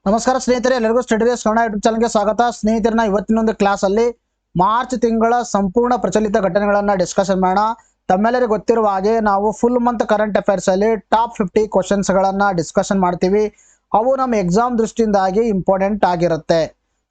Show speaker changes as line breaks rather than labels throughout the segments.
ನಮಸ್ಕಾರ ಸ್ನೇಹಿತರೆ, ಎಲ್ಲರಿಗೂ ಸ್ಟಡಿ ಬೇಸ್ ಕನ್ನಡ ಯೂಟ್ಯೂಬ್ ಚಾನಲ್ಗೆ ಸ್ವಾಗತ. ಸ್ನೇಹಿತರನ್ನ ಇವತ್ತಿನೊಂದು ಕ್ಲಾಸ್ ಅಲ್ಲಿ ಮಾರ್ಚ್ ತಿಂಗಳ ಸಂಪೂರ್ಣ ಪ್ರಚಲಿತ ಘಟನೆಗಳನ್ನ ಡಿಸ್ಕಷನ್ ಮಾಡೋಣ. ತಮ್ಮೆಲ್ಲರಿಗೂ ಗೊತ್ತಿರುವ ಹಾಗೆ ನಾವು ಫುಲ್ ಮಂತ್ ಕರೆಂಟ್ ಅಫೇರ್ಸ್ ಅಲ್ಲಿ ಟಾಪ್ 50 ಕ್ವಶನ್ಸ್ ಗಳನ್ನ ಡಿಸ್ಕಷನ್ ಮಾಡ್ತೀವಿ. ಅವು ನಮ್ಮ ಎಕ್ಸಾಮ್ ದೃಷ್ಟಿಯಿಂದಾಗಿ ಇಂಪಾರ್ಟೆಂಟ್ ಆಗಿರುತ್ತೆ.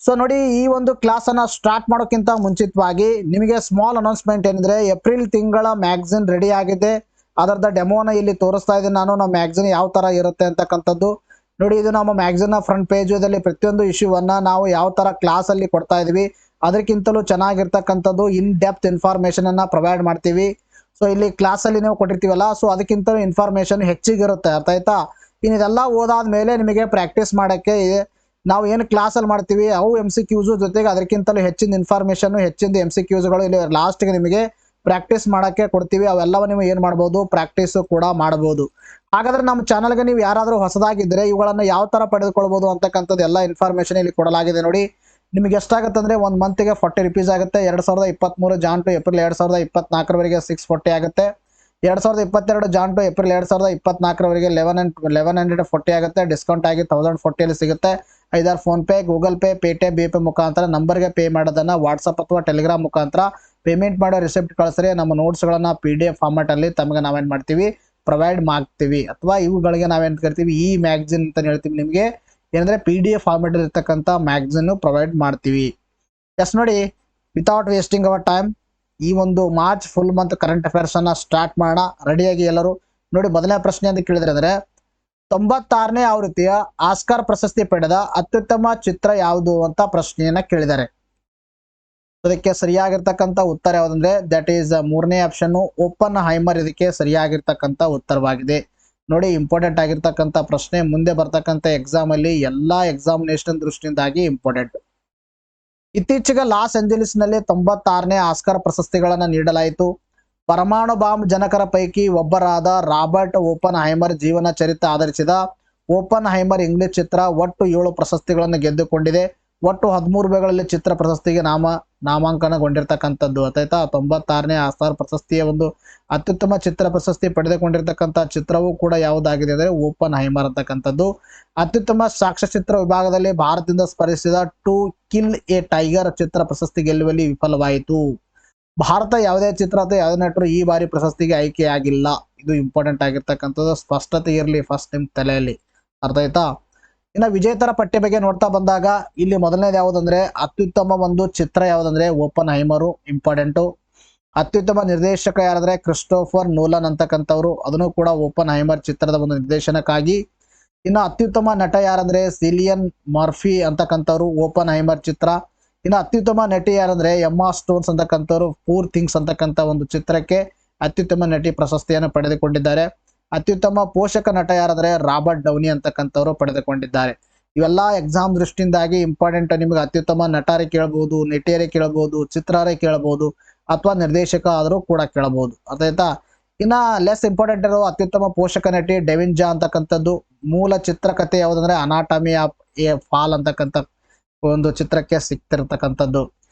ಸೊ ನೋಡಿ, ಈ ಒಂದು ಕ್ಲಾಸ್ ಅನ್ನ ಸ್ಟಾರ್ಟ್ ಮಾಡೋಕ್ಕಿಂತ ಮುಂಚಿತವಾಗಿ ನಿಮಗೆ ಸ್ಮಾಲ್ ಅನೌನ್ಸ್ಮೆಂಟ್ ಏನಿದ್ರೆ, ಏಪ್ರಿಲ್ ತಿಂಗಳ ಮ್ಯಾಗಝಿನ್ ರೆಡಿ ಆಗಿದೆ. ಅದರದ ಡೆಮೋನ ಇಲ್ಲಿ ತೋರಿಸ್ತಾ ಇದ್ದೀನಿ ನಾನು. ನಮ್ಮ ಮ್ಯಾಗಝಿನ್ ಯಾವ ತರ ಇರುತ್ತೆ ಅಂತಕ್ಕಂಥದ್ದು ನೋಡಿ. ಇದು ನಮ್ಮ ಮ್ಯಾಗಝಿನ್ ನ ಫ್ರಂಟ್ ಪೇಜಲ್ಲಿ ಪ್ರತಿಯೊಂದು ಇಶ್ಯೂವನ್ನ ನಾವು ಯಾವ ತರ ಕ್ಲಾಸ್ ಅಲ್ಲಿ ಕೊಡ್ತಾ ಇದೀವಿ ಅದಕ್ಕಿಂತಲೂ ಚೆನ್ನಾಗಿರ್ತಕ್ಕಂಥದ್ದು ಇನ್ ಡೆಪ್ತ್ ಇನ್ಫಾರ್ಮೇಶನ್ ಅನ್ನ ಪ್ರೊವೈಡ್ ಮಾಡ್ತೀವಿ. ಸೊ ಇಲ್ಲಿ ಕ್ಲಾಸ್ ಅಲ್ಲಿ ನೀವು ಕೊಟ್ಟಿರ್ತೀವಲ್ಲ, ಸೊ ಅದಕ್ಕಿಂತಲೂ ಇನ್ಫಾರ್ಮೇಶನ್ ಹೆಚ್ಚಿಗಿರುತ್ತೆ. ಅರ್ಥ ಆಯ್ತಾ? ಇದೆಲ್ಲ ಓದಾದ್ಮೇಲೆ ನಿಮಗೆ ಪ್ರಾಕ್ಟೀಸ್ ಮಾಡಕ್ಕೆ ನಾವು ಏನು ಕ್ಲಾಸ್ ಅಲ್ಲಿ ಮಾಡ್ತೀವಿ ಅವು MCQs ಜೊತೆಗೆ ಅದಕ್ಕಿಂತಲೂ ಹೆಚ್ಚಿನ ಇನ್ಫಾರ್ಮೇಶನ್, ಹೆಚ್ಚಿನ MCQsಗಳು ಇಲ್ಲಿ ಲಾಸ್ಟ್ಗೆ ನಿಮಗೆ ಪ್ರಾಕ್ಟೀಸ್ ಮಾಡಕ್ಕೆ ಕೊಡ್ತೀವಿ. ಅವೆಲ್ಲವ ನೀವು ಏನ್ ಮಾಡ್ಬೋದು, ಪ್ರಾಕ್ಟೀಸ್ ಕೂಡ ಮಾಡಬಹುದು. ಹಾಗಾದ್ರೆ ನಮ್ಮ ಚಾನಲ್ಗೆ ನೀವು ಯಾರಾದರೂ ಹೊಸದಾಗಿದ್ರೆ ಇವುಗಳನ್ನ ಯಾವ ತರ ಪಡೆದುಕೊಳ್ಬಹುದು ಅಂತಕ್ಕಂಥದ್ದು ಎಲ್ಲ ಇನ್ಫಾರ್ಮೇಶನ್ ಇಲ್ಲಿ ಕೊಡಲಾಗಿದೆ ನೋಡಿ. ನಿಮಗೆ ಎಷ್ಟಾಗುತ್ತೆ ಅಂದ್ರೆ ಒಂದು ಮಂತ್ಗೆ 40 ರೂಪೀಸ್ ಆಗುತ್ತೆ. 2023 ಜಾನ್ ಟು ಏಪ್ರಿಲ್ 2024 640 ಆಗುತ್ತೆ. 2022 ಜಾನ್ ಟು ಏಪ್ರಿಲ್ 2024 1140 ಆಗುತ್ತೆ. ಡಿಸ್ಕೌಂಟ್ ಆಗಿ 1040 ಅಲ್ಲಿ ಸಿಗುತ್ತೆ. ಐದಾರು PhonePe, Google Pay, Paytm, ಬಿಪೇ ಮುಖಾಂತರ ನಂಬರ್ಗೆ ಪೇ ಮಾಡೋದನ್ನ ವಾಟ್ಸಪ್ ಅಥವಾ ಟೆಲಿಗ್ರಾಮ್ ಮುಖಾಂತರ ಪೇಮೆಂಟ್ ಮಾಡೋ ರಿಸಿಪ್ಟ್ ಕಳಿಸ್ರಿ. ನಮ್ಮ ನೋಟ್ಸ್ಗಳನ್ನ PDF ಫಾರ್ಮ್ಯಾಟ್ ಅಲ್ಲಿ ತಮಗೆ ನಾವೇನ್ ಮಾಡ್ತೀವಿ, ಪ್ರೊವೈಡ್ ಮಾಡ್ತೀವಿ. ಅಥವಾ ಇವುಗಳಿಗೆ ನಾವೇನ್ ಕರಿತೀವಿ, ಈ ಮ್ಯಾಗಝಿನ್ ಅಂತ ಹೇಳ್ತೀವಿ. ನಿಮಗೆ ಏನಂದ್ರೆ PDF ಫಾರ್ಮ್ಯಾಟ್ ಇರತಕ್ಕಂಥ ಮ್ಯಾಗಝಿನ್ ಪ್ರೊವೈಡ್ ಮಾಡ್ತೀವಿ. ಎಸ್ ನೋಡಿ, ವಿತೌಟ್ ವೇಸ್ಟಿಂಗ್ ಅವರ್ ಟೈಮ್ ಈ ಒಂದು March full month current affairs ಅನ್ನ ಸ್ಟಾರ್ಟ್ ಮಾಡೋಣ. ರೆಡಿಯಾಗಿ ಎಲ್ಲರೂ ನೋಡಿ. ಮೊದಲನೇ ಪ್ರಶ್ನೆ ಅಂತ ಕೇಳಿದ್ರೆ ಅಂದ್ರೆ, 96ನೇ ಆವೃತ್ತಿಯ ಆಸ್ಕರ್ ಪ್ರಶಸ್ತಿ ಪಡೆದ ಅತ್ಯುತ್ತಮ ಚಿತ್ರ ಯಾವುದು ಅಂತ ಪ್ರಶ್ನೆಯನ್ನ ಕೇಳಿದ್ದಾರೆ. ಅದಕ್ಕೆ ಸರಿಯಾಗಿರ್ತಕ್ಕಂಥ ಉತ್ತರ ಯಾವುದಂದ್ರೆ ದಟ್ ಈಸ್ ಮೂರನೇ ಆಪ್ಷನ್, ಓಪನ್ ಹೈಮರ್. ಇದಕ್ಕೆ ಸರಿಯಾಗಿರ್ತಕ್ಕಂಥ ಉತ್ತರವಾಗಿದೆ. ನೋಡಿ, ಇಂಪಾರ್ಟೆಂಟ್ ಆಗಿರ್ತಕ್ಕಂಥ ಪ್ರಶ್ನೆ. ಮುಂದೆ ಬರ್ತಕ್ಕಂಥ ಎಕ್ಸಾಮ್ ಅಲ್ಲಿ ಎಲ್ಲಾ ಎಕ್ಸಾಮಿನೇಷನ್ ದೃಷ್ಟಿಯಿಂದಾಗಿ ಇಂಪಾರ್ಟೆಂಟ್. ಇತ್ತೀಚೆಗೆ ಲಾಸ್ ಏಂಜಲೀಸ್ ನಲ್ಲಿ 96ನೇ ಆಸ್ಕರ್ ಪ್ರಶಸ್ತಿಗಳನ್ನ ನೀಡಲಾಯಿತು. ಪರಮಾಣು ಬಾಂಬ್ ಜನಕರ ಪೈಕಿ ಒಬ್ಬರಾದ ರಾಬರ್ಟ್ ಓಪನ್ ಹೈಮರ್ ಜೀವನ ಚರಿತ್ರೆ ಆಧರಿಸಿದ ಓಪನ್ ಹೈಮರ್ ಇಂಗ್ಲಿಷ್ ಚಿತ್ರ ಒಟ್ಟು 7 ಪ್ರಶಸ್ತಿಗಳನ್ನು ಗೆದ್ದುಕೊಂಡಿದೆ. ಒಟ್ಟು 13 ವಿಭಾಗಗಳಲ್ಲಿ ಚಿತ್ರ ಪ್ರಶಸ್ತಿಗೆ ನಾಮಾಂಕನಗೊಂಡಿರ್ತಕ್ಕಂಥದ್ದು. ಆಯ್ತಾ? 96ನೇ ಆಸ್ಕರ್ ಪ್ರಶಸ್ತಿಯ ಒಂದು ಅತ್ಯುತ್ತಮ ಚಿತ್ರ ಪ್ರಶಸ್ತಿ ಪಡೆದುಕೊಂಡಿರ್ತಕ್ಕಂಥ ಚಿತ್ರವೂ ಕೂಡ ಯಾವುದಾಗಿದೆ ಅಂದ್ರೆ ಓಪನ್ ಹೈಮರ್ ಅಂತಕ್ಕಂಥದ್ದು. ಅತ್ಯುತ್ತಮ ಸಾಕ್ಷ್ಯಚಿತ್ರ ವಿಭಾಗದಲ್ಲಿ ಭಾರತದಿಂದ ಸ್ಪರ್ಧಿಸಿದ ಟು ಕಿಲ್ ಎ ಟೈಗರ್ ಚಿತ್ರ ಪ್ರಶಸ್ತಿ ಗೆಲ್ಲುವಲ್ಲಿ ವಿಫಲವಾಯಿತು. ಭಾರತ ಯಾವುದೇ ಚಿತ್ರ ಅಥವಾ ಯಾವುದೇ ನಟರು ಈ ಬಾರಿ ಪ್ರಶಸ್ತಿಗೆ ಆಯ್ಕೆಯಾಗಿಲ್ಲ. ಇದು ಇಂಪಾರ್ಟೆಂಟ್ ಆಗಿರ್ತಕ್ಕಂಥದ್ದು. ಸ್ಪಷ್ಟತೆ ಇರಲಿ ಫಸ್ಟ್ ನಿಮ್ ತಲೆಯಲ್ಲಿ. ಅರ್ಥ ಆಯ್ತಾ? ಇನ್ನು ವಿಜೇತರ ಪಟ್ಟಿ ಬಗ್ಗೆ ನೋಡ್ತಾ ಬಂದಾಗ ಇಲ್ಲಿ ಮೊದಲನೇದು ಯಾವುದಂದ್ರೆ ಅತ್ಯುತ್ತಮ ಒಂದು ಚಿತ್ರ ಯಾವುದಂದ್ರೆ ಓಪನ್ ಹೈಮರು ಇಂಪಾರ್ಟೆಂಟು. ಅತ್ಯುತ್ತಮ ನಿರ್ದೇಶಕ ಯಾರಂದ್ರೆ ಕ್ರಿಸ್ಟೋಫರ್ ನೋಲನ್ ಅಂತಕ್ಕಂಥವ್ರು, ಅದನ್ನು ಕೂಡ ಓಪನ್ ಹೈಮರ್ ಚಿತ್ರದ ಒಂದು ನಿರ್ದೇಶನಕ್ಕಾಗಿ. ಇನ್ನು ಅತ್ಯುತ್ತಮ ನಟ ಯಾರಂದ್ರೆ ಸಿಲಿಯನ್ ಮರ್ಫಿ ಅಂತಕ್ಕಂಥವ್ರು, ಓಪನ್ ಹೈಮರ್ ಚಿತ್ರ. ಇನ್ನು ಅತ್ಯುತ್ತಮ ನಟಿ ಯಾರಂದ್ರೆ ಎಮ್ಮಾ ಸ್ಟೋನ್ಸ್ ಅಂತಕ್ಕಂಥವ್ರು, ಪೂರ್ ಥಿಂಗ್ಸ್ ಅಂತಕ್ಕಂಥ ಒಂದು ಚಿತ್ರಕ್ಕೆ ಅತ್ಯುತ್ತಮ ನಟಿ ಪ್ರಶಸ್ತಿಯನ್ನು ಪಡೆದುಕೊಂಡಿದ್ದಾರೆ. ಅತ್ಯುತ್ತಮ ಪೋಷಕ ನಟ ಯಾರಂದ್ರೆ ರಾಬರ್ಟ್ ಡೌನಿ ಅಂತಕ್ಕಂಥವ್ರು ಪಡೆದುಕೊಂಡಿದ್ದಾರೆ. ಇವೆಲ್ಲ ಎಕ್ಸಾಮ್ ದೃಷ್ಟಿಯಿಂದಾಗಿ ಇಂಪಾರ್ಟೆಂಟ್. ನಿಮಗೆ ಅತ್ಯುತ್ತಮ ನಟರೇ ಕೇಳಬಹುದು, ನಟಿಯರೇ ಕೇಳಬಹುದು, ಚಿತ್ರರೇ ಕೇಳಬಹುದು, ಅಥವಾ ನಿರ್ದೇಶಕ ಆದರೂ ಕೂಡ ಕೇಳಬಹುದು. ಅದಾಯ್ತಾ? ಇನ್ನ ಲೆಸ್ ಇಂಪಾರ್ಟೆಂಟ್ ಇರೋ ಅತ್ಯುತ್ತಮ ಪೋಷಕ ನಟಿ ಡೆವಿನ್ ಜಾ ಅಂತಕ್ಕಂಥದ್ದು. ಮೂಲ ಚಿತ್ರಕಥೆ ಯಾವುದಂದ್ರೆ ಅನಾಟಮಿ ಆಫ್ ಎ ಫಾಲ್ ಅಂತಕ್ಕಂಥ ಒಂದು ಚಿತ್ರಕ್ಕೆ ಸಿಕ್ತಿರ್ತಕ್ಕಂಥದ್ದು.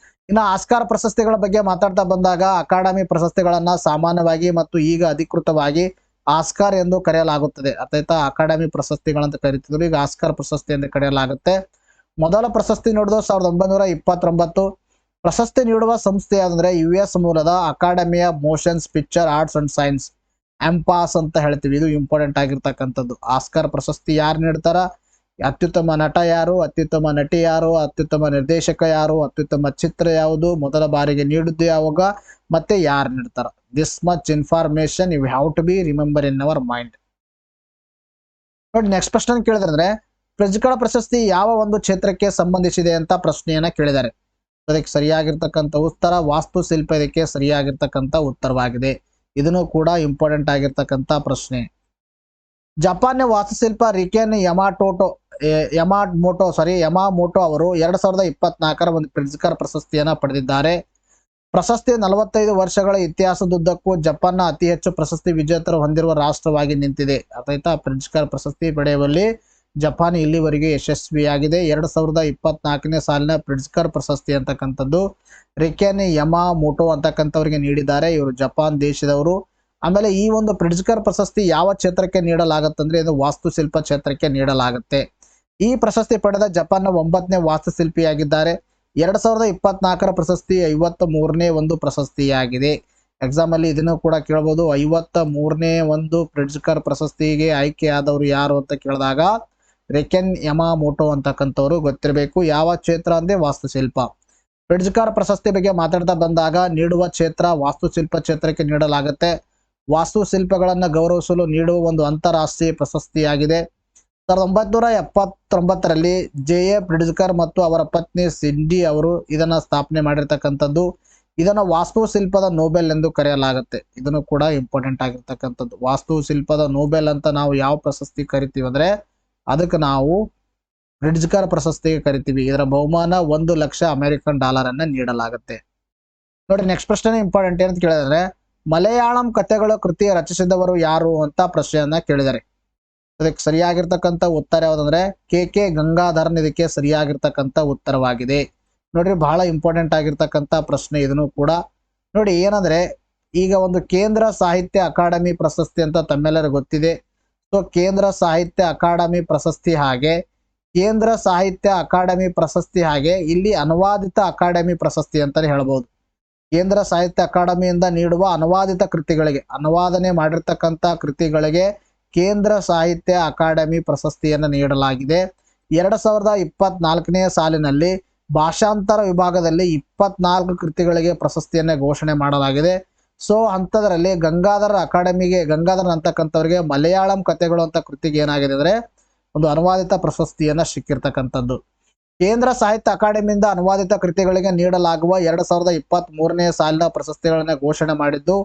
ಇನ್ನು ಆಸ್ಕಾರ್ ಪ್ರಶಸ್ತಿಗಳ ಬಗ್ಗೆ ಮಾತಾಡ್ತಾ ಬಂದಾಗ ಅಕಾಡೆಮಿ ಪ್ರಶಸ್ತಿಗಳನ್ನ ಸಾಮಾನ್ಯವಾಗಿ ಮತ್ತು ಈಗ ಅಧಿಕೃತವಾಗಿ ಆಸ್ಕಾರ್ ಎಂದು ಕರೆಯಲಾಗುತ್ತದೆ. ಆಯ್ತಾ? ಅಕಾಡೆಮಿ ಪ್ರಶಸ್ತಿಗಳಂತ ಕರೀತಿದ್ರು, ಈಗ ಆಸ್ಕಾರ್ ಪ್ರಶಸ್ತಿ ಎಂದು ಕರೆಯಲಾಗುತ್ತೆ. ಮೊದಲ ಪ್ರಶಸ್ತಿ ನೋಡಿದ್ರು 1929. ಪ್ರಶಸ್ತಿ ನೀಡುವ ಸಂಸ್ಥೆ ಯಾವ್ದಂದ್ರೆ US ಮೂಲದ academy of motions picture arts and science, AMPAS ಅಂತ ಹೇಳ್ತೀವಿ. ಇದು ಇಂಪಾರ್ಟೆಂಟ್ ಆಗಿರ್ತಕ್ಕಂಥದ್ದು. ಆಸ್ಕಾರ್ ಪ್ರಶಸ್ತಿ ಯಾರು ನೀಡ್ತಾರ, ಅತ್ಯುತ್ತಮ ನಟ ಯಾರು, ಅತ್ಯುತ್ತಮ ನಟಿ ಯಾರು, ಅತ್ಯುತ್ತಮ ನಿರ್ದೇಶಕ ಯಾರು, ಅತ್ಯುತ್ತಮ ಚಿತ್ರ ಯಾವುದು, ಮೊದಲ ಬಾರಿಗೆ ನೀಡಿದ್ದು ಯಾವಾಗ, ಮತ್ತೆ ಯಾರು ನೀಡ್ತಾರ. This much information you have to be remember in our mind. ನೋಡಿ, ನೆಕ್ಸ್ಟ್ ಪ್ರಶ್ನೆ ಕೇಳಿದ್ರೆ ಪ್ರಿಜ್ಕರ್ ಪ್ರಶಸ್ತಿ ಯಾವ ಒಂದು ಕ್ಷೇತ್ರಕ್ಕೆ ಸಂಬಂಧಿಸಿದೆ ಅಂತ ಪ್ರಶ್ನೆಯನ್ನ ಕೇಳಿದ್ದಾರೆ. ಅದಕ್ಕೆ ಸರಿಯಾಗಿರ್ತಕ್ಕಂಥ ಉತ್ತರ ವಾಸ್ತುಶಿಲ್ಪ ಇದಕ್ಕೆ ಸರಿಯಾಗಿರ್ತಕ್ಕಂಥ ಉತ್ತರವಾಗಿದೆ. ಇದನ್ನು ಕೂಡ ಇಂಪಾರ್ಟೆಂಟ್ ಆಗಿರ್ತಕ್ಕಂಥ ಪ್ರಶ್ನೆ. ಜಪಾನ್ ವಾಸ್ತುಶಿಲ್ಪ ರಿಕೆನ್ ಯಮಾಮೋಟೋ ಅವರು 2024 ಒಂದು ಪ್ರಿಜ್ಕರ್ ಪ್ರಶಸ್ತಿಯನ್ನ ಪಡೆದಿದ್ದಾರೆ. ಪ್ರಶಸ್ತಿ 45 ವರ್ಷಗಳ ಇತಿಹಾಸದುದ್ದಕ್ಕೂ ಜಪಾನ್ನ ಅತಿ ಹೆಚ್ಚು ಪ್ರಶಸ್ತಿ ವಿಜೇತರು ಹೊಂದಿರುವ ರಾಷ್ಟ್ರವಾಗಿ ನಿಂತಿದೆ. ಆಯ್ತಾ? ಪ್ರಿಜ್ಕರ್ ಪ್ರಶಸ್ತಿ ಪಡೆಯುವಲ್ಲಿ ಜಪಾನ್ ಇಲ್ಲಿವರೆಗೆ ಯಶಸ್ವಿಯಾಗಿದೆ. 2024ನೇ ಸಾಲಿನ ಪ್ರಿಜ್ಕರ್ ಪ್ರಶಸ್ತಿ ಅಂತಕ್ಕಂಥದ್ದು ರಿಕೆನ್ ಯಮಾಮೋಟೋ ಅಂತಕ್ಕಂಥವ್ರಿಗೆ ನೀಡಿದ್ದಾರೆ. ಇವರು ಜಪಾನ್ ದೇಶದವರು. ಆಮೇಲೆ ಈ ಒಂದು ಪ್ರಿಜ್ಕರ್ ಪ್ರಶಸ್ತಿ ಯಾವ ಕ್ಷೇತ್ರಕ್ಕೆ ನೀಡಲಾಗುತ್ತೆ ಅಂದ್ರೆ ಇದು ವಾಸ್ತುಶಿಲ್ಪ ಕ್ಷೇತ್ರಕ್ಕೆ ನೀಡಲಾಗುತ್ತೆ. ಈ ಪ್ರಶಸ್ತಿ ಪಡೆದ ಜಪಾನ್ನ 9ನೇ ವಾಸ್ತುಶಿಲ್ಪಿಯಾಗಿದ್ದಾರೆ. 2024ರ ಪ್ರಶಸ್ತಿ 53ನೇ ಒಂದು ಪ್ರಶಸ್ತಿಯಾಗಿದೆ. ಎಕ್ಸಾಮ್ ಅಲ್ಲಿ ಇದನ್ನು ಕೂಡ ಕೇಳಬಹುದು. 53ನೇ ಒಂದು ಪ್ರಿಟ್ಜ್ಕರ್ ಪ್ರಶಸ್ತಿಗೆ ಆಯ್ಕೆಯಾದವರು ಯಾರು ಅಂತ ಕೇಳಿದಾಗ ರೆಕೆನ್ ಯಮಾಮೋಟೋ ಅಂತಕ್ಕಂಥವ್ರು ಗೊತ್ತಿರಬೇಕು. ಯಾವ ಕ್ಷೇತ್ರ ಅಂದ್ರೆ ವಾಸ್ತುಶಿಲ್ಪ. ಪ್ರಿಟ್ಜ್ಕರ್ ಪ್ರಶಸ್ತಿ ಬಗ್ಗೆ ಮಾತಾಡ್ತಾ ಬಂದಾಗ ನೀಡುವ ಕ್ಷೇತ್ರ ವಾಸ್ತುಶಿಲ್ಪ ಕ್ಷೇತ್ರಕ್ಕೆ ನೀಡಲಾಗುತ್ತೆ. ವಾಸ್ತುಶಿಲ್ಪಗಳನ್ನು ಗೌರವಿಸಲು ನೀಡುವ ಒಂದು ಅಂತಾರಾಷ್ಟ್ರೀಯ ಪ್ರಶಸ್ತಿಯಾಗಿದೆ. 1979ರಲ್ಲಿ ಜೆ.ಎ. ಪ್ರಿಟ್ಜ್ಕರ್ ಮತ್ತು ಅವರ ಪತ್ನಿ ಸಿಂಡಿ ಅವರು ಇದನ್ನ ಸ್ಥಾಪನೆ ಮಾಡಿರ್ತಕ್ಕಂಥದ್ದು. ಇದನ್ನು ವಾಸ್ತುಶಿಲ್ಪದ ನೋಬೆಲ್ ಎಂದು ಕರೆಯಲಾಗುತ್ತೆ. ಇದನ್ನು ಕೂಡ ಇಂಪಾರ್ಟೆಂಟ್ ಆಗಿರ್ತಕ್ಕಂಥದ್ದು. ವಾಸ್ತುಶಿಲ್ಪದ ನೋಬೆಲ್ ಅಂತ ನಾವು ಯಾವ ಪ್ರಶಸ್ತಿ ಕರಿತೀವಿ ಅಂದ್ರೆ ಅದಕ್ಕೆ ನಾವು ಪ್ರಿಟ್ಜ್ಕರ್ ಪ್ರಶಸ್ತಿಗೆ ಕರಿತೀವಿ. ಇದರ ಬಹುಮಾನ $1,00,000 ಅಮೆರಿಕನ್ ಅನ್ನ ನೀಡಲಾಗುತ್ತೆ. ನೋಡಿ, ನೆಕ್ಸ್ಟ್ ಪ್ರಶ್ನೆ ಇಂಪಾರ್ಟೆಂಟ್ ಏನಂತ ಕೇಳಿದ್ರೆ ಮಲಯಾಳಂ ಕಥೆಗಳ ಕೃತಿ ರಚಿಸಿದವರು ಯಾರು ಅಂತ ಪ್ರಶ್ನೆಯನ್ನ ಕೇಳಿದ್ದಾರೆ. ಅದಕ್ಕೆ ಸರಿಯಾಗಿರ್ತಕ್ಕಂಥ ಉತ್ತರ ಯಾವುದಂದ್ರೆ ಕೆ ಗಂಗಾಧರನ್ ಇದಕ್ಕೆ ಸರಿಯಾಗಿರ್ತಕ್ಕಂಥ ಉತ್ತರವಾಗಿದೆ. ನೋಡ್ರಿ, ಬಹಳ ಇಂಪಾರ್ಟೆಂಟ್ ಆಗಿರ್ತಕ್ಕಂಥ ಪ್ರಶ್ನೆ ಇದನ್ನು ಕೂಡ. ನೋಡಿ ಏನಂದ್ರೆ ಈಗ ಒಂದು ಕೇಂದ್ರ ಸಾಹಿತ್ಯ ಅಕಾಡೆಮಿ ಪ್ರಶಸ್ತಿ ಅಂತ ತಮ್ಮೆಲ್ಲರಿಗೂ ಗೊತ್ತಿದೆ. ಸೊ ಕೇಂದ್ರ ಸಾಹಿತ್ಯ ಅಕಾಡೆಮಿ ಪ್ರಶಸ್ತಿ ಹಾಗೆ ಕೇಂದ್ರ ಸಾಹಿತ್ಯ ಅಕಾಡೆಮಿ ಪ್ರಶಸ್ತಿ ಹಾಗೆ ಇಲ್ಲಿ ಅನುವಾದಿತ ಅಕಾಡೆಮಿ ಪ್ರಶಸ್ತಿ ಅಂತಾನೆ ಹೇಳ್ಬೋದು. ಕೇಂದ್ರ ಸಾಹಿತ್ಯ ಅಕಾಡೆಮಿಯಿಂದ ನೀಡುವ ಅನುವಾದಿತ ಕೃತಿಗಳಿಗೆ, ಅನುವಾದನೆ ಮಾಡಿರ್ತಕ್ಕಂಥ ಕೃತಿಗಳಿಗೆ ಕೇಂದ್ರ ಸಾಹಿತ್ಯ ಅಕಾಡೆಮಿ ಪ್ರಶಸ್ತಿಯನ್ನು ನೀಡಲಾಗಿದೆ. 2024ನೇ ಸಾಲಿನಲ್ಲಿ ಭಾಷಾಂತರ ವಿಭಾಗದಲ್ಲಿ 24 ಕೃತಿಗಳಿಗೆ ಪ್ರಶಸ್ತಿಯನ್ನ ಘೋಷಣೆ ಮಾಡಲಾಗಿದೆ. ಸೊ ಅಂಥದ್ರಲ್ಲಿ ಗಂಗಾಧರ್ ಅಂತಕ್ಕಂಥವ್ರಿಗೆ ಮಲಯಾಳಂ ಕಥೆಗಳು ಅಂತ ಕೃತಿಗೆ ಏನಾಗಿದೆ ಅಂದ್ರೆ ಒಂದು ಅನುವಾದಿತ ಪ್ರಶಸ್ತಿಯನ್ನ ಸಿಕ್ಕಿರ್ತಕ್ಕಂಥದ್ದು. ಕೇಂದ್ರ ಸಾಹಿತ್ಯ ಅಕಾಡೆಮಿಯಿಂದ ಅನುವಾದಿತ ಕೃತಿಗಳಿಗೆ ನೀಡಲಾಗುವ 2023ನೇ ಸಾಲಿನ ಪ್ರಶಸ್ತಿಗಳನ್ನ ಘೋಷಣೆ ಮಾಡಿದ್ದು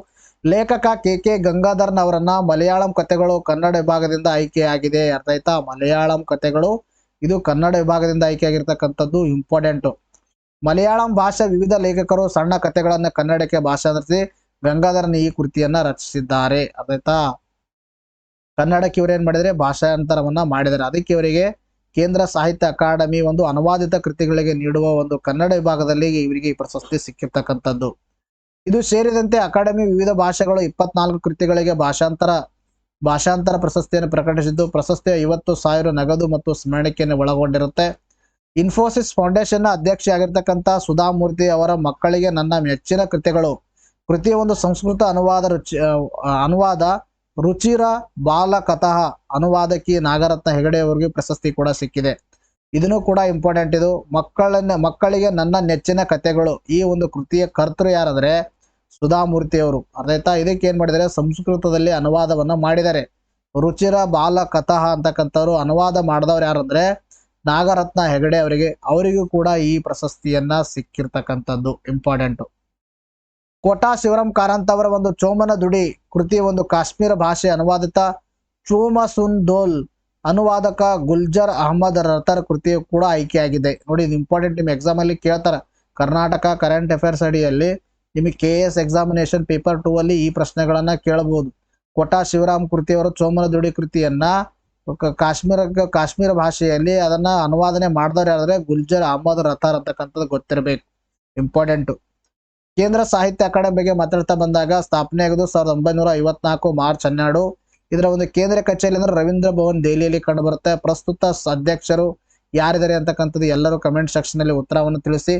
ಲೇಖಕ ಕೆ ಗಂಗಾಧರನ್ ಅವರನ್ನ ಮಲಯಾಳಂ ಕಥೆಗಳು ಕನ್ನಡ ವಿಭಾಗದಿಂದ ಆಯ್ಕೆಯಾಗಿದೆ. ಅರ್ಥ ಆಯ್ತಾ? ಮಲಯಾಳಂ ಕಥೆಗಳು ಇದು ಕನ್ನಡ ವಿಭಾಗದಿಂದ ಆಯ್ಕೆಯಾಗಿರ್ತಕ್ಕಂಥದ್ದು ಇಂಪಾರ್ಟೆಂಟ್. ಮಲಯಾಳಂ ಭಾಷೆ ವಿವಿಧ ಲೇಖಕರು ಸಣ್ಣ ಕಥೆಗಳನ್ನ ಕನ್ನಡಕ್ಕೆ ಭಾಷಾಂತರಿಸಿ ಗಂಗಾಧರನ್ ಈ ಕೃತಿಯನ್ನ ರಚಿಸಿದ್ದಾರೆ. ಅರ್ಥ ಆಯ್ತಾ? ಕನ್ನಡಕ್ಕೆ ಇವರು ಏನ್ ಮಾಡಿದ್ರೆ ಭಾಷಾಂತರವನ್ನ ಮಾಡಿದ್ದಾರೆ. ಅದಕ್ಕೆ ಇವರಿಗೆ ಕೇಂದ್ರ ಸಾಹಿತ್ಯ ಅಕಾಡೆಮಿ ಒಂದು ಅನುವಾದಿತ ಕೃತಿಗಳಿಗೆ ನೀಡುವ ಒಂದು ಕನ್ನಡ ವಿಭಾಗದಲ್ಲಿ ಇವರಿಗೆ ಈ ಪ್ರಶಸ್ತಿ ಸಿಕ್ಕಿರ್ತಕ್ಕಂಥದ್ದು. ಇದು ಸೇರಿದಂತೆ ಅಕಾಡೆಮಿ ವಿವಿಧ ಭಾಷೆಗಳು 24 ಕೃತಿಗಳಿಗೆ ಭಾಷಾಂತರ ಪ್ರಶಸ್ತಿಯನ್ನು ಪ್ರಕಟಿಸಿದ್ದು ಪ್ರಶಸ್ತಿಯ 50,000 ನಗದು ಮತ್ತು ಸ್ಮರಣಿಕೆಯನ್ನು ಒಳಗೊಂಡಿರುತ್ತೆ. ಇನ್ಫೋಸಿಸ್ ಫೌಂಡೇಶನ್ ನ ಅಧ್ಯಕ್ಷೆಯಾಗಿರ್ತಕ್ಕಂಥ ಸುಧಾಮೂರ್ತಿ ಅವರ ಮಕ್ಕಳಿಗೆ ನನ್ನ ಮೆಚ್ಚಿನ ಕೃತಿಯ ಒಂದು ಸಂಸ್ಕೃತ ಅನುವಾದ ರುಚಿರ ಬಾಲಕಥಃ ಅನುವಾದಕಿ ನಾಗರತ್ನ ಹೆಗಡೆ ಅವರಿಗೆ ಪ್ರಶಸ್ತಿ ಕೂಡ ಸಿಕ್ಕಿದೆ. ಇದನ್ನು ಕೂಡ ಇಂಪಾರ್ಟೆಂಟ್. ಇದು ಮಕ್ಕಳಿಗೆ ನನ್ನ ನೆಚ್ಚಿನ ಕಥೆಗಳು ಈ ಒಂದು ಕೃತಿಯ ಕರ್ತೃ ಯಾರಂದ್ರೆ ಸುಧಾಮೂರ್ತಿ ಅವರು. ಅರ್ಥ ಆಯ್ತಾ? ಇದಕ್ಕೆ ಏನ್ ಮಾಡಿದ್ದಾರೆ, ಸಂಸ್ಕೃತದಲ್ಲಿ ಅನುವಾದವನ್ನ ಮಾಡಿದ್ದಾರೆ. ರುಚಿರ ಬಾಲಕಥಃ ಅಂತಕ್ಕಂಥವ್ರು ಅನುವಾದ ಮಾಡಿದವ್ರು ಯಾರಂದ್ರೆ ನಾಗರತ್ನ ಹೆಗಡೆ ಅವರಿಗೂ ಕೂಡ ಈ ಪ್ರಶಸ್ತಿಯನ್ನ ಸಿಕ್ಕಿರ್ತಕ್ಕಂಥದ್ದು ಇಂಪಾರ್ಟೆಂಟ್. ಕೋಟಾ ಶಿವರಾಮ್ ಕಾರಂತ್ ಅವರ ಒಂದು ಚೋಮನ ದುಡಿ ಕೃತಿ ಒಂದು ಕಾಶ್ಮೀರ ಭಾಷೆ ಅನುವಾದಿತ ಚೋಮಸುನ್ ದೋಲ್ ಅನುವಾದಕ ಗುಲ್ಜರ್ ಅಹಮದ್ ರತರ್ ಕೃತಿಯು ಕೂಡ ಆಯ್ಕೆಯಾಗಿದೆ. ನೋಡಿ, ಇದು ಇಂಪಾರ್ಟೆಂಟ್. ನಿಮ್ಮ ಎಕ್ಸಾಮ್ ಅಲ್ಲಿ ಕೇಳ್ತಾರೆ. ಕರ್ನಾಟಕ ಕರೆಂಟ್ ಅಫೇರ್ಸ್ ಅಡಿಯಲ್ಲಿ ನಿಮಗೆ KS ಎಕ್ಸಾಮಿನೇಷನ್ ಪೇಪರ್ 2 ಅಲ್ಲಿ ಈ ಪ್ರಶ್ನೆಗಳನ್ನ ಕೇಳಬಹುದು. ಕೋಟಾ ಶಿವರಾಮ್ ಕೃತಿಯವರ ಚೋಮನ ದುಡಿ ಕೃತಿಯನ್ನ ಕಾಶ್ಮೀರ ಭಾಷೆಯಲ್ಲಿ ಅದನ್ನ ಅನುವಾದನೆ ಮಾಡಿದವರು ಯಾರಾದ್ರೆ ಗುಲ್ಜರ್ ಅಹಮದ್ ರತಾರ್ ಅಂತಕ್ಕಂಥದ್ದು ಗೊತ್ತಿರಬೇಕು, ಇಂಪಾರ್ಟೆಂಟ್. ಕೇಂದ್ರ ಸಾಹಿತ್ಯ ಅಕಾಡೆಮಿ ಬಗ್ಗೆ ಮಾತಾಡ್ತಾ ಬಂದಾಗ ಸ್ಥಾಪನೆ ಆಗೋದು 1954 ಮಾರ್ಚ್ 12. ಇದರ ಒಂದು ಕೇಂದ್ರ ಕಚೇರಿ ಅಂದ್ರೆ ರವೀಂದ್ರ ಭವನ್ ದೆಹಲಿಯಲ್ಲಿ ಕಂಡು ಬರುತ್ತೆ. ಪ್ರಸ್ತುತ ಅಧ್ಯಕ್ಷರು ಯಾರಿದ್ದಾರೆ ಅಂತಕ್ಕಂಥದ್ದು ಎಲ್ಲರೂ ಕಮೆಂಟ್ ಸೆಕ್ಷನ್ ಅಲ್ಲಿ ಉತ್ತರವನ್ನು ತಿಳಿಸಿ.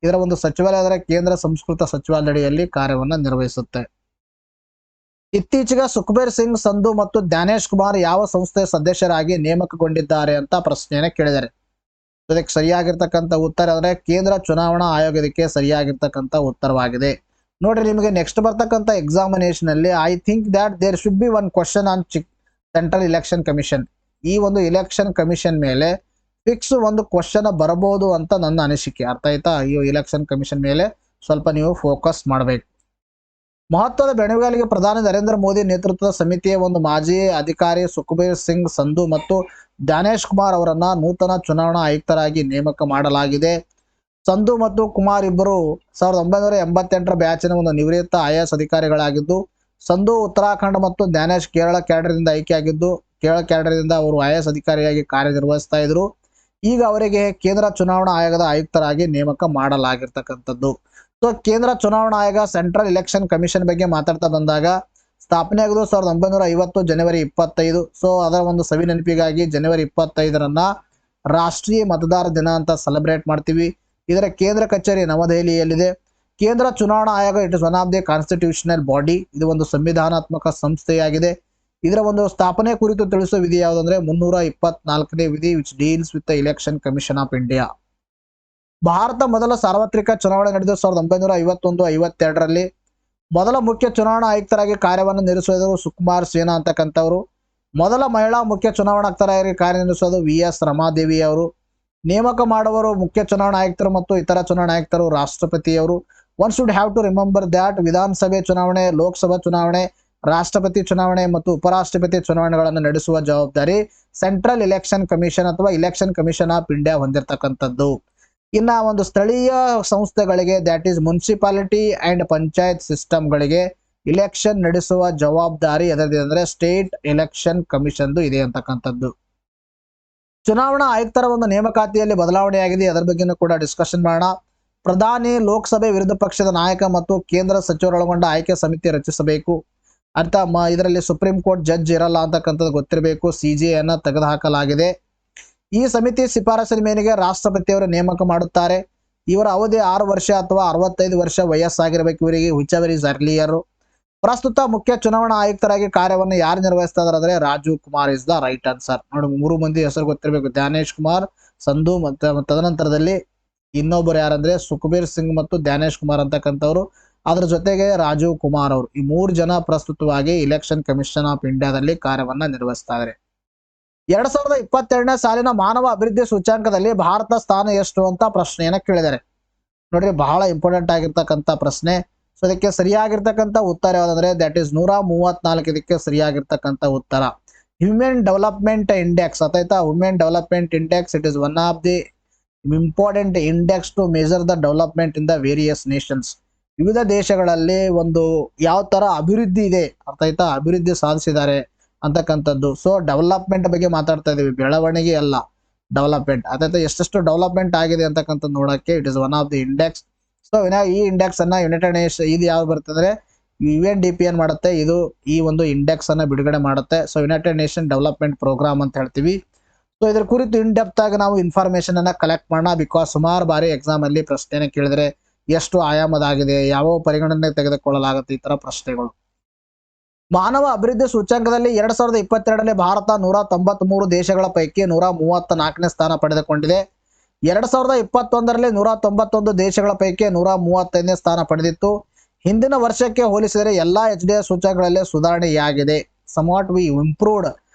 ಇದರ ಒಂದು ಸಚಿವಾಲಯ ಅಂದರೆ ಕೇಂದ್ರ ಸಂಸ್ಕೃತ ಸಚಿವಾಲಯದಲ್ಲಿ ಕಾರ್ಯವನ್ನ ನಿರ್ವಹಿಸುತ್ತೆ. ಇತ್ತೀಚೆಗೆ ಸುಖಬೀರ್ ಸಿಂಗ್ ಸಂಧು ಮತ್ತು ಜ್ಞಾನೇಶ್ ಕುಮಾರ್ ಯಾವ ಸಂಸ್ಥೆಯ ಸದಸ್ಯರಾಗಿ ನೇಮಕಗೊಂಡಿದ್ದಾರೆ ಅಂತ ಪ್ರಶ್ನೆಯನ್ನ ಕೇಳಿದ್ದಾರೆ. ಅದಕ್ಕೆ ಸರಿಯಾಗಿರ್ತಕ್ಕಂಥ ಉತ್ತರ ಅಂದ್ರೆ ಕೇಂದ್ರ ಚುನಾವಣಾ ಆಯೋಗ ಇದಕ್ಕೆ ಸರಿಯಾಗಿರ್ತಕ್ಕಂಥ ಉತ್ತರವಾಗಿದೆ. ನೋಡ್ರಿ, ನಿಮಗೆ ನೆಕ್ಸ್ಟ್ ಬರ್ತಕ್ಕಂಥ ಎಕ್ಸಾಮಿನೇಷನ್ ಅಲ್ಲಿ I think that there should be one question on central election commission. ಈ ಒಂದು ಇಲೆಕ್ಷನ್ ಕಮಿಷನ್ ಮೇಲೆ ಫಿಕ್ಸ್ ಒಂದು ಕ್ವಶನ್ ಬರಬಹುದು ಅಂತ ನನ್ನ ಅನಿಸಿಕೆ. ಅರ್ಥ ಆಯ್ತಾ? ಈ ಇಲೆಕ್ಷನ್ ಕಮಿಷನ್ ಮೇಲೆ ಸ್ವಲ್ಪ ನೀವು ಫೋಕಸ್ ಮಾಡಬೇಕು. ಮಹತ್ವದ ಬೆಳವಣಿಗೆಗೆ ಪ್ರಧಾನಿ ನರೇಂದ್ರ ಮೋದಿ ನೇತೃತ್ವದ ಸಮಿತಿಯ ಒಂದು ಮಾಜಿ ಅಧಿಕಾರಿ ಸುಖಬೀರ್ ಸಿಂಗ್ ಸಂಧು ಮತ್ತು ಜ್ಞಾನೇಶ್ ಕುಮಾರ್ ಅವರನ್ನ ನೂತನ ಚುನಾವಣಾ ಆಯುಕ್ತರಾಗಿ ನೇಮಕ ಮಾಡಲಾಗಿದೆ. ಸಂಧು ಮತ್ತು ಕುಮಾರ್ ಇಬ್ಬರು 1988ರ ಬ್ಯಾಚಿನ ಒಂದು ನಿವೃತ್ತ IAS ಅಧಿಕಾರಿಗಳಾಗಿದ್ದು, ಸಂಧು ಉತ್ತರಾಖಂಡ ಮತ್ತು ಜ್ಞಾನೇಶ್ ಕೇರಳ ಕ್ಯಾಡರ್ದಿಂದ ಆಯ್ಕೆಯಾಗಿದ್ದು ಕೇರಳ ಕ್ಯಾಡರ್ದಿಂದ ಅವರು IAS ಅಧಿಕಾರಿಯಾಗಿ ಕಾರ್ಯನಿರ್ವಹಿಸ್ತಾ ಇದ್ರು. ಈಗ ಅವರಿಗೆ ಕೇಂದ್ರ ಚುನಾವಣಾ ಆಯೋಗದ ಆಯುಕ್ತರಾಗಿ ನೇಮಕ ಮಾಡಲಾಗಿರ್ತಕ್ಕಂಥದ್ದು. ಸೊ ಕೇಂದ್ರ ಚುನಾವಣಾ ಆಯೋಗ ಸೆಂಟ್ರಲ್ ಇಲೆಕ್ಷನ್ ಕಮಿಷನ್ ಬಗ್ಗೆ ಮಾತಾಡ್ತಾ ಬಂದಾಗ ಸ್ಥಾಪನೆ ಆಗೋದು 1950 ಜನವರಿ 25. ಸೊ ಅದರ ಒಂದು ಸವಿ ನೆನಪಿಗಾಗಿ ಜನವರಿ 25ರನ್ನ ರಾಷ್ಟ್ರೀಯ ಮತದಾರ ದಿನ ಅಂತ ಸೆಲೆಬ್ರೇಟ್ ಮಾಡ್ತೀವಿ. ಇದರ ಕೇಂದ್ರ ಕಚೇರಿ ನವದೆಹಲಿಯಲ್ಲಿದೆ. ಕೇಂದ್ರ ಚುನಾವಣಾ ಆಯೋಗ it is one of the constitutional body. ಇದು ಒಂದು ಸಂವಿಧಾನಾತ್ಮಕ ಸಂಸ್ಥೆಯಾಗಿದೆ. ಇದರ ಒಂದು ಸ್ಥಾಪನೆ ಕುರಿತು ತಿಳಿಸುವ ವಿಧಿ ಯಾವುದಂದ್ರೆ 324ನೇ ವಿಧಿ which deals with the election commission of India. Bharat ಮೊದಲ ಸಾರ್ವತ್ರಿಕ ಚುನಾವಣೆ ನಡೆದ 1951-52ರಲ್ಲಿ. ಮೊದಲ ಮುಖ್ಯ ಚುನಾವಣಾ ಆಯುಕ್ತರಾಗಿ ಕಾರ್ಯವನ್ನು ನಿರ್ವಹಿಸಿದರು ಸುಕುಮಾರ್ ಸೇನಾ ಅಂತಕ್ಕಂಥವ್ರು. ಮೊದಲ ಮಹಿಳಾ ಮುಖ್ಯ ಚುನಾವಣಾಯುಕ್ತರಾಗಿ ಕಾರ್ಯನಿರ್ವಹಿಸೋದು VS ರಮಾದೇವಿ ಅವರು. ನೇಮಕ ಮಾಡುವರು ಮುಖ್ಯ ಚುನಾವಣಾ ಆಯುಕ್ತರು ಮತ್ತು ಇತರ ಚುನಾವಣಾ ಆಯುಕ್ತರು ರಾಷ್ಟ್ರಪತಿಯವರು. One should have to remember that ವಿಧಾನಸಭೆ ಚುನಾವಣೆ, ಲೋಕಸಭಾ ಚುನಾವಣೆ, ರಾಷ್ಟ್ರಪತಿ ಚುನಾವಣೆ ಮತ್ತು ಉಪರಾಷ್ಟ್ರಪತಿ ಚುನಾವಣೆಗಳನ್ನು ನಡೆಸುವ ಜವಾಬ್ದಾರಿ ಸೆಂಟ್ರಲ್ ಎಲೆಕ್ಷನ್ ಕಮಿಷನ್ ಅಥವಾ ಎಲೆಕ್ಷನ್ ಕಮಿಷನ್ ಆಫ್ ಇಂಡಿಯಾ ಹೊಂದಿರತಕ್ಕಂಥದ್ದು. ಇನ್ನ ಒಂದು ಸ್ಥಳೀಯ ಸಂಸ್ಥೆಗಳಿಗೆ that is municipality and panchayat ಸಿಸ್ಟಮ್ಗಳಿಗೆ ಇಲೆಕ್ಷನ್ ನಡೆಸುವ ಜವಾಬ್ದಾರಿ ಎದರದಿದೆ ಅಂದ್ರೆ ಸ್ಟೇಟ್ ಎಲೆಕ್ಷನ್ ಕಮಿಷನ್ ಇದೆ ಅಂತಕ್ಕಂಥದ್ದು. ಚುನಾವಣಾ ಆಯುಕ್ತರ ಒಂದು ನೇಮಕಾತಿಯಲ್ಲಿ ಬದಲಾವಣೆಯಾಗಿದೆ, ಅದರ ಬಗ್ಗೆನೂ ಕೂಡ ಡಿಸ್ಕಷನ್ ಮಾಡೋಣ. ಪ್ರಧಾನಿ, ಲೋಕಸಭೆ ವಿರೋಧ ಪಕ್ಷದ ನಾಯಕ ಮತ್ತು ಕೇಂದ್ರ ಸಚಿವರೊಳಗೊಂಡ ಆಯ್ಕೆ ಸಮಿತಿ ರಚಿಸಬೇಕು. ಇದರಲ್ಲಿ ಸುಪ್ರೀಂ ಕೋರ್ಟ್ ಜಡ್ಜ್ ಇರಲ್ಲ ಅಂತಕ್ಕಂಥದ್ದು ಗೊತ್ತಿರಬೇಕು. CJI ಅನ್ನ ತೆಗೆದುಹಾಕಲಾಗಿದೆ. ಈ ಸಮಿತಿ ಶಿಫಾರಸಿನ ಮೇರೆಗೆ ರಾಷ್ಟ್ರಪತಿಯವರು ನೇಮಕ ಮಾಡುತ್ತಾರೆ. ಇವರ ಅವಧಿ 6 ವರ್ಷ ಅಥವಾ 65 ವರ್ಷ ವಯಸ್ಸಾಗಿರಬೇಕು ಇವರಿಗೆ, ವಿಚ್ ಎವರ್ ಇಸ್ ಅರ್ಲಿಯರ್. ಪ್ರಸ್ತುತ ಮುಖ್ಯ ಚುನಾವಣಾ ಆಯುಕ್ತರಾಗಿ ಕಾರ್ಯವನ್ನು ಯಾರು ನಿರ್ವಹಿಸ್ತಾ ಇದ್ದಾರೆ ಅಂದ್ರೆ Rajiv Kumar is the right answer. ನೋಡಿ 3 ಮಂದಿ ಹೆಸರು ಗೊತ್ತಿರಬೇಕು, ಧ್ಯಾನೇಶ್ ಕುಮಾರ್, ಸಂಧು ಮತ್ತು ತದನಂತರದಲ್ಲಿ ಇನ್ನೊಬ್ಬರು ಯಾರಂದ್ರೆ ಸುಖಬೀರ್ ಸಿಂಗ್ ಮತ್ತು ಧ್ಯಾನೇಶ್ ಕುಮಾರ್ ಅಂತಕ್ಕಂಥವ್ರು. ಅದ್ರ ಜೊತೆಗೆ ರಾಜೀವ್ ಕುಮಾರ್ ಅವರು. ಈ 3 ಜನ ಪ್ರಸ್ತುತವಾಗಿ ಇಲೆಕ್ಷನ್ ಕಮಿಷನ್ ಆಫ್ ಇಂಡಿಯಾದಲ್ಲಿ ಕಾರ್ಯವನ್ನ ನಿರ್ವಹಿಸ್ತಾ ಇದ್ದಾರೆ. 2022ನೇ ಸಾಲಿನ ಮಾನವ ಅಭಿವೃದ್ಧಿ ಸೂಚ್ಯಾಂಕದಲ್ಲಿ ಭಾರತ ಸ್ಥಾನ ಎಷ್ಟು ಅಂತ ಪ್ರಶ್ನೆಯನ್ನ ಕೇಳಿದ್ದಾರೆ. ನೋಡ್ರಿ, ಬಹಳ ಇಂಪಾರ್ಟೆಂಟ್ ಆಗಿರ್ತಕ್ಕಂಥ ಪ್ರಶ್ನೆ. ಸೊ ಇದಕ್ಕೆ ಸರಿಯಾಗಿರ್ತಕ್ಕಂಥ ಉತ್ತರ ಯಾವ್ದಂದ್ರೆ ದಟ್ ಈಸ್ 134. ಇದಕ್ಕೆ ಸರಿಯಾಗಿರ್ತಕ್ಕಂಥ ಉತ್ತರ ಹ್ಯೂಮನ್ ಡೆವಲಪ್ಮೆಂಟ್ ಇಂಡೆಕ್ಸ್ ಆಯ್ತಾ. Human development index it is one of the important index to measure the development in the various nations. ವಿವಿಧ ದೇಶಗಳಲ್ಲಿ ಒಂದು ಯಾವ ತರ ಅಭಿವೃದ್ಧಿ ಇದೆ ಅರ್ಥ ಆಯ್ತಾ, ಅಭಿವೃದ್ಧಿ ಸಾಧಿಸಿದ್ದಾರೆ ಅಂತಕ್ಕಂಥದ್ದು. ಸೊ ಡೆವಲಪ್ಮೆಂಟ್ ಬಗ್ಗೆ ಮಾತಾಡ್ತಾ ಇದೀವಿ, ಬೆಳವಣಿಗೆ ಅಲ್ಲ, ಡೆವಲಪ್ಮೆಂಟ್ ಆಯ್ತಾ. ಎಷ್ಟೆಷ್ಟು ಡೆವಲಪ್ಮೆಂಟ್ ಆಗಿದೆ ಅಂತಕ್ಕಂಥದ್ದು ನೋಡಕ್ಕೆ it is one of the index. So ಈ ಇಂಡೆಕ್ಸ್ ಅನ್ನ ಯುನೈಟೆಡ್ ನೇಷನ್ ಇದು ಯಾವ್ದು ಬರ್ತದೆ ಅಂದ್ರೆ UNDP ಏನ್ ಮಾಡುತ್ತೆ, ಇದು ಈ ಒಂದು ಇಂಡೆಕ್ಸ್ ಅನ್ನ ಬಿಡುಗಡೆ ಮಾಡುತ್ತೆ. So United Nation Development Programme ಅಂತ ಹೇಳ್ತೀವಿ. ಸೊ ಇದ್ರ ಕುರಿತು ಇನ್ ಡೆಪ್ತ್ ಆಗಿ ನಾವು ಇನ್ಫಾರ್ಮೇಶನ್ ಅನ್ನ ಕಲೆಕ್ಟ್ ಮಾಡೋಣ. ಬಿಕಾಸ್ ಸುಮಾರು ಬಾರಿ ಎಕ್ಸಾಮ್ ಅಲ್ಲಿ ಪ್ರಶ್ನೆನ ಕೇಳಿದ್ರೆ ಎಷ್ಟು ಆಯಾಮದಾಗಿದೆ, ಯಾವ ಪರಿಗಣನೆ ತೆಗೆದುಕೊಳ್ಳಲಾಗುತ್ತೆ, ಈ ತರ ಪ್ರಶ್ನೆಗಳು. ಮಾನವ ಅಭಿವೃದ್ಧಿ ಸೂಚ್ಯಂಕದಲ್ಲಿ 2022ರಲ್ಲಿ ಭಾರತ 193 ದೇಶಗಳ ಪೈಕಿ 134ನೇ ಸ್ಥಾನ ಪಡೆದುಕೊಂಡಿದೆ. 2021ರಲ್ಲಿ 191 ದೇಶಗಳ ಪೈಕಿ 135ನೇ ಸ್ಥಾನ ಪಡೆದಿತ್ತು. ಹಿಂದಿನ ವರ್ಷಕ್ಕೆ ಹೋಲಿಸಿದರೆ ಎಲ್ಲಾ HDI ಸೂಚ್ಯಂಕಗಳಲ್ಲಿ ಸುಧಾರಣೆಯಾಗಿದೆ. somewhat we improved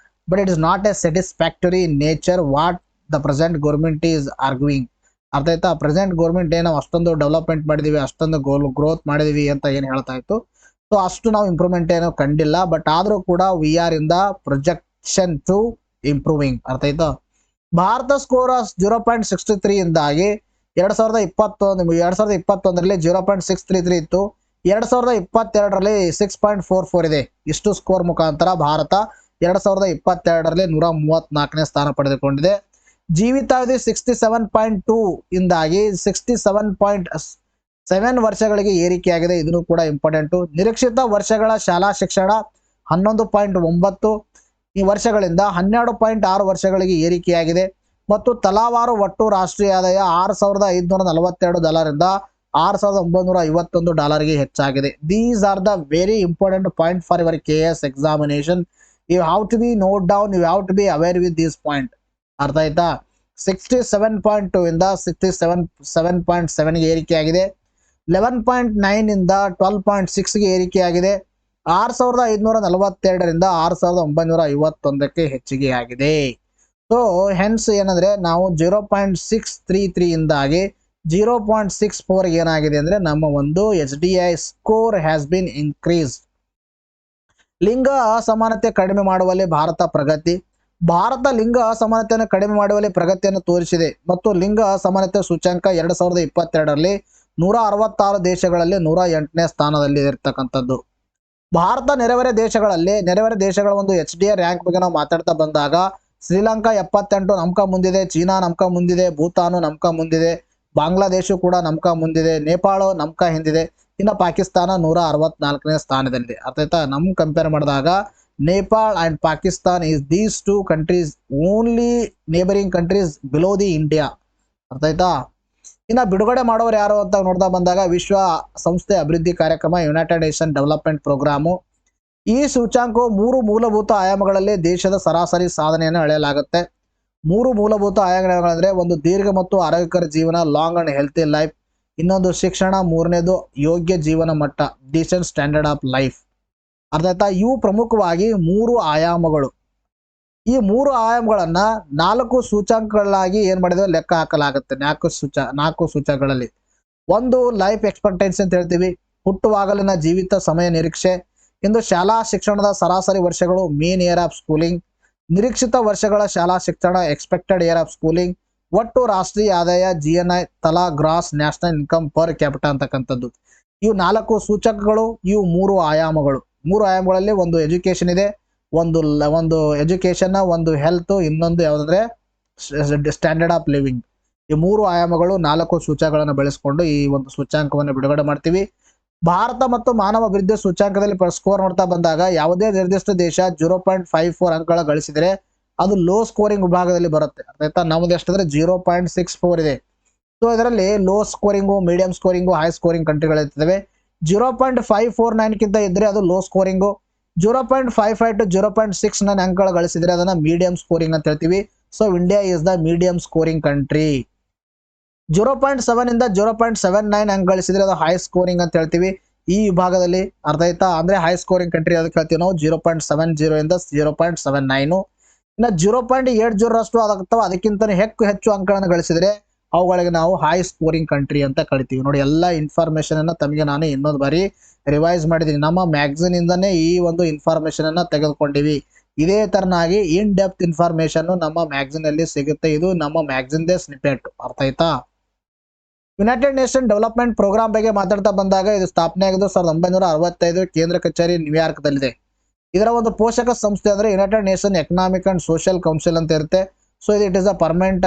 but it is not a satisfactory in nature what the present government is arguing. ಅರ್ಥ ಆಯ್ತಾ. ಪ್ರೆಸೆಂಟ್ ಗೌರ್ಮೆಂಟ್ ಏನೋ ಅಷ್ಟೊಂದು ಡೆವಲಪ್ಮೆಂಟ್ ಮಾಡಿದೀವಿ, ಅಷ್ಟೊಂದು ಗ್ರೋತ್ ಮಾಡಿದೀವಿ ಅಂತ ಏನು ಹೇಳ್ತಾ ಇತ್ತು. ಸೊ ಅಷ್ಟು ನಾವು ಇಂಪ್ರೂವ್ಮೆಂಟ್ ಏನೋ ಕಂಡಿಲ್ಲ. ಬಟ್ ಆದ್ರೂ ಕೂಡ we are in the projection to improving. ಅರ್ಥ ಆಯ್ತಾ. ಭಾರತ ಸ್ಕೋರ್ 0.63 ಇಂದಾಗಿ 2021ರಲ್ಲಿ 0.633 ಇತ್ತು. 2022ರಲ್ಲಿ 6.44 ಇದೆ. ಇಷ್ಟು ಸ್ಕೋರ್ ಮುಖಾಂತರ ಭಾರತ 2022ರಲ್ಲಿ 134ನೇ ಸ್ಥಾನ ಪಡೆದುಕೊಂಡಿದೆ. ಜೀವಿತಾವಧಿ 67.2 ಇಂದಾಗಿ 67.7 ವರ್ಷಗಳಿಗೆ ಏರಿಕೆಯಾಗಿದೆ. ಇದನ್ನು ಕೂಡ ಇಂಪಾರ್ಟೆಂಟು. ನಿರೀಕ್ಷಿತ ವರ್ಷಗಳ ಶಾಲಾ ಶಿಕ್ಷಣ 11.9 ಈ ವರ್ಷಗಳಿಂದ 12.6 ವರ್ಷಗಳಿಗೆ ಏರಿಕೆಯಾಗಿದೆ. ಮತ್ತು ತಲಾವಾರು ಒಟ್ಟು ರಾಷ್ಟ್ರೀಯ ಆದಾಯ $6,542 ಇಂದ $6,951 ಹೆಚ್ಚಾಗಿದೆ. These are the very important point for your KS examination. You have to be note down, you have to be aware with these point. ಅರ್ಥ ಆಯ್ತಾ. 67.2 ಇಂದ 67.7ಗೆ ಏರಿಕೆಯಾಗಿದೆ. 11.9 ಇಂದ 12.6ಗೆ ಏರಿಕೆಯಾಗಿದೆ. 6,542ರಿಂದ 6,951ಕ್ಕೆ ಹೆಚ್ಚಿಗೆಯಾಗಿದೆ. ಸೊ ಹೆನ್ಸ್ ಏನಂದ್ರೆ ನಾವು 0.633 ಇಂದಾಗಿ 0.64 ಏನಾಗಿದೆ ಅಂದ್ರೆ ನಮ್ಮ ಒಂದು HDI score has been increase. ಲಿಂಗ ಅಸಮಾನತೆ ಕಡಿಮೆ ಮಾಡುವಲ್ಲಿ ಭಾರತ ಪ್ರಗತಿ. ಭಾರತ ಲಿಂಗ ಅಸಮಾನತೆಯನ್ನು ಕಡಿಮೆ ಮಾಡುವಲ್ಲಿ ಪ್ರಗತಿಯನ್ನು ತೋರಿಸಿದೆ ಮತ್ತು ಲಿಂಗ ಅಸಮಾನತೆ ಸೂಚ್ಯಂಕ 2022ರಲ್ಲಿ 166 ದೇಶಗಳಲ್ಲಿ 108ನೇ ಸ್ಥಾನದಲ್ಲಿ ಇರತಕ್ಕಂಥದ್ದು. ಭಾರತ ನೆರೆಹೊರೆ ದೇಶಗಳ ಒಂದು HDI ರ್ಯಾಂಕ್ ಬಗ್ಗೆ ನಾವು ಮಾತಾಡ್ತಾ ಬಂದಾಗ ಶ್ರೀಲಂಕಾ 78 ನಮ್ಕ ಮುಂದಿದೆ, ಚೀನಾ ನಮ್ಕ ಮುಂದಿದೆ, ಭೂತಾನು ನಮ್ಕ ಮುಂದಿದೆ, ಬಾಂಗ್ಲಾದೇಶ ಕೂಡ ನಮ್ಕ ಮುಂದಿದೆ, ನೇಪಾಳ ನಮ್ಕ ಹಿಂದಿದೆ, ಇನ್ನು ಪಾಕಿಸ್ತಾನ 164ನೇ ಸ್ಥಾನದಲ್ಲಿದೆ. ಅರ್ಥ ಆಯ್ತಾ. ಕಂಪೇರ್ ಮಾಡಿದಾಗ Nepal and Pakistan is these two countries only neighbouring countries below the India. ಅರ್ಥ ಆಯ್ತಾ? ಇನ್ನು ಬಿಡುಗಡೆ ಮಾಡೋರು ಯಾರು ಅಂತ ನೋಡ್ತಾ ಬಂದಾಗ ವಿಶ್ವ ಸಂಸ್ಥೆ ಅಭಿವೃದ್ಧಿ ಕಾರ್ಯಕ್ರಮ, ಯುನೈಟೆಡ್ ನೇಷನ್ ಡೆವಲಪ್ಮೆಂಟ್ ಪ್ರೋಗ್ರಾಮು. ಈ ಸೂಚ್ಯಾಂಕವು 3 ಮೂಲಭೂತ ಆಯಾಮಗಳಲ್ಲಿ ದೇಶದ ಸರಾಸರಿ ಸಾಧನೆಯನ್ನು ಅಳೆಯಲಾಗುತ್ತೆ. 3 ಮೂಲಭೂತ ಆಯಾಮಗಳಂದ್ರೆ ಒಂದು ದೀರ್ಘ ಮತ್ತು ಆರೋಗ್ಯಕರ ಜೀವನ, ಲಾಂಗ್ ಅಂಡ್ ಹೆಲ್ತಿ ಲೈಫ್. ಇನ್ನೊಂದು ಶಿಕ್ಷಣ, ಮೂರನೇದು ಯೋಗ್ಯ ಜೀವನ ಮಟ್ಟ, ಡೀಸೆಂಟ್ ಸ್ಟ್ಯಾಂಡರ್ಡ್ ಆಫ್ ಲೈಫ್. ಅರ್ಥ ಆಯ್ತಾ? ಇವು ಪ್ರಮುಖವಾಗಿ 3 ಆಯಾಮಗಳು. ಈ 3 ಆಯಾಮಗಳನ್ನ 4 ಸೂಚ್ಯಾಂಕಗಳಾಗಿ ಏನ್ ಮಾಡಿದ್ರೆ ಲೆಕ್ಕ ಹಾಕಲಾಗುತ್ತೆ. 4 ಸೂಚ್ಯಗಳಲ್ಲಿ ಒಂದು ಲೈಫ್ ಎಕ್ಸ್ಪೆಕ್ಟೆನ್ಸಿ ಅಂತ ಹೇಳ್ತೀವಿ, ಹುಟ್ಟುವಾಗಲಿನ ಜೀವಿತ ಸಮಯ ನಿರೀಕ್ಷೆ. ಇಂದು ಶಾಲಾ ಶಿಕ್ಷಣದ ಸರಾಸರಿ ವರ್ಷಗಳು, ಮೀನ್ ಇಯರ್ ಆಫ್ ಸ್ಕೂಲಿಂಗ್. ನಿರೀಕ್ಷಿತ ವರ್ಷಗಳ ಶಾಲಾ ಶಿಕ್ಷಣ, ಎಕ್ಸ್ಪೆಕ್ಟೆಡ್ ಇಯರ್ ಆಫ್ ಸ್ಕೂಲಿಂಗ್. ಒಟ್ಟು ರಾಷ್ಟ್ರೀಯ ಆದಾಯ, GNI, ತಲಾ gross national income per capital ಅಂತಕ್ಕಂಥದ್ದು. ಇವು 4 ಸೂಚಕಗಳು, ಇವು 3 ಆಯಾಮಗಳು. 3 ಆಯಾಮಗಳಲ್ಲಿ ಒಂದು ಎಜುಕೇಶನ್ ಇದೆ, ಒಂದು ಎಜುಕೇಶನ್, ಒಂದು ಹೆಲ್ತ್, ಇನ್ನೊಂದು ಯಾವುದಂದ್ರೆ ಸ್ಟ್ಯಾಂಡರ್ಡ್ ಆಫ್ ಲಿವಿಂಗ್. ಈ 3 ಆಯಾಮಗಳು 4 ಸೂಚಕಗಳನ್ನು ಬೆಳೆಸ್ಕೊಂಡು ಈ ಒಂದು ಸೂಚ್ಯಾಂಕವನ್ನು ಬಿಡುಗಡೆ ಮಾಡ್ತೀವಿ. ಭಾರತ ಮತ್ತು ಮಾನವ ಅಭಿವೃದ್ಧಿ ಸೂಚ್ಯಾಂಕದಲ್ಲಿ ಸ್ಕೋರ್ ನೋಡ್ತಾ ಬಂದಾಗ ಯಾವುದೇ ನಿರ್ದಿಷ್ಟ ದೇಶ 0.54 ಅಂಕಗಳ ಗಳಿಸಿದರೆ ಅದು ಲೋ ಸ್ಕೋರಿಂಗ್ ವಿಭಾಗದಲ್ಲಿ ಬರುತ್ತೆ. ಆಯ್ತಾ? ನಮ್ದು ಎಷ್ಟಂದ್ರೆ 0.64 ಇದೆ. ಸೊ ಇದರಲ್ಲಿ low scoring, medium scoring, high scoring ಕಂಟ್ರಿಗಳಿರ್ತವೆ. 0.549ಕ್ಕಿಂತ ಇದ್ರೆ ಅದು ಲೋ ಸ್ಕೋರಿಂಗು. 0.55 to 0.69 ಅಂಕಗಳ ಗಳಿಸಿದ್ರೆ ಅದನ್ನ ಮೀಡಿಯಂ ಸ್ಕೋರಿಂಗ್ ಅಂತ ಹೇಳ್ತೀವಿ. So India is the medium scoring country. 0.7 ಇಂದ 0.79 ಅಂಕ ಗಳಿಸಿದ್ರೆ ಅದು ಹೈ ಸ್ಕೋರಿಂಗ್ ಅಂತ ಹೇಳ್ತೀವಿ ಈ ವಿಭಾಗದಲ್ಲಿ. ಅರ್ಥ ಆಯ್ತಾ? ಅಂದ್ರೆ ಹೈ ಸ್ಕೋರಿಂಗ್ ಕಂಟ್ರಿ ಅದಕ್ಕೆ ಹೇಳ್ತೀವಿ ನಾವು 0.70 ಇಂದ 0.79. ಇನ್ನು 0.80 ಅಷ್ಟು ಅಥವಾ ಅದಕ್ಕಿಂತ ಹೆಚ್ಚು ಅಂಕಗಳನ್ನು ಗಳಿಸಿದ್ರೆ ಅವುಗಳಿಗೆ ನಾವು ಹೈ ಸ್ಕೋರಿಂಗ್ ಕಂಟ್ರಿ ಅಂತ ಕರಿತೀವಿ. ನೋಡಿ, ಎಲ್ಲ ಇನ್ಫಾರ್ಮೇಶನ್ ಅನ್ನ ತಮಗೆ ನಾನು ಇನ್ನೊಂದು ಬಾರಿ ರಿವೈಸ್ ಮಾಡಿದ್ದೀನಿ. ನಮ್ಮ ಮ್ಯಾಗಝಿನ್ ಇಂದಾನೆ ಈ ಒಂದು ಇನ್ಫಾರ್ಮೇಶನ್ ಅನ್ನ ತೆಗೆದುಕೊಂಡಿವಿ. ಇದೇ ತರನಾಗಿ ಇನ್ ಡೆಪ್ತ್ ಇನ್ಫಾರ್ಮೇಶನ್ ನಮ್ಮ ಮ್ಯಾಗಝಿನ್ ಅಲ್ಲಿ ಸಿಗುತ್ತೆ. ಇದು ನಮ್ಮ ಮ್ಯಾಗಝಿನ್ ದೇ ಸ್ನಿಪೆಟ್. ಅರ್ಥ ಆಯ್ತಾ? ಯುನೈಟೆಡ್ ನೇಷನ್ ಡೆವಲಪ್ಮೆಂಟ್ ಪ್ರೋಗ್ರಾಮ್ ಬಗ್ಗೆ ಮಾತಾಡ್ತಾ ಬಂದಾಗ ಇದು ಸ್ಥಾಪನೆ ಆಗಿದ್ದು 1965. ಕೇಂದ್ರ ಕಚೇರಿ ನ್ಯೂಯಾರ್ಕ್ ದಲ್ಲಿದೆ. ಇದರ ಒಂದು ಪೋಷಕ ಸಂಸ್ಥೆ ಅಂದ್ರೆ United Nation Economic and Social Council ಅಂತ ಇರುತ್ತೆ. So it is a permanent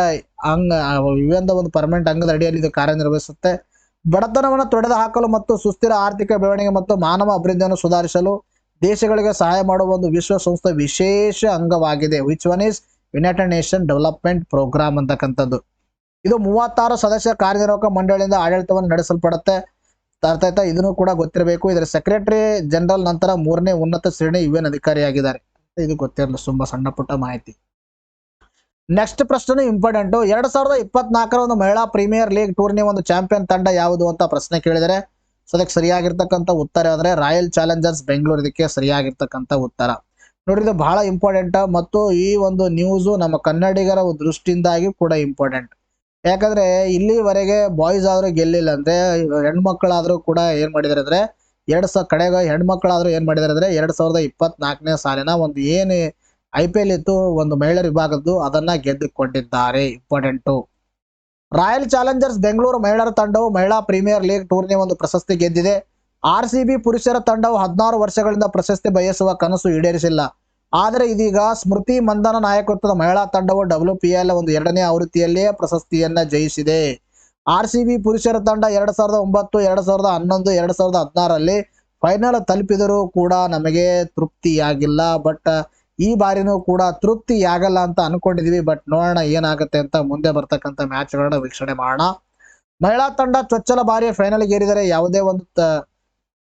ಒಂದು ಪರ್ಮನೆಂಟ್ ಅಂಗದ ಅಡಿಯಲ್ಲಿ ಇದು ಕಾರ್ಯನಿರ್ವಹಿಸುತ್ತೆ. ಬಡತನವನ್ನು ತೊಡೆದು ಹಾಕಲು ಮತ್ತು ಸುಸ್ಥಿರ ಆರ್ಥಿಕ ಬೆಳವಣಿಗೆ ಮತ್ತು ಮಾನವ ಅಭಿವೃದ್ಧಿಯನ್ನು ಸುಧಾರಿಸಲು ದೇಶಗಳಿಗೆ ಸಹಾಯ ಮಾಡುವ ಒಂದು ವಿಶ್ವಸಂಸ್ಥೆ ವಿಶೇಷ ಅಂಗವಾಗಿದೆ. Which one is United Nation Development Programme ಅಂತಕ್ಕಂಥದ್ದು. ಇದು 36 ಸದಸ್ಯ ಕಾರ್ಯನಿರ್ವಾಹಕ ಮಂಡಳಿಯಿಂದ ಆಡಳಿತವನ್ನು ನಡೆಸಲ್ಪಡುತ್ತೆ. ಅರ್ಥ ಆಯ್ತಾ? ಇದನ್ನು ಕೂಡ ಗೊತ್ತಿರಬೇಕು. ಇದರ ಸೆಕ್ರೆಟರಿ ಜನರಲ್ ನಂತರ 3ನೇ ಉನ್ನತ ಶ್ರೇಣಿ UN ಅಧಿಕಾರಿಯಾಗಿದ್ದಾರೆ. ಇದು ಗೊತ್ತಿರಲಿಲ್ಲ, ತುಂಬಾ ಸಣ್ಣ ಪುಟ್ಟ ಮಾಹಿತಿ. ನೆಕ್ಸ್ಟ್ ಪ್ರಶ್ನೆ ಇಂಪಾರ್ಟೆಂಟ್. 2024 ಒಂದು ಮಹಿಳಾ ಪ್ರೀಮಿಯರ್ ಲೀಗ್ ಟೂರ್ನಿ ಒಂದು ಚಾಂಪಿಯನ್ ತಂಡ ಯಾವುದು ಅಂತ ಪ್ರಶ್ನೆ ಕೇಳಿದರೆ ಸೊ ಅದಕ್ಕೆ ಸರಿಯಾಗಿರ್ತಕ್ಕಂಥ ಉತ್ತರ ಅಂದ್ರೆ ರಾಯಲ್ ಚಾಲೆಂಜರ್ಸ್ ಬೆಂಗಳೂರು. ಇದಕ್ಕೆ ಸರಿಯಾಗಿರ್ತಕ್ಕಂಥ ಉತ್ತರ. ನೋಡಿ, ಇದು ಬಹಳ ಇಂಪಾರ್ಟೆಂಟ್ ಮತ್ತು ಈ ಒಂದು ನ್ಯೂಸ್ ನಮ್ಮ ಕನ್ನಡಿಗರ ದೃಷ್ಟಿಯಿಂದಾಗಿ ಕೂಡ ಇಂಪಾರ್ಟೆಂಟ್. ಯಾಕಂದ್ರೆ ಇಲ್ಲಿವರೆಗೆ ಬಾಯ್ಸ್ ಆದ್ರೂ ಗೆಲ್ಲಿಲ್ಲ ಅಂದ್ರೆ ಹೆಣ್ಮಕ್ಳಾದ್ರೂ ಕೂಡ ಏನ್ ಮಾಡಿದಾರೆ ಅಂದ್ರೆ ಕಡೆಗೆ ಹೆಣ್ಮಕ್ಳಾದ್ರೂ ಏನ್ ಮಾಡಿದಾರೆ ಅಂದ್ರೆ 2024ನೇ ಸಾಲಿನ ಒಂದು ಏನು IPL ಇತ್ತು ಒಂದು ಮಹಿಳೆಯರ ವಿಭಾಗದ್ದು ಅದನ್ನ ಗೆದ್ದುಕೊಂಡಿದ್ದಾರೆ. ಇಂಪಾರ್ಟೆಂಟು. ರಾಯಲ್ ಚಾಲೆಂಜರ್ಸ್ ಬೆಂಗಳೂರು ಮಹಿಳೆಯರ ತಂಡವು ಮಹಿಳಾ ಪ್ರೀಮಿಯರ್ ಲೀಗ್ ಟೂರ್ನಿ ಒಂದು ಪ್ರಶಸ್ತಿ ಗೆದ್ದಿದೆ. RCB ಪುರುಷರ ತಂಡವು 16 ವರ್ಷಗಳಿಂದ ಪ್ರಶಸ್ತಿ ಬಯಸುವ ಕನಸು ಈಡೇರಿಸಿಲ್ಲ. ಆದರೆ ಇದೀಗ ಸ್ಮೃತಿ ಮಂದನ ನಾಯಕತ್ವದ ಮಹಿಳಾ ತಂಡವು WPL ಒಂದು 2ನೇ ಆವೃತ್ತಿಯಲ್ಲಿಯೇ ಪ್ರಶಸ್ತಿಯನ್ನ ಜಯಿಸಿದೆ. RCB ಪುರುಷರ ತಂಡ 2009, 2011, 2016ರಲ್ಲಿ ಫೈನಲ್ ತಲುಪಿದರೂ ಕೂಡ ನಮಗೆ ತೃಪ್ತಿಯಾಗಿಲ್ಲ. ಬಟ್ ಈ ಬಾರಿನೂ ಕೂಡ ತೃಪ್ತಿಯಾಗಲ್ಲ ಅಂತ ಅನ್ಕೊಂಡಿದೀವಿ. ಬಟ್ ನೋಡೋಣ ಏನಾಗುತ್ತೆ ಅಂತ ಮುಂದೆ ಬರ್ತಕ್ಕಂಥ ಮ್ಯಾಚ್ಗಳನ್ನ ವೀಕ್ಷಣೆ ಮಾಡೋಣ. ಮಹಿಳಾ ತಂಡ ಚೊಚ್ಚಲ ಬಾರಿ ಫೈನಲ್ಗೆ ಏರಿದರೆ ಯಾವುದೇ ಒಂದು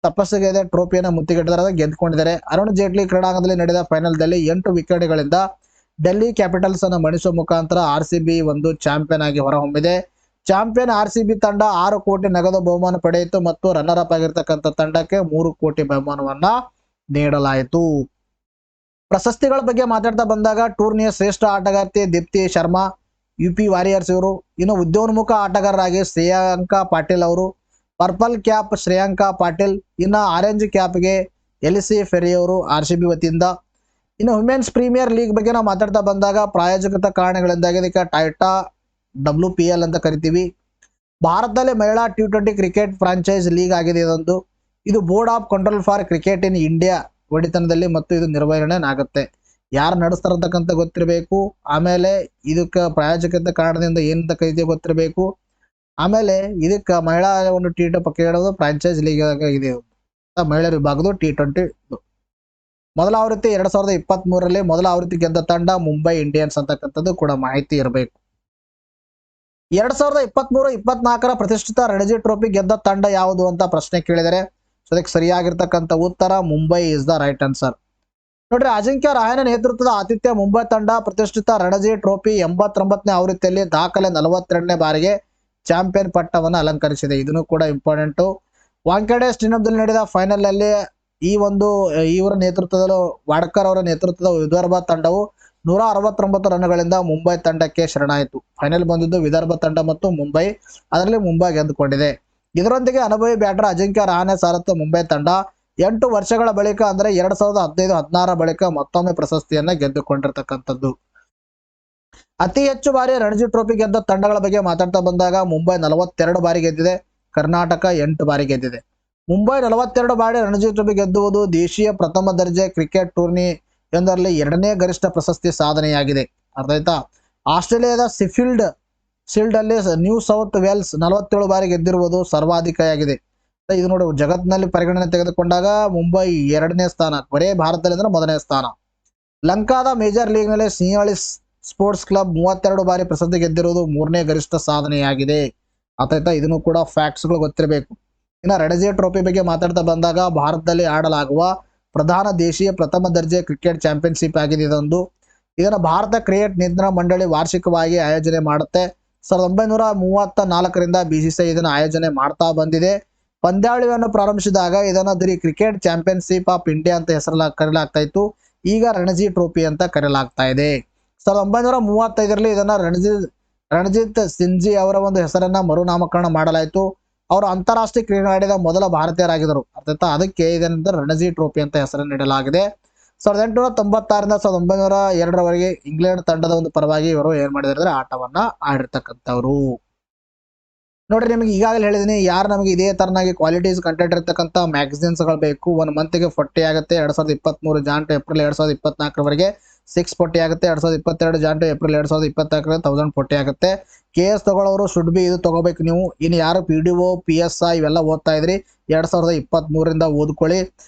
ತಪಸ್ಸಿಗೆ ಟ್ರೋಫಿಯನ್ನು ಮುತ್ತಿಗೆಟ್ಟಿದ್ದಾರೆ, ಗೆದ್ದುಕೊಂಡಿದ್ದಾರೆ. ಅರುಣ್ ಜೇಟ್ಲಿ ಕ್ರೀಡಾಂಗಣದಲ್ಲಿ ನಡೆದ ಫೈನಲ್ದಲ್ಲಿ 8 ವಿಕೆಟ್ಗಳಿಂದ ಡೆಲ್ಲಿ ಕ್ಯಾಪಿಟಲ್ಸ್ ಅನ್ನು ಮಣಿಸುವ ಮುಖಾಂತರ RCB ಒಂದು ಚಾಂಪಿಯನ್ ಆಗಿ ಹೊರಹೊಮ್ಮಿದೆ. ಚಾಂಪಿಯನ್ RCB ತಂಡ 6 ಕೋಟಿ ನಗದು ಬಹುಮಾನ ಪಡೆಯಿತು ಮತ್ತು ರನ್ನರ್ ಅಪ್ ಆಗಿರ್ತಕ್ಕಂಥ ತಂಡಕ್ಕೆ 3 ಕೋಟಿ ಬಹುಮಾನವನ್ನ ನೀಡಲಾಯಿತು. ಪ್ರಶಸ್ತಿಗಳ ಬಗ್ಗೆ ಮಾತಾಡ್ತಾ ಬಂದಾಗ ಟೂರ್ನಿಯ ಶ್ರೇಷ್ಠ ಆಟಗಾರ್ತಿ ದೀಪ್ತಿ ಶರ್ಮಾ UP ವಾರಿಯರ್ಸ್ ಇವರು. ಇನ್ನು ಉದ್ಯೋನ್ಮುಖ ಆಟಗಾರರಾಗಿ ಶ್ರೇಯಾಂಕಾ ಪಾಟೀಲ್ ಅವರು. Purple cap Shreyanka Patil. ಇನ್ನು ಆರೆಂಜ್ ಕ್ಯಾಪ್ಗೆ LC ಫೆರಿ ಅವರು RCB ವತಿಯಿಂದ. ಇನ್ನು ವುಮೆನ್ಸ್ ಪ್ರೀಮಿಯರ್ ಲೀಗ್ ಬಗ್ಗೆ ನಾವು ಮಾತಾಡ್ತಾ ಬಂದಾಗ ಪ್ರಾಯೋಜಕತ ಕಾರಣಗಳಿಂದಾಗಿ ಇದಕ್ಕೆ ಟೈಟಾ WPL ಅಂತ ಕರಿತೀವಿ. ಭಾರತದಲ್ಲಿ ಮಹಿಳಾ T20 ಕ್ರಿಕೆಟ್ ಫ್ರಾಂಚೈಸ್ ಲೀಗ್ ಆಗಿದೆ ಇದೊಂದು. ಇದು board of control for cricket in India ಒಡೆತನದಲ್ಲಿ ಮತ್ತು ಇದು ನಿರ್ವಹಣೆ ಆಗುತ್ತೆ. ಯಾರು ನಡೆಸ್ತಾರಂತಕ್ಕಂಥ ಗೊತ್ತಿರಬೇಕು. ಆಮೇಲೆ ಇದಕ್ಕೆ ಪ್ರಾಯೋಜಕತೆ ಕಾರಣದಿಂದ ಏನಂತ ಕರಿತೀವಿ ಗೊತ್ತಿರಬೇಕು. ಆಮೇಲೆ ಇದಕ್ಕೆ ಮಹಿಳಾ ಒಂದು T20 ಪಕ್ಕ ಫ್ರಾಂಚೈಸ್ ಲೀಗ್ ಇದೆ. ಮಹಿಳೆಯರ ವಿಭಾಗದ T20 ಮೊದಲ ಆವೃತ್ತಿ 2023ರಲ್ಲಿ ಮೊದಲ ಆವೃತ್ತಿ ಗೆದ್ದ ತಂಡ ಮುಂಬೈ ಇಂಡಿಯನ್ಸ್ ಅಂತಕ್ಕಂಥದ್ದು ಕೂಡ ಮಾಹಿತಿ ಇರಬೇಕು. 2023-24 ಪ್ರತಿಷ್ಠಿತ ರಣಜಿ ಟ್ರೋಫಿ ಗೆದ್ದ ತಂಡ ಯಾವುದು ಅಂತ ಪ್ರಶ್ನೆ ಕೇಳಿದರೆ ಅದಕ್ಕೆ ಸರಿಯಾಗಿರ್ತಕ್ಕಂಥ ಉತ್ತರ Mumbai is the right answer. ನೋಡ್ರಿ, ಅಜಿಂಕ್ಯ ರಹಾನೆ ನೇತೃತ್ವದ ಆತಿಥ್ಯ ಮುಂಬೈ ತಂಡ ಪ್ರತಿಷ್ಠಿತ ರಣಜಿ ಟ್ರೋಫಿ 89ನೇ ಆವೃತ್ತಿಯಲ್ಲಿ ದಾಖಲೆ 42ನೇ ಬಾರಿಗೆ ಚಾಂಪಿಯನ್ ಪಟ್ಟವನ್ನು ಅಲಂಕರಿಸಿದೆ. ಇದನ್ನು ಕೂಡ ಇಂಪಾರ್ಟೆಂಟು. ವಾಂಖೇಡೆ ಸ್ಟೇಡಿಯಂನಲ್ಲಿ ನಡೆದ ಫೈನಲ್ ನಲ್ಲಿ ಇವರ ನೇತೃತ್ವದ ವಾಡ್ಕರ್ ಅವರ ನೇತೃತ್ವದ ವಿದರ್ಭ ತಂಡವು 169 ರನ್ಗಳಿಂದ ಮುಂಬೈ ತಂಡಕ್ಕೆ ಶರಣಾಯಿತು. ಫೈನಲ್ ಬಂದಿದ್ದು ವಿದರ್ಭ ತಂಡ ಮತ್ತು ಮುಂಬೈ, ಅದರಲ್ಲಿ ಮುಂಬೈ ಗೆದ್ದುಕೊಂಡಿದೆ. ಇದರೊಂದಿಗೆ ಅನುಭವಿ ಬ್ಯಾಟರ್ ಅಜಿಂಕ್ಯ ರಹಾನೆ ಸಾರಥ್ಯ ಮುಂಬೈ ತಂಡ 8 ವರ್ಷಗಳ ಬಳಿಕ ಅಂದರೆ 2015-16 ಬಳಿಕ ಮತ್ತೊಮ್ಮೆ ಪ್ರಶಸ್ತಿಯನ್ನ ಗೆದ್ದುಕೊಂಡಿರ್ತಕ್ಕಂಥದ್ದು. ಅತಿ ಹೆಚ್ಚು ಬಾರಿ ರಣಜಿ ಟ್ರೋಫಿ ಗೆದ್ದ ತಂಡಗಳ ಬಗ್ಗೆ ಮಾತಾಡ್ತಾ ಬಂದಾಗ ಮುಂಬೈ 42 ಬಾರಿ ಗೆದ್ದಿದೆ, ಕರ್ನಾಟಕ 8 ಬಾರಿ ಗೆದ್ದಿದೆ. ಮುಂಬೈ 42 ಬಾರಿ ರಣಜಿ ಟ್ರೋಫಿ ಗೆದ್ದುವುದು ದೇಶೀಯ ಪ್ರಥಮ ದರ್ಜೆ ಕ್ರಿಕೆಟ್ ಟೂರ್ನಿ ಎಂದರಲ್ಲಿ 2ನೇ ಗರಿಷ್ಠ ಪ್ರಶಸ್ತಿ ಸಾಧನೆಯಾಗಿದೆ. ಅರ್ಥ ಆಯ್ತಾ? ಆಸ್ಟ್ರೇಲಿಯಾದ ಶೀಲ್ಡ್ ಅಲ್ಲಿ ನ್ಯೂ ಸೌತ್ ವೇಲ್ಸ್ 47 ಬಾರಿ ಗೆದ್ದಿರುವುದು ಸರ್ವಾಧಿಕಾರಿಯಾಗಿದೆ. ಇದು ನೋಡಿ, ಜಗತ್ತಿನಲ್ಲಿ ಪರಿಗಣನೆ ತೆಗೆದುಕೊಂಡಾಗ ಮುಂಬೈ 2ನೇ ಸ್ಥಾನ, ಬರೇ ಭಾರತದಲ್ಲಿ ಅಂದ್ರೆ 1ನೇ ಸ್ಥಾನ. ಲಂಕಾದ ಮೇಜರ್ ಲೀಗ್ ನಲ್ಲಿ ಸಿಂಹಳಿ ಸ್ಪೋರ್ಟ್ಸ್ ಕ್ಲಬ್ 32 ಬಾರಿ ಪ್ರಶಸ್ತಿ ಗೆದ್ದಿರುವುದು 3ನೇ ಗರಿಷ್ಠ ಸಾಧನೆಯಾಗಿದೆ. ಆಯ್ತಾ? ಇದನ್ನು ಕೂಡ ಫ್ಯಾಕ್ಟ್ಸ್ಗಳು ಗೊತ್ತಿರಬೇಕು. ಇನ್ನು ರಣಜಿ ಟ್ರೋಫಿ ಬಗ್ಗೆ ಮಾತಾಡ್ತಾ ಬಂದಾಗ ಭಾರತದಲ್ಲಿ ಆಡಲಾಗುವ ಪ್ರಧಾನ ದೇಶೀಯ ಪ್ರಥಮ ದರ್ಜೆ ಕ್ರಿಕೆಟ್ ಚಾಂಪಿಯನ್ಶಿಪ್ ಆಗಿದೆ ಇದನ್ನು ಭಾರತ ಕ್ರಿಕೆಟ್ ನಿಯಂತ್ರಣ ಮಂಡಳಿ ವಾರ್ಷಿಕವಾಗಿ ಆಯೋಜನೆ ಮಾಡುತ್ತೆ. 1934ರಿಂದ BCCI ಇದನ್ನು ಆಯೋಜನೆ ಮಾಡ್ತಾ ಬಂದಿದೆ. ಪಂದ್ಯಾವಳಿಯನ್ನು ಪ್ರಾರಂಭಿಸಿದಾಗ ಇದನ್ನು the cricket championship of India ಅಂತ ಕರೆಯಲಾಗ್ತಾ ಇತ್ತು. ಈಗ ರಣಜಿ ಟ್ರೋಫಿ ಅಂತ ಕರೆಯಲಾಗ್ತಾ ಇದೆ. 1935ರಲ್ಲಿ ಇದನ್ನ ರಣಜಿತ್ ಸಿಂಗ್ಜಿ ಅವರ ಒಂದು ಹೆಸರನ್ನ ಮರುನಾಮಕರಣ ಮಾಡಲಾಯಿತು. ಅವರು ಅಂತಾರಾಷ್ಟ್ರೀಯ ಕ್ರಿಕೆಟ್ ಆಡಿದ ಮೊದಲ ಭಾರತೀಯರಾಗಿದ್ದರು. ಅರ್ಥಾತ್ ಅದಕ್ಕೆ ಇದರಿಂದ ರಣಜಿ ಟ್ರೋಫಿ ಅಂತ ಹೆಸರನ್ನು ನೀಡಲಾಗಿದೆ. 1896ರಿಂದ 1902ರವರೆಗೆ ಇಂಗ್ಲೆಂಡ್ ತಂಡದ ಒಂದು ಪರವಾಗಿ ಇವರು ಏನ್ ಮಾಡಿದ್ರೆ ಆಟವನ್ನ ಆಡಿರ್ತಕ್ಕಂಥವ್ರು. ನೋಡ್ರಿ, ನಿಮಗೆ ಈಗಾಗಲೇ ಹೇಳಿದೀನಿ, ಯಾರು ನಮಗೆ ಇದೇ ತರನಾಗಿ ಕ್ವಾಲಿಟೀಸ್ ಕಂಟೆಂಟ್ ಇರತಕ್ಕಂಥ ಮ್ಯಾಗಝಿನ್ಸ್ಗಳು ಬೇಕು. 1 ಮಂತ್ಗೆ 40 ಆಗುತ್ತೆ. 2023 ಜಾನ್ ಟು ಏಪ್ರಿಲ್ 2024ರವರೆಗೆ 640 ಆಗುತ್ತೆ. 2022 ಜಾನ್ ಟು ಏಪ್ರಿಲ್ 2024 1040 ಆಗುತ್ತೆ. KS ತಗೊಳ್ಳೋರು ಶುಡ್ ಬಿ ಇದು ತಗೋಬೇಕು ನೀವು. ಇನ್ನು ಯಾರು PDO PSI ಇವೆಲ್ಲ ಓದ್ತಾ ಇದ್ರಿ 2023ರಿಂದ ಓದ್ಕೊಳ್ಳಿ.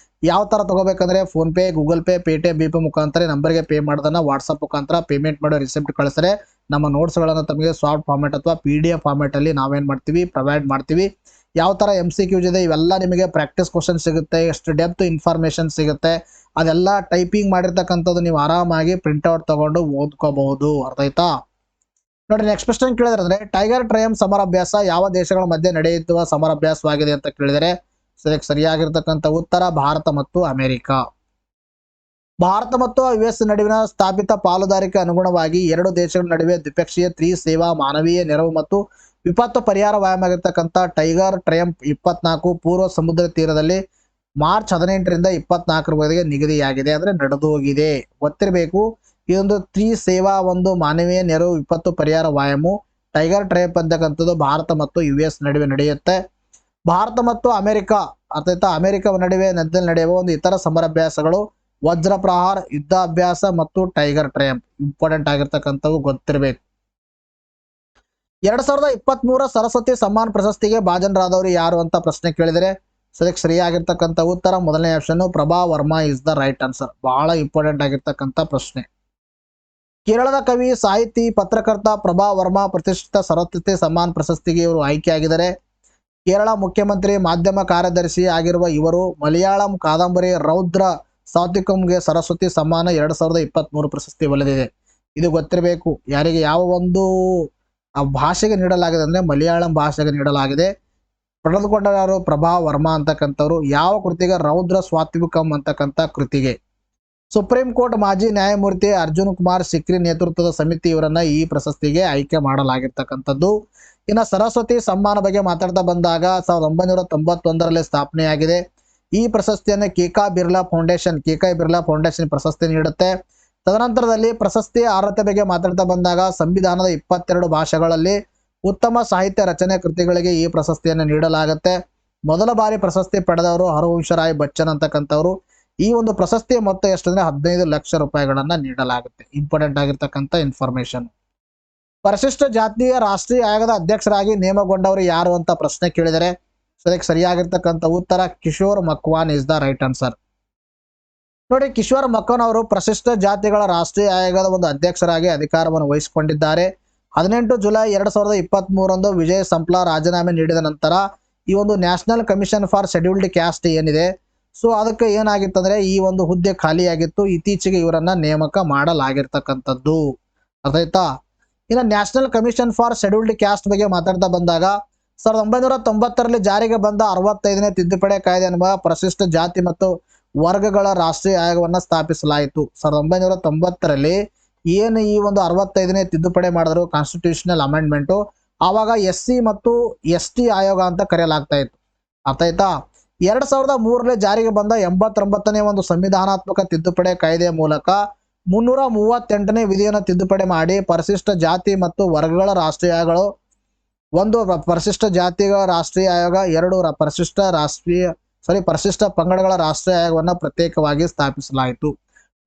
ಯಾವ ತರ ತಗೋಬೇಕಂದ್ರೆ PhonePe, Google Pay, Paytm, BP ಮುಖಾಂತರ ನಂಬರ್ಗೆ ಪೇ ಮಾಡೋದನ್ನ ವಾಟ್ಸಪ್ ಮುಖಾಂತರ ಪೇಮೆಂಟ್ ಮಾಡೋ ರಿಸಿಪ್ಟ್ ಕಳಿಸಿದ್ರೆ ನಮ್ಮ ನೋಟ್ಸ್ಗಳನ್ನು ತಮಗೆ ಸಾಫ್ಟ್ ಫಾರ್ಮೆಟ್ ಅಥವಾ PDF ಫಾರ್ಮೆಟ್ ಅಲ್ಲಿ ನಾವೇನ್ ಮಾಡ್ತೀವಿ ಪ್ರೊವೈಡ್ ಮಾಡ್ತೀವಿ. ಯಾವ ತರ MCQs ಇದೆ ಇವೆಲ್ಲ ನಿಮಗೆ ಪ್ರಾಕ್ಟೀಸ್ ಕ್ವಶನ್ ಸಿಗುತ್ತೆ, ಎಷ್ಟು ಡೆಪ್ತ್ ಇನ್ಫಾರ್ಮೇಶನ್ ಸಿಗುತ್ತೆ, ಅದೆಲ್ಲ ಟೈಪಿಂಗ್ ಮಾಡಿರ್ತಕ್ಕಂಥದ್ದು ನೀವು ಆರಾಮಾಗಿ ಪ್ರಿಂಟ್ಔಟ್ ತಗೊಂಡು ಓದ್ಕೋಬಹುದು. ಅರ್ಥ ಆಯ್ತಾ? ನೋಡಿ, ನೆಕ್ಸ್ಟ್ ಕ್ವಶನ್ ಕೇಳಿದ್ರೆ ಅಂದ್ರೆ ಟೈಗರ್ ಟ್ರಯಂಫ್ ಸಮರಾಭ್ಯಾಸ ಯಾವ ದೇಶಗಳ ಮಧ್ಯೆ ನಡೆಯುತ್ತಿರುವ ಸಮರಾಭ್ಯಾಸವಾಗಿದೆ ಅಂತ ಕೇಳಿದರೆ ಸರಿಯಾಗಿರ್ತಕ್ಕಂಥ ಉತ್ತರ ಭಾರತ ಮತ್ತು ಅಮೆರಿಕ. ಭಾರತ ಮತ್ತು US ನಡುವಿನ ಸ್ಥಾಪಿತ ಪಾಲುದಾರಿಕೆ ಅನುಗುಣವಾಗಿ 2 ದೇಶಗಳ ನಡುವೆ ದ್ವಿಪಕ್ಷೀಯ ಸೇವಾ ಮಾನವೀಯ ನೆರವು ಮತ್ತು ವಿಪತ್ತು ಪರಿಹಾರ ವ್ಯಾಯಾಮವಾಗಿರ್ತಕ್ಕಂಥ ಟೈಗರ್ ಟ್ರಯಂಫ್ 24 ಪೂರ್ವ ಸಮುದ್ರ ತೀರದಲ್ಲಿ ಮಾರ್ಚ್ 18ರಿಂದ 24ರವರೆಗೆ ನಿಗದಿಯಾಗಿದೆ. ಅಂದ್ರೆ ನಡೆದು ಹೋಗಿದೆ, ಗೊತ್ತಿರಬೇಕು. ಇದೊಂದು ಸೇವಾ ಒಂದು ಮಾನವೀಯ ನೆರವು ವಿಪತ್ತು ಪರಿಹಾರ ವ್ಯಾಯಾಮ ಟೈಗರ್ ಟ್ರಯಂಫ್ ಅಂತಕ್ಕಂಥದ್ದು ಭಾರತ ಮತ್ತು US ನಡುವೆ ನಡೆಯುತ್ತೆ. ಭಾರತ ಮತ್ತು ಅಮೆರಿಕ ಅರ್ಥಾತ್ ಅಮೆರಿಕ ನಡುವೆ ನಡೆಯುವ ಒಂದು ಇತರ ಸಮರಾಭ್ಯಾಸಗಳು ವಜ್ರ ಪ್ರಹಾರ್, ಯುದ್ಧಾಭ್ಯಾಸ ಮತ್ತು ಟೈಗರ್ ಟ್ರಯಂಫ್. ಇಂಪಾರ್ಟೆಂಟ್ ಆಗಿರ್ತಕ್ಕಂಥವು ಗೊತ್ತಿರಬೇಕು. 2023 ಸರಸ್ವತಿ ಸಮ್ಮಾನ್ ಪ್ರಶಸ್ತಿಗೆ ಭಾಜನರಾದವರು ಯಾರು ಅಂತ ಪ್ರಶ್ನೆ ಕೇಳಿದರೆ ಅದಕ್ಕೆ ಸರಿಯಾಗಿರ್ತಕ್ಕಂಥ ಉತ್ತರ ಮೊದಲನೇ option Prabha Varma is the right answer. ಬಹಳ ಇಂಪಾರ್ಟೆಂಟ್ ಆಗಿರ್ತಕ್ಕಂಥ ಪ್ರಶ್ನೆ. ಕೇರಳದ ಕವಿ, ಸಾಹಿತಿ, ಪತ್ರಕರ್ತ ಪ್ರಭಾ ವರ್ಮಾ ಪ್ರತಿಷ್ಠಿತ ಸರಸ್ವತಿ ಸಮ್ಮಾನ್ ಪ್ರಶಸ್ತಿಗೆ ಇವರು ಆಯ್ಕೆಯಾಗಿದ್ದಾರೆ. ಕೇರಳ ಮುಖ್ಯಮಂತ್ರಿ ಮಾಧ್ಯಮ ಕಾರ್ಯದರ್ಶಿ ಆಗಿರುವ ಇವರು ಮಲಯಾಳಂ ಕಾದಂಬರಿ ರೌದ್ರ ಸಾತ್ವಿಕಂಗೆ ಸರಸ್ವತಿ ಸಮ್ಮಾನ 2023 ಪ್ರಶಸ್ತಿ ಒಲಿದಿದೆ. ಇದು ಗೊತ್ತಿರಬೇಕು. ಯಾರಿಗೆ ಯಾವ ಒಂದು ಭಾಷೆಗೆ ನೀಡಲಾಗಿದೆ ಅಂದ್ರೆ ಮಲಯಾಳಂ ಭಾಷೆಗೆ ನೀಡಲಾಗಿದೆ. ಪಡೆದುಕೊಂಡವರು ಪ್ರಭಾ ವರ್ಮಾ ಅಂತಕ್ಕಂಥವ್ರು. ಯಾವ ಕೃತಿಗೆ? ರೌದ್ರ ಸಾತ್ವಿಕಂ ಅಂತಕ್ಕಂಥ ಕೃತಿಗೆ. ಸುಪ್ರೀಂ ಕೋರ್ಟ್ ಮಾಜಿ ನ್ಯಾಯಮೂರ್ತಿ ಅರ್ಜುನ್ ಕುಮಾರ್ ಸಿಕ್ರಿ ನೇತೃತ್ವದ ಸಮಿತಿ ಇವರನ್ನ ಈ ಪ್ರಶಸ್ತಿಗೆ ಆಯ್ಕೆ ಮಾಡಲಾಗಿರ್ತಕ್ಕಂಥದ್ದು. ಇನ್ನು ಸರಸ್ವತಿ ಸಮ್ಮಾನ ಬಗ್ಗೆ ಮಾತಾಡ್ತಾ ಬಂದಾಗ 1991ರಲ್ಲಿ ಸ್ಥಾಪನೆಯಾಗಿದೆ. ಈ ಪ್ರಶಸ್ತಿಯನ್ನು KK ಬಿರ್ಲಾ ಫೌಂಡೇಶನ್ ಪ್ರಶಸ್ತಿ ನೀಡುತ್ತೆ. ತದನಂತರದಲ್ಲಿ ಪ್ರಶಸ್ತಿಯ ಅರ್ಹತೆ ಬಗ್ಗೆ ಮಾತಾಡ್ತಾ ಬಂದಾಗ ಸಂವಿಧಾನದ 22 ಭಾಷೆಗಳಲ್ಲಿ ಉತ್ತಮ ಸಾಹಿತ್ಯ ರಚನೆ ಕೃತಿಗಳಿಗೆ ಈ ಪ್ರಶಸ್ತಿಯನ್ನು ನೀಡಲಾಗುತ್ತೆ. ಮೊದಲ ಬಾರಿ ಪ್ರಶಸ್ತಿ ಪಡೆದವರು ಹರವಂಶರಾಯ್ ಬಚ್ಚನ್ ಅಂತಕ್ಕಂಥವ್ರು. ಈ ಒಂದು ಪ್ರಶಸ್ತಿಯ ಮೊತ್ತ ಎಷ್ಟು ಅಂದ್ರೆ 15 ಲಕ್ಷ ರೂಪಾಯಿಗಳನ್ನ ನೀಡಲಾಗುತ್ತೆ. ಇಂಪಾರ್ಟೆಂಟ್ ಆಗಿರ್ತಕ್ಕಂಥ ಇನ್ಫಾರ್ಮೇಶನ್. ಪರಿಶಿಷ್ಟ ಜಾತಿಯ ರಾಷ್ಟ್ರೀಯ ಆಯೋಗದ ಅಧ್ಯಕ್ಷರಾಗಿ ನೇಮಕಗೊಂಡವರು ಯಾರು ಅಂತ ಪ್ರಶ್ನೆ ಕೇಳಿದರೆ ಅದಕ್ಕೆ ಸರಿಯಾಗಿರ್ತಕ್ಕಂಥ ಉತ್ತರ Kishore Makwan is the right answer. ನೋಡಿ, ಕಿಶೋರ್ ಮಕ್ಕನ್ ಅವರು ಪರಿಶಿಷ್ಟ ಜಾತಿಗಳ ರಾಷ್ಟ್ರೀಯ ಆಯೋಗದ ಒಂದು ಅಧ್ಯಕ್ಷರಾಗಿ ಅಧಿಕಾರವನ್ನು ವಹಿಸಿಕೊಂಡಿದ್ದಾರೆ. 18 ಜುಲೈ 2023ರಂದು ವಿಜಯ್ ಸಂಪ್ಲಾ ರಾಜೀನಾಮೆ ನೀಡಿದ ನಂತರ ಈ ಒಂದು national commission for scheduled caste ಏನಿದೆ, ಸೊ ಅದಕ್ಕೆ ಏನಾಗಿತ್ತಂದ್ರೆ ಈ ಒಂದು ಹುದ್ದೆ ಖಾಲಿಯಾಗಿತ್ತು. ಇತ್ತೀಚೆಗೆ ಇವರನ್ನ ನೇಮಕ ಮಾಡಲಾಗಿರ್ತಕ್ಕಂಥದ್ದು. ಅರ್ಥಾಯ್ತಾ? ಇನ್ನು national commission for scheduled caste ಬಗ್ಗೆ ಮಾತಾಡ್ತಾ ಬಂದಾಗ 1990ರಲ್ಲಿ ಜಾರಿಗೆ ಬಂದ 65ನೇ ತಿದ್ದುಪಡಿ ಕಾಯ್ದೆ ಎನ್ನುವ ಪರಿಶಿಷ್ಟ ಜಾತಿ ಮತ್ತು ವರ್ಗಗಳ ರಾಷ್ಟ್ರೀಯ ಆಯೋಗವನ್ನು ಸ್ಥಾಪಿಸಲಾಯಿತು. 1990ರಲ್ಲಿ ಏನು ಈ ಒಂದು 65ನೇ ತಿದ್ದುಪಡಿ ಮಾಡಿದ್ರು, ಕಾನ್ಸ್ಟಿಟ್ಯೂಷನಲ್ ಅಮೆಂಡ್ಮೆಂಟು, ಆವಾಗ SC ಮತ್ತು ST ಆಯೋಗ ಅಂತ ಕರೆಯಲಾಗ್ತಾ ಇತ್ತು. ಅರ್ಥ ಆಯ್ತಾ? 2003ರಲ್ಲಿ ಜಾರಿಗೆ ಬಂದ 89ನೇ ಒಂದು ಸಂವಿಧಾನಾತ್ಮಕ ತಿದ್ದುಪಡಿ ಕಾಯ್ದೆಯ ಮೂಲಕ 338ನೇ ವಿಧಿಯನ್ನು ತಿದ್ದುಪಡಿ ಮಾಡಿ ಪರಿಶಿಷ್ಟ ಜಾತಿ ಮತ್ತು ವರ್ಗಗಳ ರಾಷ್ಟ್ರೀಯ ಆಯೋಗಗಳು, ಒಂದು ಪರಿಶಿಷ್ಟ ಜಾತಿಗಳ ರಾಷ್ಟ್ರೀಯ ಆಯೋಗ, ಎರಡು ಪರಿಶಿಷ್ಟ ಪಂಗಡಗಳ ರಾಷ್ಟ್ರೀಯ ಆಯೋಗವನ್ನು ಪ್ರತ್ಯೇಕವಾಗಿ ಸ್ಥಾಪಿಸಲಾಯಿತು.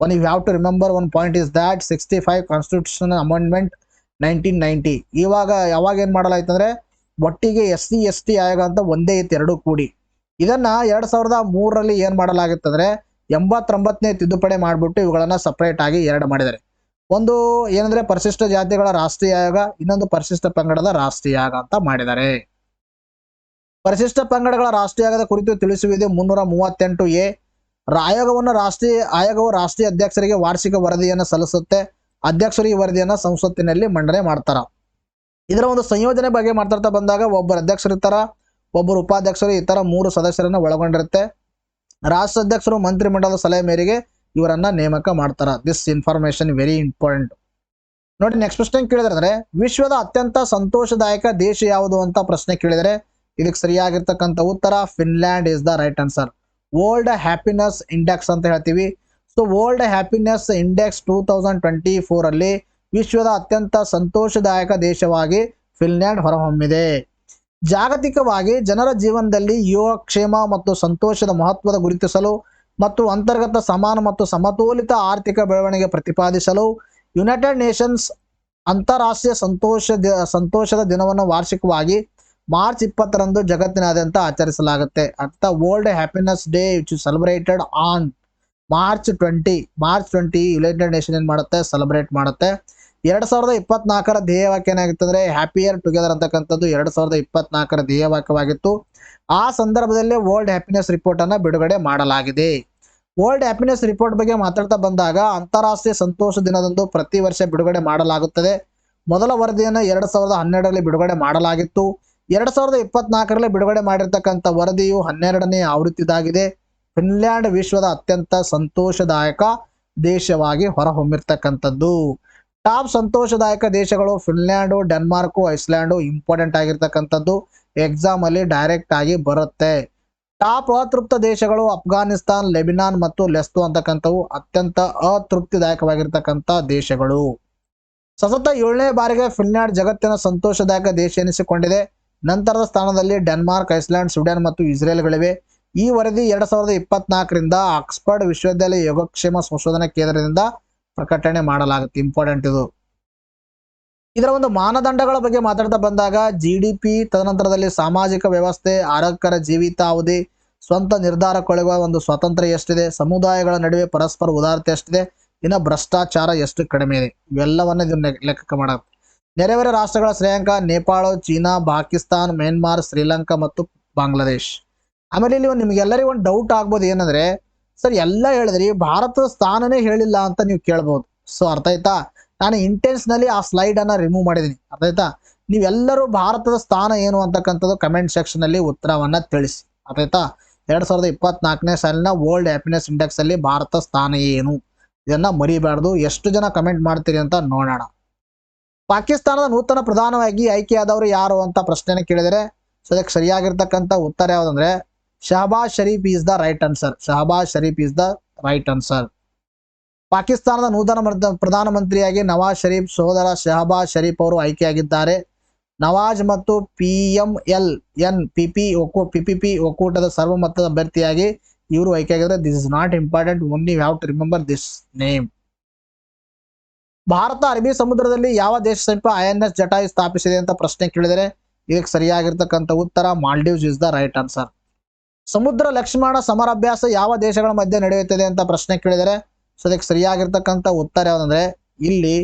One you have to remember one point is that 65 Constitutional Amendment 1990 ಯಾವಾಗ ಏನ್ ಮಾಡಲಾಯ್ತಂದ್ರೆ ಒಟ್ಟಿಗೆ SC ST ಆಯೋಗ ಅಂತ ಒಂದೇ ಇತ್ತು, ಎರಡು ಕೂಡಿ. ಇದನ್ನ 2003ರಲ್ಲಿ ಏನ್ ಮಾಡಲಾಗಿತ್ತಂದ್ರೆ 89ನೇ ತಿದ್ದುಪಡಿ ಮಾಡಿಬಿಟ್ಟು ಇವುಗಳನ್ನ ಸಪರೇಟ್ ಆಗಿ ಎರಡು ಮಾಡಿದ್ದಾರೆ. ಒಂದು ಏನಂದ್ರೆ ಪರಿಶಿಷ್ಟ ಜಾತಿಗಳ ರಾಷ್ಟ್ರೀಯ ಆಯೋಗ, ಇನ್ನೊಂದು ಪರಿಶಿಷ್ಟ ಪಂಗಡದ ರಾಷ್ಟ್ರೀಯ ಆಯೋಗ ಅಂತ ಮಾಡಿದ್ದಾರೆ. ಪರಿಶಿಷ್ಟ ಪಂಗಡಗಳ ರಾಷ್ಟ್ರೀಯ ಆಯೋಗದ ಕುರಿತು ತಿಳಿಸುವಿದೆ 338A. ಆಯೋಗವು ರಾಷ್ಟ್ರೀಯ ಅಧ್ಯಕ್ಷರಿಗೆ ವಾರ್ಷಿಕ ವರದಿಯನ್ನು ಸಲ್ಲಿಸುತ್ತೆ. ಅಧ್ಯಕ್ಷರು ಈ ವರದಿಯನ್ನು ಸಂಸತ್ತಿನಲ್ಲಿ ಮಂಡನೆ ಮಾಡ್ತಾರ. ಇದರ ಒಂದು ಸಂಯೋಜನೆ ಬಗ್ಗೆ ಮಾತಾಡ್ತಾ ಬಂದಾಗ ಒಬ್ಬರು ಅಧ್ಯಕ್ಷರು ಇರ್ತಾರ, ಒಬ್ಬರು ಉಪಾಧ್ಯಕ್ಷರು, ಇತರ 3 ಸದಸ್ಯರನ್ನು ಒಳಗೊಂಡಿರುತ್ತೆ. ರಾಷ್ಟ್ರಾಧ್ಯಕ್ಷರು ಮಂತ್ರಿಮಂಡಲದ ಸಲಹೆ ಮೇರೆಗೆ ಇವರನ್ನ ನೇಮಕ ಮಾಡ್ತಾರ. This information very important. ನೋಡಿ, ನೆಕ್ಸ್ಟ್ ಪ್ರಶ್ನೆ ಕೇಳಿದ್ರೆ ವಿಶ್ವದ ಅತ್ಯಂತ ಸಂತೋಷದಾಯಕ ದೇಶ ಯಾವುದು ಅಂತ ಪ್ರಶ್ನೆ ಕೇಳಿದರೆ ಇದಕ್ಕೆ ಸರಿಯಾಗಿರ್ತಕ್ಕಂಥ ಉತ್ತರ Finland is the right answer. World happiness index ಅಂತ ಹೇಳ್ತೀವಿ. ಸೊ ವರ್ಲ್ಡ್ ಹ್ಯಾಪಿನೆಸ್ ಇಂಡೆಕ್ಸ್ 2024 ಅಲ್ಲಿ ವಿಶ್ವದ ಅತ್ಯಂತ ಸಂತೋಷದಾಯಕ ದೇಶವಾಗಿ ಫಿನ್ಲ್ಯಾಂಡ್ ಹೊರಹೊಮ್ಮಿದೆ. ಜಾಗತಿಕವಾಗಿ ಜನರ ಜೀವನದಲ್ಲಿ ಯೋಗಕ್ಷೇಮ ಮತ್ತು ಸಂತೋಷದ ಮಹತ್ವದ ಗುರುತಿಸಲು ಮತ್ತು ಅಂತರ್ಗತ ಸಮಾನ ಮತ್ತು ಸಮತೋಲಿತ ಆರ್ಥಿಕ ಬೆಳವಣಿಗೆ ಪ್ರತಿಪಾದಿಸಲು ಯುನೈಟೆಡ್ ನೇಷನ್ಸ್ ಅಂತಾರಾಷ್ಟ್ರೀಯ ಸಂತೋಷದ ದಿನವನ್ನು ವಾರ್ಷಿಕವಾಗಿ ಮಾರ್ಚ್ 20ರಂದು ಜಗತ್ತಿನಾದ್ಯಂತ ಆಚರಿಸಲಾಗುತ್ತೆ. ಅರ್ಥ world happiness day which is celebrated on March 20 United nation ಏನ್ ಮಾಡುತ್ತೆ, ಸೆಲೆಬ್ರೇಟ್ ಮಾಡುತ್ತೆ. 2024ರ ಧ್ಯೇಯವಾಕ್ಯ ಏನಾಗಿತ್ತಂದ್ರೆ ಹ್ಯಾಪಿಯರ್ ಟುಗೆದರ್ ಅಂತಕ್ಕಂಥದ್ದು 2024ರ ಧ್ಯೇಯವಾಕ್ಯವಾಗಿತ್ತು. ಆ ಸಂದರ್ಭದಲ್ಲಿ ವರ್ಲ್ಡ್ ಹ್ಯಾಪಿನೆಸ್ ರಿಪೋರ್ಟ್ ಅನ್ನ ಬಿಡುಗಡೆ ಮಾಡಲಾಗಿದೆ. ವರ್ಲ್ಡ್ ಹ್ಯಾಪಿನೆಸ್ ರಿಪೋರ್ಟ್ ಬಗ್ಗೆ ಮಾತಾಡ್ತಾ ಬಂದಾಗ ಅಂತಾರಾಷ್ಟ್ರೀಯ ಸಂತೋಷ ದಿನದಂದು ಪ್ರತಿ ವರ್ಷ ಬಿಡುಗಡೆ ಮಾಡಲಾಗುತ್ತದೆ. ಮೊದಲ ವರದಿಯನ್ನು 2012ರಲ್ಲಿ ಬಿಡುಗಡೆ ಮಾಡಲಾಗಿತ್ತು. 2024ರಲ್ಲಿ ಬಿಡುಗಡೆ ಮಾಡಿರ್ತಕ್ಕಂಥ ವರದಿಯು 12ನೇ ಆವೃತ್ತಿದಾಗಿದೆ. ಫಿನ್ಲ್ಯಾಂಡ್ ವಿಶ್ವದ ಅತ್ಯಂತ ಸಂತೋಷದಾಯಕ ದೇಶವಾಗಿ ಹೊರಹೊಮ್ಮಿರ್ತಕ್ಕಂಥದ್ದು. ಟಾಪ್ ಸಂತೋಷದಾಯಕ ದೇಶಗಳು ಫಿನ್ಲ್ಯಾಂಡು, ಡೆನ್ಮಾರ್ಕು, ಐಸ್ಲ್ಯಾಂಡು. ಇಂಪಾರ್ಟೆಂಟ್ ಆಗಿರ್ತಕ್ಕಂಥದ್ದು, ಎಕ್ಸಾಮ್ ಅಲ್ಲಿ ಡೈರೆಕ್ಟ್ ಆಗಿ ಬರುತ್ತೆ. ಟಾಪ್ ಅತೃಪ್ತ ದೇಶಗಳು ಅಫ್ಘಾನಿಸ್ತಾನ್, ಲೆಬನಾನ್ ಮತ್ತು ಲೆಸ್ತೋ ಅಂತಕ್ಕಂಥವು ಅತ್ಯಂತ ಅತೃಪ್ತಿದಾಯಕವಾಗಿರ್ತಕ್ಕಂಥ ದೇಶಗಳು. ಸತತ 7ನೇ ಬಾರಿಗೆ ಫಿನ್ಲ್ಯಾಂಡ್ ಜಗತ್ತಿನ ಸಂತೋಷದಾಯಕ ದೇಶ ಎನಿಸಿಕೊಂಡಿದೆ. ನಂತರದ ಸ್ಥಾನದಲ್ಲಿ ಡೆನ್ಮಾರ್ಕ್, ಐಸ್ಲ್ಯಾಂಡ್, ಸ್ವೀಡನ್ ಮತ್ತು ಇಸ್ರೇಲ್ಗಳಿವೆ. ಈ ವರದಿ 2024ರಿಂದ ಆಕ್ಸ್ಫರ್ಡ್ ವಿಶ್ವವಿದ್ಯಾಲಯ ಯೋಗಕ್ಷೇಮ ಸಂಶೋಧನಾ ಕೇಂದ್ರದಿಂದ ಪ್ರಕಟಣೆ ಮಾಡಲಾಗುತ್ತೆ. ಇಂಪಾರ್ಟೆಂಟ್ ಇದು. ಇದರ ಒಂದು ಮಾನದಂಡಗಳ ಬಗ್ಗೆ ಮಾತಾಡ್ತಾ ಬಂದಾಗ GDP, ತದನಂತರದಲ್ಲಿ ಸಾಮಾಜಿಕ ವ್ಯವಸ್ಥೆ, ಆರೋಗ್ಯಕರ ಜೀವಿತಾವಧಿ, ಸ್ವಂತ ನಿರ್ಧಾರಕ್ಕೊಳಗುವ ಒಂದು ಸ್ವಾತಂತ್ರ್ಯ ಎಷ್ಟಿದೆ, ಸಮುದಾಯಗಳ ನಡುವೆ ಪರಸ್ಪರ ಉದಾರತೆ ಎಷ್ಟಿದೆ, ಇನ್ನು ಭ್ರಷ್ಟಾಚಾರ ಎಷ್ಟು ಕಡಿಮೆ ಇದೆ, ಇವೆಲ್ಲವನ್ನ ಇದನ್ನ ಲೆಕ್ಕ ಮಾಡುತ್ತೆ. ನೆರೆಹೊರೆ ರಾಷ್ಟ್ರಗಳ ಶ್ರೇಯಾಂಕ ನೇಪಾಳ, ಚೀನಾ, ಪಾಕಿಸ್ತಾನ್, ಮ್ಯಾನ್ಮಾರ್, ಶ್ರೀಲಂಕಾ ಮತ್ತು ಬಾಂಗ್ಲಾದೇಶ್. ಆಮೇಲೆ ಇಲ್ಲಿ ನಿಮ್ಗೆಲ್ಲರಿಗೂ ಒಂದು ಡೌಟ್ ಆಗ್ಬೋದು, ಏನಂದ್ರೆ ಸರ್ ಎಲ್ಲ ಹೇಳಿದ್ರಿ ಭಾರತದ ಸ್ಥಾನನೇ ಹೇಳಿಲ್ಲ ಅಂತ ನೀವು ಕೇಳ್ಬೋದು. ಸೊ ಅರ್ಥ ಆಯ್ತಾ? ನಾನು ಇಂಟೆನ್ಸ್ನಲ್ಲಿ ಆ ಸ್ಲೈಡ್ ಅನ್ನ ರಿಮೂವ್ ಮಾಡಿದ್ದೀನಿ. ಅರ್ಥ ಆಯ್ತಾ? ನೀವೆಲ್ಲರೂ ಭಾರತದ ಸ್ಥಾನ ಏನು ಅಂತಕ್ಕಂಥದ್ದು ಕಮೆಂಟ್ ಸೆಕ್ಷನ್ ಅಲ್ಲಿ ಉತ್ತರವನ್ನ ತಿಳಿಸಿ. ಅರ್ಥ ಆಯ್ತಾ? 2024ನೇ ಸಾಲಿನ ವರ್ಲ್ಡ್ ಹ್ಯಾಪಿನೆಸ್ ಇಂಡೆಕ್ಸ್ ಅಲ್ಲಿ ಭಾರತ ಸ್ಥಾನ ಏನು, ಇದನ್ನ ಮರಿಬಾರ್ದು. ಎಷ್ಟು ಜನ ಕಮೆಂಟ್ ಮಾಡ್ತೀರಿ ಅಂತ ನೋಡೋಣ. ಪಾಕಿಸ್ತಾನದ ನೂತನ ಪ್ರಧಾನವಾಗಿ ಆಯ್ಕೆಯಾದವರು ಯಾರು ಅಂತ ಪ್ರಶ್ನೆನ ಕೇಳಿದರೆ ಸೊ ಅದಕ್ಕೆ ಸರಿಯಾಗಿರ್ತಕ್ಕಂಥ ಉತ್ತರ ಯಾವುದಂದ್ರೆ Shahbaz Sharif is the right answer. Shahbaz Sharif is the right answer. ಪಾಕಿಸ್ತಾನದ ನೂತನ ಪ್ರಧಾನಮಂತ್ರಿಯಾಗಿ ನವಾಜ್ ಶರೀಫ್ ಸಹೋದರ ಶಹಬಾಜ್ ಶರೀಫ್ ಅವರು ಆಯ್ಕೆಯಾಗಿದ್ದಾರೆ. ನವಾಜ್ ಮತ್ತು PPP ಒಕ್ಕೂಟದ ಸರ್ವಮತದ ಅಭ್ಯರ್ಥಿಯಾಗಿ ಇವರು ಆಯ್ಕೆಯಾಗಿದ್ದಾರೆ. This is not important, only you have to remember this name. ಭಾರತ ಅರಬ್ಬಿ ಸಮುದ್ರದಲ್ಲಿ ಯಾವ ದೇಶ ಸಮೀಪ INS ಜಟಾಯು ಸ್ಥಾಪಿಸಿದೆ ಅಂತ ಪ್ರಶ್ನೆ ಕೇಳಿದರೆ ಇದಕ್ಕೆ ಸರಿಯಾಗಿರ್ತಕ್ಕಂಥ ಉತ್ತರ Maldives is the right answer. ಸಮುದ್ರ ಲಕ್ಷ್ಮಣ ಸಮರಾಭ್ಯಾಸ ಯಾವ ದೇಶಗಳ ಮಧ್ಯೆ ನಡೆಯುತ್ತದೆ ಅಂತ ಪ್ರಶ್ನೆ ಕೇಳಿದರೆ ಸೊ ಅದಕ್ಕೆ ಸರಿಯಾಗಿರ್ತಕ್ಕಂಥ ಉತ್ತರ ಯಾವುದಂದ್ರೆ ಇಲ್ಲಿ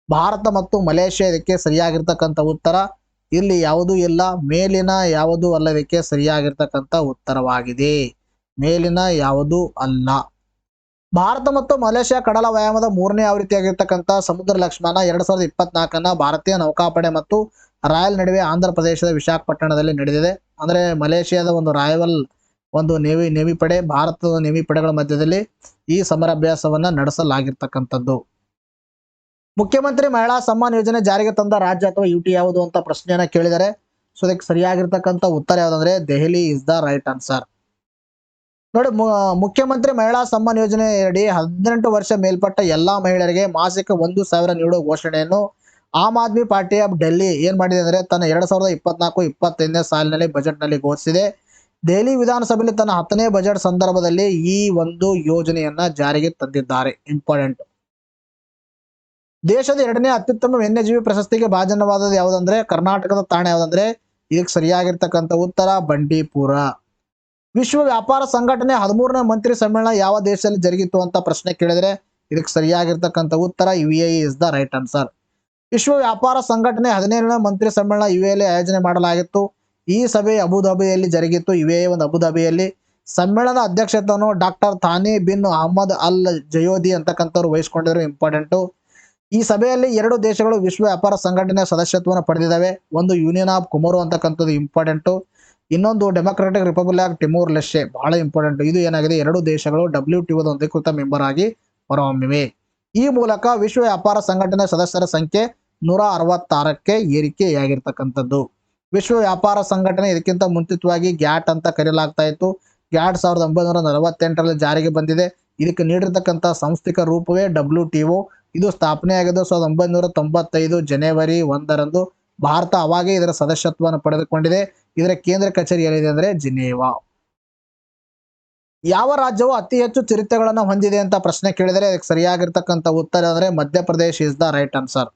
ಭಾರತ ಮತ್ತು ಮಲೇಷ್ಯಾ ಇದಕ್ಕೆ ಸರಿಯಾಗಿರ್ತಕ್ಕಂಥ ಉತ್ತರ. ಇಲ್ಲಿ ಯಾವುದೂ ಇಲ್ಲ, ಮೇಲಿನ ಯಾವುದೂ ಅಲ್ಲ ಇದಕ್ಕೆ ಸರಿಯಾಗಿರ್ತಕ್ಕಂಥ ಉತ್ತರವಾಗಿದೆ. ಮೇಲಿನ ಯಾವುದೂ ಅಲ್ಲ. ಭಾರತ ಮತ್ತು ಮಲೇಷ್ಯಾ ಕಡಲ ವ್ಯಾಯಾಮದ 3ನೇ ಆವೃತ್ತಿಯಾಗಿರ್ತಕ್ಕಂಥ ಸಮುದ್ರ ಲಕ್ಷ್ಮಣ 2024 ಭಾರತೀಯ ನೌಕಾಪಡೆ ಮತ್ತು ರಾಯಲ್ ನಡುವೆ ಆಂಧ್ರ ಪ್ರದೇಶದ ವಿಶಾಖಪಟ್ಟಣದಲ್ಲಿ ನಡೆದಿದೆ. ಅಂದ್ರೆ ಮಲೇಷ್ಯಾದ ಒಂದು ರಾಯಲ್ ಒಂದು ನೇವಿ ಪಡೆ, ಭಾರತದ ನೇವಿ ಪಡೆಗಳ ಮಧ್ಯದಲ್ಲಿ ಈ ಸಮರಾಭ್ಯಾಸವನ್ನ ನಡೆಸಲಾಗಿರ್ತಕ್ಕಂಥದ್ದು. ಮುಖ್ಯಮಂತ್ರಿ ಮಹಿಳಾ ಸಮ್ಮಾನ್ ಯೋಜನೆ ಜಾರಿಗೆ ತಂದ ರಾಜ್ಯ ಅಥವಾ ಯುಟಿ ಯಾವುದು ಅಂತ ಪ್ರಶ್ನೆಯನ್ನ ಕೇಳಿದರೆ ಸೊ ಅದಕ್ಕೆ ಸರಿಯಾಗಿರ್ತಕ್ಕಂಥ ಉತ್ತರ ಯಾವುದಂದ್ರೆ Delhi is the right answer. ನೋಡಿ, ಮುಖ್ಯಮಂತ್ರಿ ಮಹಿಳಾ ಸಮ್ಮಾನ್ ಯೋಜನೆಯಡಿ 18 ವರ್ಷ ಮೇಲ್ಪಟ್ಟ ಎಲ್ಲಾ ಮಹಿಳೆಯರಿಗೆ ಮಾಸಿಕ 1,000 ನೀಡುವ ಘೋಷಣೆಯನ್ನು ಆಮ್ ಆದ್ಮಿ ಪಾರ್ಟಿಯ ಡೆಲ್ಲಿ ಏನ್ ಮಾಡಿದೆ ಅಂದ್ರೆ ತನ್ನ 2024-25ನೇ ಸಾಲಿನಲ್ಲಿ ಬಜೆಟ್ ನಲ್ಲಿ ಘೋಷಿಸಿದೆ. ದೆಹಲಿ ವಿಧಾನಸಭೆಯಲ್ಲಿ ತನ್ನ 10ನೇ ಬಜೆಟ್ ಸಂದರ್ಭದಲ್ಲಿ ಈ ಒಂದು ಯೋಜನೆಯನ್ನ ಜಾರಿಗೆ ತಂದಿದ್ದಾರೆ. ಇಂಪಾರ್ಟೆಂಟ್. ದೇಶದ 2ನೇ ಅತ್ಯುತ್ತಮ ವನ್ಯಜೀವಿ ಪ್ರಶಸ್ತಿಗೆ ಭಾಜನವಾದದ್ದು ಯಾವುದಂದ್ರೆ ಕರ್ನಾಟಕದ ತಾಣ ಯಾವುದಂದ್ರೆ ಇದಕ್ಕೆ ಸರಿಯಾಗಿರ್ತಕ್ಕಂಥ ಉತ್ತರ ಬಂಡೀಪುರ. ವಿಶ್ವ ವ್ಯಾಪಾರ ಸಂಘಟನೆ 13ನೇ ಮಂತ್ರಿ ಸಮ್ಮೇಳನ ಯಾವ ದೇಶದಲ್ಲಿ ಜರುಗಿತು ಅಂತ ಪ್ರಶ್ನೆ ಕೇಳಿದರೆ ಇದಕ್ಕೆ ಸರಿಯಾಗಿರ್ತಕ್ಕಂಥ ಉತ್ತರ UAE is the right answer. ವಿಶ್ವ ವ್ಯಾಪಾರ ಸಂಘಟನೆ 17ನೇ ಮಂತ್ರಿ ಸಮ್ಮೇಳನ UAE ಆಯೋಜನೆ ಮಾಡಲಾಗಿತ್ತು. ಈ ಸಭೆ ಅಬುಧಾಬಿಯಲ್ಲಿ ಜರುಗಿತ್ತು. UAE ಒಂದು ಅಬುಧಾಬಿಯಲ್ಲಿ. ಸಮ್ಮೇಳನದ ಅಧ್ಯಕ್ಷತೆಯನ್ನು ಡಾಕ್ಟರ್ ಥಾನಿ ಬಿನ್ ಅಹಮದ್ ಅಲ್ ಜಯೋದಿ ಅಂತಕ್ಕಂಥವ್ರು ವಹಿಸಿಕೊಂಡಿದ್ರು. ಇಂಪಾರ್ಟೆಂಟು. ಈ ಸಭೆಯಲ್ಲಿ 2 ದೇಶಗಳು ವಿಶ್ವ ವ್ಯಾಪಾರ ಸಂಘಟನೆಯ ಸದಸ್ಯತ್ವವನ್ನು ಪಡೆದಿದ್ದಾವೆ. ಒಂದು ಯೂನಿಯನ್ ಆಫ್ ಕೊಮೊರೊ ಅಂತಕ್ಕಂಥದ್ದು ಇಂಪಾರ್ಟೆಂಟು, ಇನ್ನೊಂದು democratic republic of Timor Leste, ಬಹಳ ಇಂಪಾರ್ಟೆಂಟ್. ಇದು ಏನಾಗಿದೆ, 2 ದೇಶಗಳು WTO ಅಧಿಕೃತ ಮೆಂಬರ್ ಆಗಿ ಹೊರಹೊಮ್ಮಿವೆ. ಈ ಮೂಲಕ ವಿಶ್ವ ವ್ಯಾಪಾರ ಸಂಘಟನೆ ಸದಸ್ಯರ ಸಂಖ್ಯೆ 166ಕ್ಕೆ ಏರಿಕೆಯಾಗಿರ್ತಕ್ಕಂಥದ್ದು. ವಿಶ್ವ ವ್ಯಾಪಾರ ಸಂಘಟನೆ ಇದಕ್ಕಿಂತ ಮುಂಚಿತವಾಗಿ ಗ್ಯಾಟ್ ಅಂತ ಕರೆಯಲಾಗ್ತಾ ಇತ್ತು. ಗ್ಯಾಟ್ 1948ರಲ್ಲಿ ಜಾರಿಗೆ ಬಂದಿದೆ. ಇದಕ್ಕೆ ನೀಡಿರ್ತಕ್ಕಂಥ ಸಾಂಸ್ಥಿಕ ರೂಪವೇ WTO. ಇದು ಸ್ಥಾಪನೆಯಾಗಿದ್ದು 1995 ಜನವರಿ 1ರಂದು. ಭಾರತ ಅವಾಗೇ ಇದರ ಸದಸ್ಯತ್ವವನ್ನು ಪಡೆದುಕೊಂಡಿದೆ. ಇದರ ಕೇಂದ್ರ ಕಚೇರಿ ಎಲ್ಲಿದೆ ಅಂದ್ರೆ ಜಿನೇವಾ. ಯಾವ ರಾಜ್ಯವು ಅತಿ ಹೆಚ್ಚು ಚಿರತೆಗಳನ್ನು ಹೊಂದಿದೆ ಅಂತ ಪ್ರಶ್ನೆ ಕೇಳಿದರೆ ಅದಕ್ಕೆ ಸರಿಯಾಗಿರ್ತಕ್ಕಂಥ ಉತ್ತರ ಅಂದ್ರೆ Madhya Pradesh is the right answer.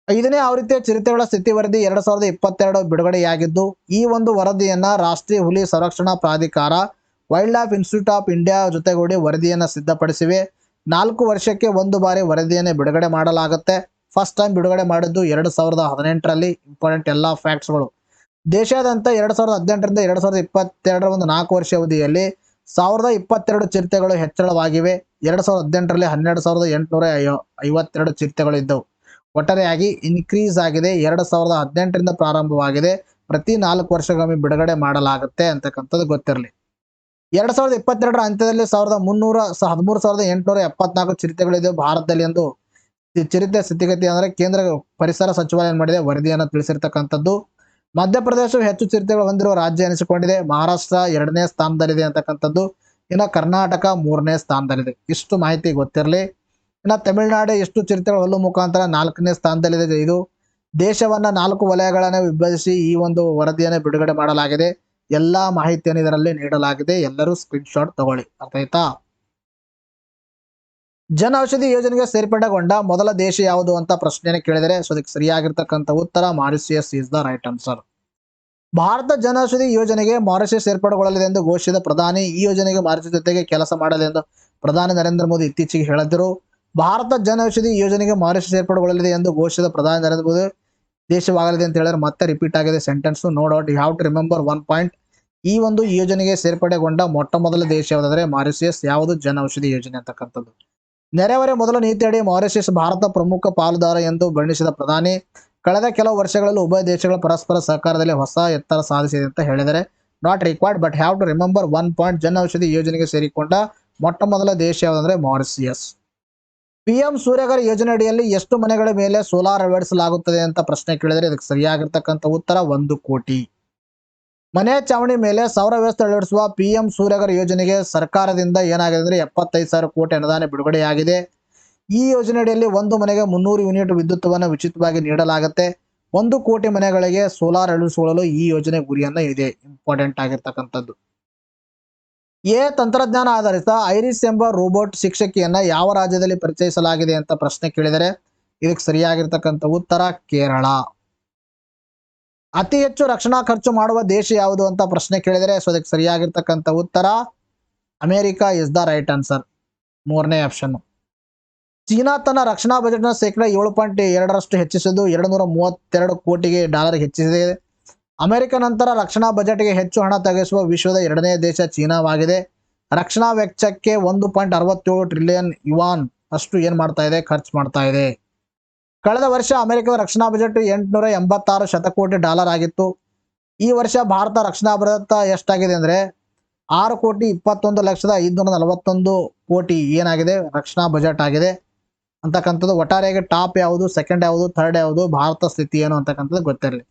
5ನೇ ಆವೃತ್ತಿಯ ಚಿರತೆಗಳ ಸ್ಥಿತಿ ವರದಿ 2022 ಬಿಡುಗಡೆಯಾಗಿದ್ದು ಈ ಒಂದು ವರದಿಯನ್ನ ರಾಷ್ಟ್ರೀಯ ಹುಲಿ ಸಂರಕ್ಷಣಾ ಪ್ರಾಧಿಕಾರ, wild life institute of India ಜೊತೆಗೂಡಿ ವರದಿಯನ್ನ ಸಿದ್ಧಪಡಿಸಿವೆ. 4 ವರ್ಷಕ್ಕೆ ಒಂದು ಬಾರಿ ವರದಿಯನ್ನು ಬಿಡುಗಡೆ ಮಾಡಲಾಗುತ್ತೆ. ಫಸ್ಟ್ ಟೈಮ್ ಬಿಡುಗಡೆ ಮಾಡಿದ್ದು 2018ರಲ್ಲಿ. ಇಂಪಾರ್ಟೆಂಟ್ ಎಲ್ಲ ಫ್ಯಾಕ್ಟ್ಸ್ಗಳು. ದೇಶಾದ್ಯಂತ 2018ರಿಂದ 2022 ಒಂದು 4 ವರ್ಷ ಅವಧಿಯಲ್ಲಿ 1022 ಚಿರತೆಗಳು ಹೆಚ್ಚಳವಾಗಿವೆ. 2018ರಲ್ಲಿ 12,852 ಚಿರತೆಗಳು ಇದ್ದವು. ಒಟ್ಟಾರೆಯಾಗಿ ಇನ್ಕ್ರೀಸ್ ಆಗಿದೆ. 2018ರಿಂದ ಪ್ರಾರಂಭವಾಗಿದೆ. ಪ್ರತಿ 4 ವರ್ಷಗೊಮ್ಮೆ ಬಿಡುಗಡೆ ಮಾಡಲಾಗುತ್ತೆ ಅಂತಕ್ಕಂಥದ್ದು ಗೊತ್ತಿರಲಿ. 2022ರ ಅಂತ್ಯದಲ್ಲಿ 13,874 ಚಿರತೆಗಳಿದೆ ಭಾರತದಲ್ಲಿ ಎಂದು ಚಿರತೆ ಸ್ಥಿತಿಗತಿ ಅಂದ್ರೆ ಕೇಂದ್ರ ಪರಿಸರ ಸಚಿವಾಲಯ ಏನ್ ಮಾಡಿದೆ, ವರದಿಯನ್ನು ತಿಳಿಸಿರ್ತಕ್ಕಂಥದ್ದು. ಮಧ್ಯಪ್ರದೇಶವು ಹೆಚ್ಚು ಚಿರತೆಗಳು ಹೊಂದಿರುವ ರಾಜ್ಯ ಎನಿಸಿಕೊಂಡಿದೆ. ಮಹಾರಾಷ್ಟ್ರ 2ನೇ ಸ್ಥಾನದಲ್ಲಿದೆ ಅಂತಕ್ಕಂಥದ್ದು. ಇನ್ನು ಕರ್ನಾಟಕ 3ನೇ ಸ್ಥಾನದಲ್ಲಿದೆ. ಇಷ್ಟು ಮಾಹಿತಿ ಗೊತ್ತಿರಲಿ. ಇನ್ನು ತಮಿಳುನಾಡು ಎಷ್ಟು ಚಿರತೆಗಳು ಹೊಲ್ಲು ಮುಖಾಂತರ 4ನೇ ಸ್ಥಾನದಲ್ಲಿದೆ. ಇದು ದೇಶವನ್ನ 4 ವಲಯಗಳನ್ನು ವಿಭಜಿಸಿ ಈ ಒಂದು ವರದಿಯನ್ನು ಬಿಡುಗಡೆ ಮಾಡಲಾಗಿದೆ. ಎಲ್ಲಾ ಮಾಹಿತಿಯನ್ನು ಇದರಲ್ಲಿ ನೀಡಲಾಗಿದೆ. ಎಲ್ಲರೂ ಸ್ಕ್ರೀನ್ ಶಾಟ್ ತಗೊಳ್ಳಿ. ಅರ್ಥ ಆಯ್ತಾ? ಜನ ಔಷಧಿ ಯೋಜನೆಗೆ ಸೇರ್ಪಡೆಗೊಂಡ ಮೊದಲ ದೇಶ ಯಾವುದು ಅಂತ ಪ್ರಶ್ನೆಯನ್ನು ಕೇಳಿದರೆ ಸೊ ಅದಕ್ಕೆ ಸರಿಯಾಗಿರ್ತಕ್ಕಂಥ ಉತ್ತರ Mauritius is the right answer. Bharat ಜನ ಔಷಧಿ ಯೋಜನೆಗೆ ಮಾರಿಷಿಯಸ್ ಸೇರ್ಪಡೆಗೊಳ್ಳಲಿದೆ ಎಂದು ಘೋಷಿಸಿದ ಪ್ರಧಾನಿ ಈ ಯೋಜನೆಗೆ ಮಾರಿಷಿಯಸ್ ಜೊತೆಗೆ ಕೆಲಸ ಮಾಡಲಿದೆ ಎಂದು ಪ್ರಧಾನಿ ನರೇಂದ್ರ ಮೋದಿ ಇತ್ತೀಚೆಗೆ ಹೇಳಿದರು. ಭಾರತ ಜನ ಔಷಧಿ ಯೋಜನೆಗೆ ಮಾರಿಷಿಯಸ್ ಸೇರ್ಪಡೆಗೊಳ್ಳಲಿದೆ ಎಂದು ಘೋಷಿಸಿದ ಪ್ರಧಾನಿ ನರೇಂದ್ರ ಮೋದಿ ದೇಶವಾಗಲಿದೆ ಅಂತ ಹೇಳಿದ್ರೆ ಮತ್ತೆ ರಿಪೀಟ್ ಆಗಿದೆ sentence. No doubt, you have to remember 1 point. ಈ ಒಂದು ಯೋಜನೆಗೆ ಸೇರ್ಪಡೆಗೊಂಡ ಮೊಟ್ಟ ಮೊದಲ ದೇಶ ಯಾವುದಾದ್ರೆ ಮಾರಿಷಿಯಸ್. ಯಾವುದು? ಜನ ಔಷಧಿ ಯೋಜನೆ ಅಂತಕ್ಕಂಥದ್ದು. ನೆರೆಹೊರೆ ಮೊದಲ ನೀತಿಯಡಿ ಮಾರಿಷಿಯಸ್ ಭಾರತ ಪ್ರಮುಖ ಪಾಲುದಾರ ಎಂದು ಬಣ್ಣಿಸಿದ ಪ್ರಧಾನಿ ಕಳೆದ ಕೆಲವು ವರ್ಷಗಳಲ್ಲಿ ಉಭಯ ದೇಶಗಳ ಪರಸ್ಪರ ಸಹಕಾರದಲ್ಲಿ ಹೊಸ ಎತ್ತರ ಸಾಧಿಸಿದೆ ಅಂತ ಹೇಳಿದರೆ not required but have to remember 1 point. ಜನ ಔಷಧಿ ಯೋಜನೆಗೆ ಸೇರಿಕೊಂಡ ಮೊಟ್ಟ ಮೊದಲ ದೇಶ ಯಾವುದಂದ್ರೆ ಮಾರಿಷಿಯಸ್. PM ಸೂರ್ಯಘರ್ ಯೋಜನೆ ಅಡಿಯಲ್ಲಿ ಎಷ್ಟು ಮನೆಗಳ ಮೇಲೆ ಸೋಲಾರ್ ಅಳವಡಿಸಲಾಗುತ್ತದೆ ಅಂತ ಪ್ರಶ್ನೆ ಕೇಳಿದರೆ ಇದಕ್ಕೆ ಸರಿಯಾಗಿರ್ತಕ್ಕಂಥ ಉತ್ತರ 1 ಕೋಟಿ. ಮನೆ ಚಾವಣಿ ಮೇಲೆ ಸೌರ ವ್ಯವಸ್ಥೆ ಅಳವಡಿಸುವ PM ಸೂರ್ಯಘರ್ ಯೋಜನೆಗೆ ಸರ್ಕಾರದಿಂದ ಏನಾಗಿದೆ ಅಂದ್ರೆ 75,000 ಕೋಟಿ ಅನುದಾನ ಬಿಡುಗಡೆಯಾಗಿದೆ. ಈ ಯೋಜನೆಯಡಿಯಲ್ಲಿ ಒಂದು ಮನೆಗೆ 300 ಯೂನಿಟ್ ವಿದ್ಯುತ್ವನ್ನು ಉಚಿತವಾಗಿ ನೀಡಲಾಗುತ್ತೆ. 1 ಕೋಟಿ ಮನೆಗಳಿಗೆ ಸೋಲಾರ್ ಅಳವಡಿಸಿಕೊಳ್ಳಲು ಈ ಯೋಜನೆ ಗುರಿಯನ್ನ ಇದೆ. ಇಂಪಾರ್ಟೆಂಟ್ ಆಗಿರ್ತಕ್ಕಂಥದ್ದು. ತಂತ್ರಜ್ಞಾನ ಆಧಾರಿತ ಐರಿಸ್ ಎಂಬ ರೋಬೋಟ್ ಶಿಕ್ಷಕಿಯನ್ನ ಯಾವ ರಾಜ್ಯದಲ್ಲಿ ಪರಿಚಯಿಸಲಾಗಿದೆ ಅಂತ ಪ್ರಶ್ನೆ ಕೇಳಿದರೆ ಇದಕ್ಕೆ ಸರಿಯಾಗಿರ್ತಕ್ಕಂಥ ಉತ್ತರ ಕೇರಳ. ಅತಿ ಹೆಚ್ಚು ರಕ್ಷಣಾ ಖರ್ಚು ಮಾಡುವ ದೇಶ ಯಾವುದು ಅಂತ ಪ್ರಶ್ನೆ ಕೇಳಿದರೆ ಸೊ ಅದಕ್ಕೆ ಸರಿಯಾಗಿರ್ತಕ್ಕಂಥ ಉತ್ತರ America is the right answer, ಮೂರನೇ ಆಪ್ಷನ್. ಚೀನಾ ತನ್ನ ರಕ್ಷಣಾ ಬಜೆಟ್ನ ಶೇಕಡ 7.2ರಷ್ಟು ಹೆಚ್ಚಿಸಿದ್ದು $232 ಕೋಟಿಗೆ ಹೆಚ್ಚಿಸಿದೆ. ಅಮೆರಿಕ ನಂತರ ರಕ್ಷಣಾ ಬಜೆಟ್ಗೆ ಹೆಚ್ಚು ಹಣ ತೆಗೆಸುವ ವಿಶ್ವದ 2ನೇ ದೇಶ ಚೀನಾವಾಗಿದೆ. ರಕ್ಷಣಾ ವೆಚ್ಚಕ್ಕೆ 1.67 ಟ್ರಿಲಿಯನ್ ಯುವಾನ್ ಅಷ್ಟು ಏನ್ ಮಾಡ್ತಾ ಇದೆ, ಖರ್ಚು ಮಾಡ್ತಾ ಇದೆ. ಕಳೆದ ವರ್ಷ ಅಮೆರಿಕದ ರಕ್ಷಣಾ ಬಜೆಟ್ $886 ಶತಕೋಟಿ ಆಗಿತ್ತು. ಈ ವರ್ಷ ಭಾರತ ರಕ್ಷಣಾ ಬಜೆಟ್ ಎಷ್ಟಾಗಿದೆ ಅಂದ್ರೆ 6,21,541 ಕೋಟಿ ಏನಾಗಿದೆ, ರಕ್ಷಣಾ ಬಜೆಟ್ ಆಗಿದೆ ಅಂತಕ್ಕಂಥದ್ದು. ಒಟ್ಟಾರೆಯಾಗಿ ಟಾಪ್ ಯಾವುದು, ಸೆಕೆಂಡ್ ಯಾವುದು, ಥರ್ಡ್ ಯಾವುದು, ಭಾರತ ಸ್ಥಿತಿ ಏನು ಅಂತಕ್ಕಂಥದ್ದು ಗೊತ್ತಿರಲಿ.